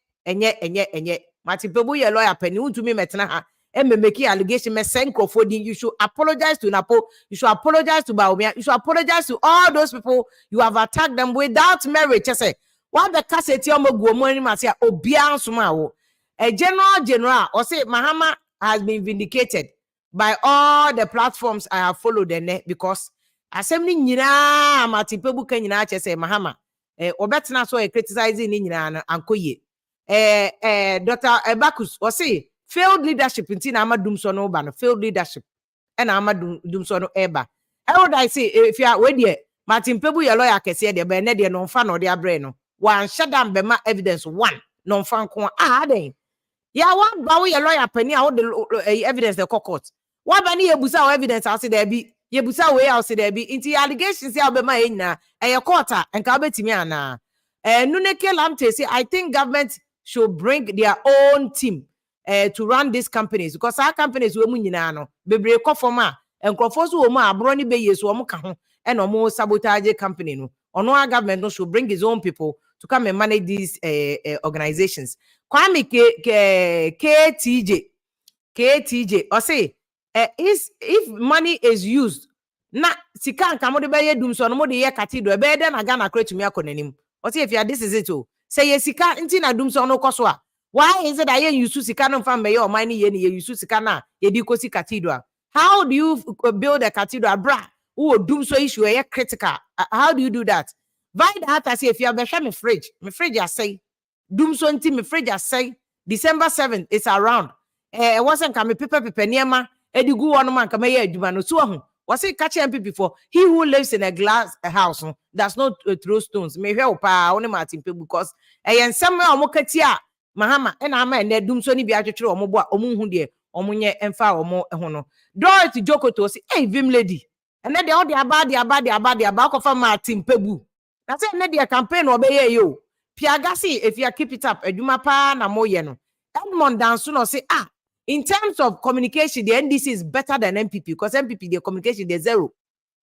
Martin Kpebu ye lawyer penny untumi metena ha make allegation me senko for you should apologize to NAPO, you should apologize to Bawumia, you should apologize to all those people you have attacked them without merit. Just say what the cassette omo guomo ni masia obia nsoma wo a general or say Mahama has been vindicated by all the platforms I have followed the net because assembly nyina Martin Kpebu kan nyina che say Mahama obetena so criticizing ni nyina no ankoye Dr. Ebakus or say failed leadership in ama DUMSOR no ba no failed leadership and ama DUMSOR no eba would I say if you are we Martin Kpebu your lawyer kese de be ne de no fa no de abre no wan shadam be ma evidence one no fa nko den ya one ba we your lawyer pani a wo the evidence the court wa ba ni yebusa evidence ase there be yebusa we ase there be inti allegations ya be ma nyina court enka betimi ana Nuneke Lamte say I think government should bring their own team to run these companies because our companies we mu nyina no bebre kofoma enkrofo so wo mu abro ni be yesu wo mu ka ho and omo sabotage company no ono our government no should bring his own people to come and manage these organizations. Kwame KTJ or say if money is used na sika nka mo de be ye DUMSOR no mo de ye cathedral be de na Ghana create me akonanim or say if you this is it oh say ye sika nti na DUMSOR no koso a why is it that ye use sika no fam me or money ye ni ye use sika na ye di kosi cathedral? How do you build a cathedral bra who DUMSOR issue ye critical? How do you do that? By that I say if you have me fridge I say DUMSOR nti me fridge I say December 7th is around wasn't come paper niema edigu one man come here aduma no so ho was it catch MPP before he who lives in a glass house does not throw stones me hwe pa one Martin Kpebu because ensem a omokati a Mahama na ama na DUMSOR ni bi atwetwere ombo a omunhu de omunye emfa omo ho no Dorothy Jokoto say hey vim lady and then all the aba kofa Martin Kpebu na say na the campaign obeye yo Piagasi if you keep it up aduma pa na moye no Edmond Danso no say in terms of communication the NDC is better than MPP because MPP their communication they zero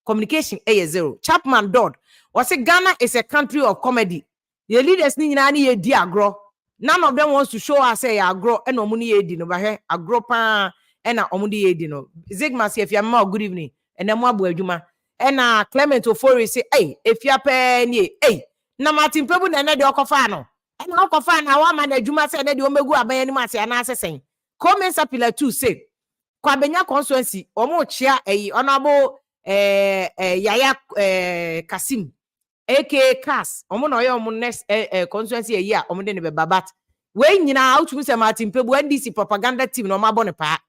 communication zero. Chapman Dodd was say Ghana is a country of comedy. The leaders ni nyina ni di agro. None of them wants to show us say agro and omuni edi no ba he agro pa and omuni edi no. Zigma say if you are good evening and then mo abu adwuma and Clement Ofori say hey if you are penny hey na Martin Kpebu na de okofa no and okofa na wa ma na adwuma say na de omegu aban ni ma say na asesen Comment Sapila 2 say Kwabenya constituency omo chia honorable Yaya Kasim aka Kas omo no ye omo next constituency year omo de ne be babat we nyina out to say Martin Kpebu NDC propaganda team no ma bone pa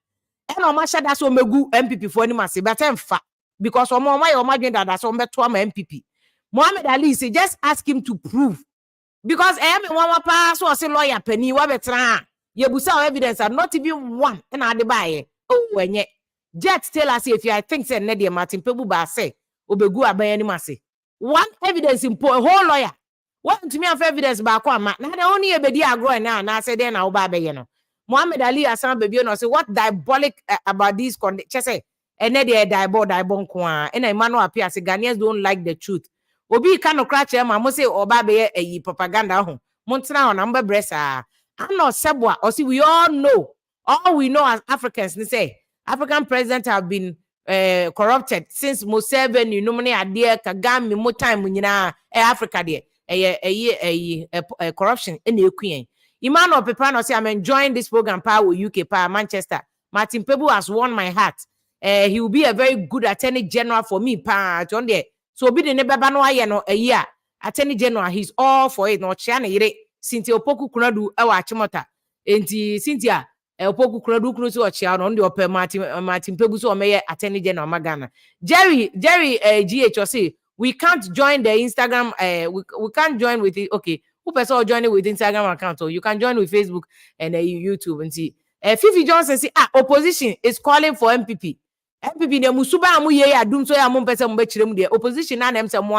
e no ma shada so megu MPP for ni ma se better mfa because omo ma ye omo adwen dada so mbeto ama MPP Mohammed Ali say just ask him to prove because me one pa so say lawyer pani wa betra yebusa evidence are not even one and adebaye wenye jet tell us if you think say na de Martin Kpebu ba say obegu aban ni mase one evidence in whole lawyer want to me have evidence ba kwa ma na de only ebedi agro na say dey na oba abaye no Muhammad Ali Asan baby no say what diabolic about these say and na de diabolic nko a and Emmanuel appear say Ghanaians don't like the truth obi ka no crash ma mo say oba abaye propaganda ho mo ntena ho na mba bresa I'm not Sebwa or see we all we know as Africans they say African presidents have been corrupted since Museveni Numani Adia Kagame more time nyina Africa there corruption in the Queen Emmanuel Pepano say I'm enjoying this program power UK power Manchester Martin Kpebu has won my heart he will be a very good attorney general for me pa on there so be the neighbor no aye no a year attorney general he's all for it no chia na yire Cynthia Opoku Kunadu ewa achimota enti Cynthia Opoku Kunadu kunu so chia no ndi ope Martin Kpebu so omeye attorney general magana Jerry GH say we can't join the Instagram we can't join with it okay who person join with Instagram account or you can join with Facebook and YouTube and see Fifi Johnson say opposition is calling for MPP ne musuba amu ye ya DUMSOR ya mu pese mu be kire mu de opposition na nem se mo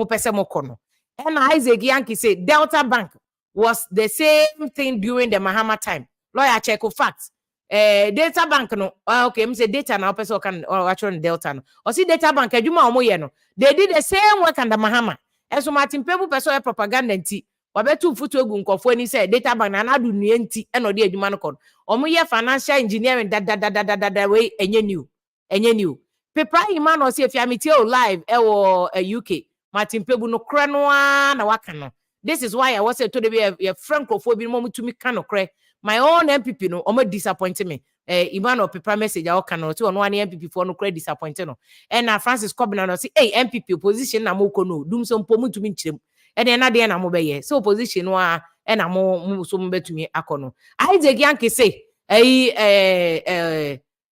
pese mo kono and Isaac Yankee said Delta Bank was the same thing during the Mahama time. Lawyer check facts. Delta Bank no. Okay, me say data now person can or actually Delta no. Or see Delta Bank adwuma omo ye no. They did the same work under Mahama. And so Martin Kpebu person propaganda nti. Wabetu futu egu nkofo ani say Delta Bank na adu nue nti e no de adwuma no kon. Omo ye financial engineering da way enye new. Pepa Imano say if you am live e wo UK Martin Kpebu no kra no na waka no This is why I was to be a francophobia moment to me cannot cry. My own MPP no almost disappointed me. Imano paper message I cannot to one MPP for no credit disappointed no. And Francis Cobbin say, hey MPP opposition na moko no doom some pomu to me chim. And then at the end I'm obey. So opposition wa and I'm more so to me akono. I the Yankee say,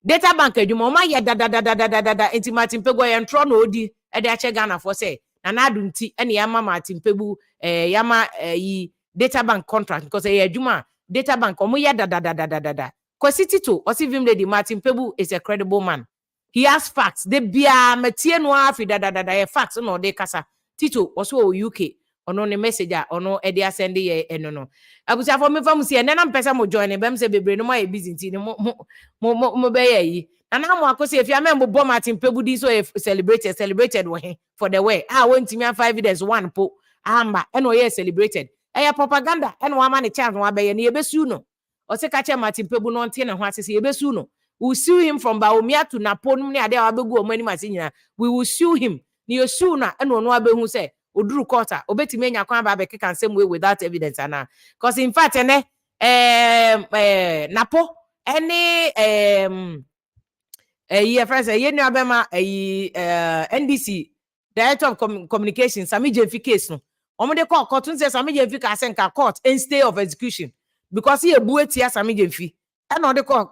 data bank edwuma ya da enti Martin Kpebu ya ntro no odi e de ache Ghana for say na na adunti ene yama Martin Kpebu yama yi data bank contract because edwuma data bank omo ya da kwesi tito osivim lady Martin Kpebu is a credible man. He has facts. They bia metie no afi da facts no de kasa tito oso UK ono ne message ono e de send ye eno no abusia for me fam se na mpesa mo join bem se bebre no my busy nti mo be yi na mo akose if ya membo bo Martin Kpebu di so celebrated we for the way won't me 5 evidence one po amba eno ye celebrated propaganda eno wa ma ne chance wa be ye na ye besu no o se ka che Martin Kpebu no nte ne ho asese ye besu no we sue him from Bawumia to NAPO no ne ade wa begu o mani mase nyina we will sue him ni you sue na eno no abehu se oduru quarter obetime enya kwan ba be can same way without evidence ana because in fact NAPO any your friends ye nu abema NDC director of communication Sami Jemfi case no omo de court say Sami Jemfi ka senka court and stay of execution because he ebu etia Sami Jemfi and on the court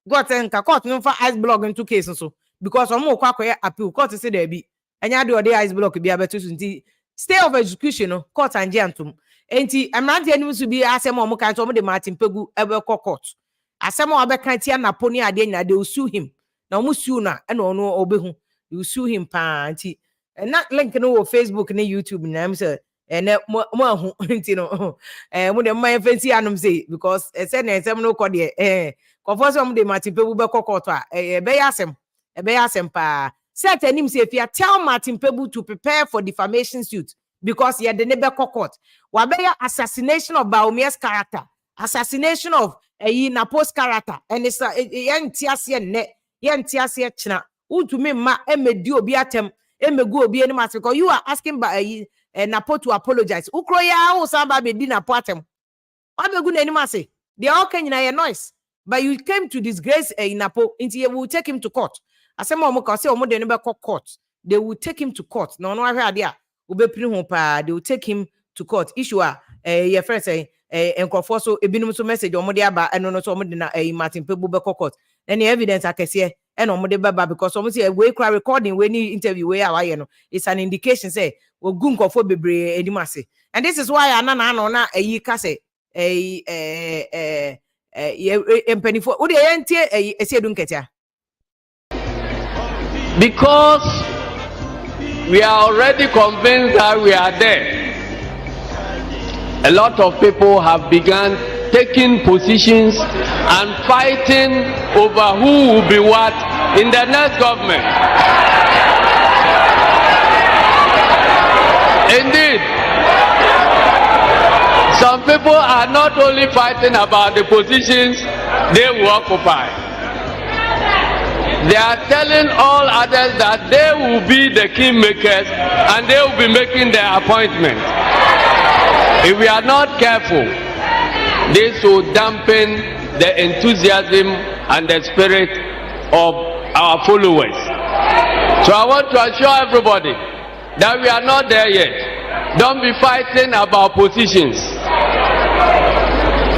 got senka court no for ice block into case so because omo kwa appeal court say there be enya de ode ice block bi abetu nti stay of execution no court and jantum enti amrante anim so bi asem o mo kan so mo de Martin Kpebu ebe court asem o be kan tia NAPO ni ade nya de sue him na o sue na e no no obehu you sue him pa enti na link no wo Facebook na YouTube na am say ene mo ahu enti no mo de my fancy anum say because say na asem no ko de ko for so mo de Martin Kpebu be court a be yasem pa set him say if you tell Martin Kpebu to prepare for defamation suit because he had the neighbor court. Wabeya assassination of Bawumia's character, assassination of NAPO's character, and it's yen china. To me ma emedi obi atem emegu obi any matter because you are asking by NAPO to apologize. Ukroya o samba be di NAPO atem. Wabegu na any matter. They all can in noise, but you came to disgrace NAPO until you will take him to court. Asema omo ka say omo de no court they will take him to court no ahwe ade a obepiri ho pa they will take him to court issue your friend say enkofo so ebinum so message omo de aba eno no so omo de na Martin Kpebu be court any evidence akese eno omo de baba because omo say we cry recording we ni interview we awaye no it's an indication say ogu nkofo bebre edimase and this is why anana no na ka say empanifo wo de yentie esiedu nketia. Because we are already convinced that we are there, a lot of people have begun taking positions and fighting over who will be what in the next government. Indeed, some people are not only fighting about the positions they will occupy, they are telling all others that they will be the kingmakers and they will be making their appointment. If we are not careful, this will dampen the enthusiasm and the spirit of our followers. So I want to assure everybody that we are not there yet. Don't be fighting about positions.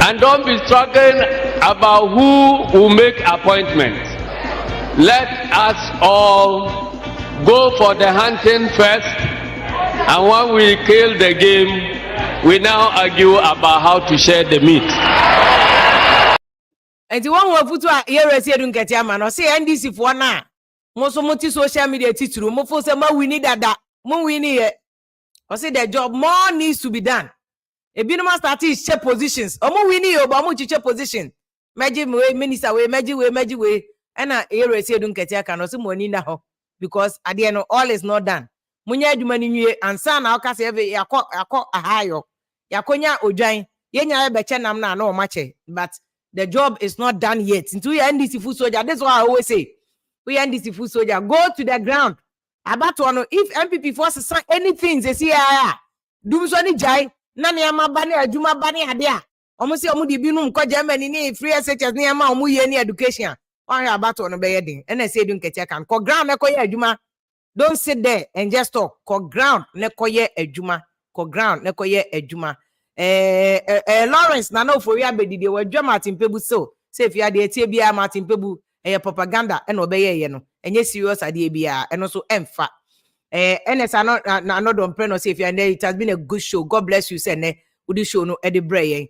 And don't be struggling about who will make appointments. Let us all go for the hunting first, and when we kill the game, we now argue about how to share the meat. And the one who put a year as you don't get your man or say NDC for now. Most of multi social media teacher, more for some we need that more we need it. Or say the job more needs to be done. A binoma started check positions. Or more we need about much check position. Magic way, minister way, magic way. And area say don't get your cannot some money now because at the end of all is not done. Munya do money and son I'll cast every yako a higher yakonya ojain yenya beche nam na no mache but the job is not done yet. Into your NDC food soldier, that's why I always say we NDC food soldier go to the ground about to know if MPP forces anything they see DUMSOR ni jai na nneɛma ba ne adwuma ba ne ade a ɔmo sɛ ɔmo de binom kɔ Germany ne free SHS nneɛma ɔmo yɛ ne education ɔhwɛ abato no bɛyɛ den ɛna sɛ edu nkɛtɛ kan kɔ ground ne kɔyɛ adwuma. Don't sit there and just talk. Kɔ ground ne kɔyɛ adwuma. Kɔ ground ne kɔyɛ adwuma. Lawrence na no for ya bedidi we dwa Martin Kpebu so say if you ade etie bia Martin Kpebu propaganda ɛna ɔbɛyɛ yɛ no enye serious ade bia ɛno so ɛmfa NS na no don pray no say if you it has been a good show. God bless you say ne udi show no ede bre yen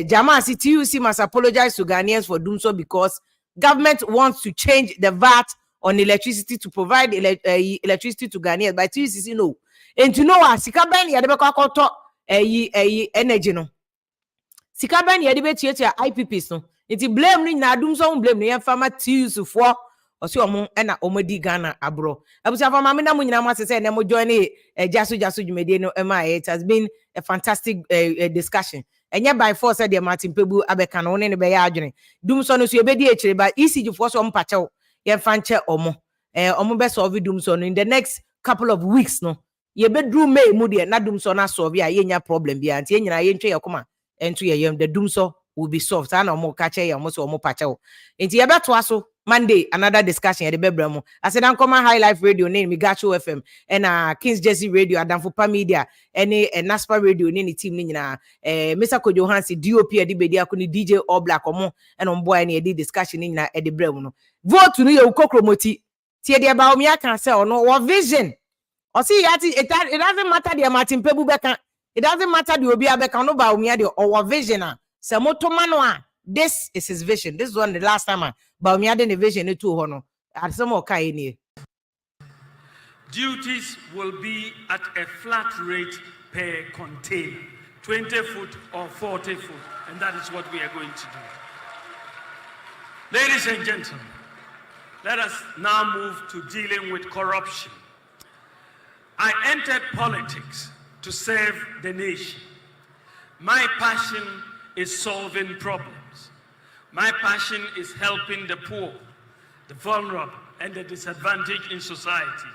Jama TUC must apologize to Ghanaians for doing so because government wants to change the VAT on electricity to provide electricity to Ghanaians by TUC no and to know sika ben ya de bekọ akọtọ energy no sika ban ye de betia IPPs no enti blame ni na DUMSOR blame ni farmer TUC for osi omo na omodi Ghana abro abusia for mama na mo nyina mo asese na mo join jaso dwumedie no it has been a fantastic discussion enye by force de Martin Kpebu abeka no ne be ya adwene DUMSOR no so ebedi ekire ba ECG for so mpache ye fanche omo be solve DUMSOR no in the next couple of weeks no ye bedru May mu de na DUMSOR na solve ya ye nya problem bia nti ye nyina ye ntwe ye koma ento ye yem the DUMSOR will be solved ana omo ka che ye omo so omo pache nti ye beto aso Monday another discussion ye de bebra mu ase dan koma High Life Radio ne Migacho FM and Kings Jersey Radio Adamfo Pa Media any Naspa Radio ne team ni nyina Mr. Kojo Hansi DOP e de bedi akoni DJ All Black omo and on boy ne e discussion ni nyina e de bra mu no vote no ye ukokromoti tie de Bawumia kan say ono wo vision. Or see, it doesn't matter the Martin Kpebu beka. It doesn't matter the Obi Abeka no Bawumia the or vision. Samoto Manoa. This is his vision. This is one the last time Bawumia the vision to hono. At some okay. Duties will be at a flat rate per container, 20 foot or 40 foot, and that is what we are going to do. Ladies and gentlemen, let us now move to dealing with corruption. I entered politics to serve the nation. My passion is solving problems. My passion is helping the poor, the vulnerable, and the disadvantaged in society.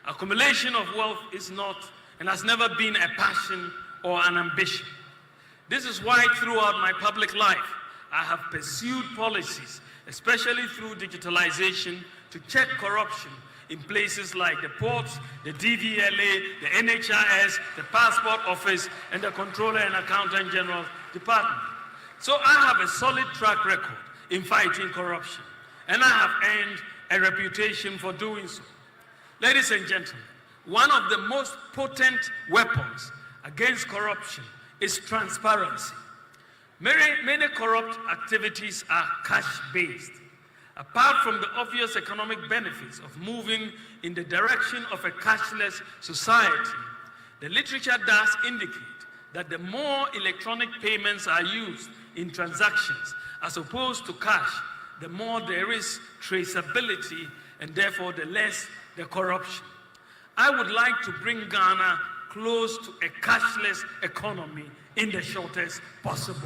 Accumulation of wealth is not and has never been a passion or an ambition. This is why throughout my public life, I have pursued policies, especially through digitalization, to check corruption in places like the ports, the DVLA, the NHIS, the Passport Office, and the Controller and Accountant General Department. So I have a solid track record in fighting corruption, and I have earned a reputation for doing so. Ladies and gentlemen, one of the most potent weapons against corruption is transparency. Many corrupt activities are cash-based. Apart from the obvious economic benefits of moving in the direction of a cashless society, the literature does indicate that the more electronic payments are used in transactions as opposed to cash, the more there is traceability and therefore the less the corruption. I would like to bring Ghana close to a cashless economy in the shortest possible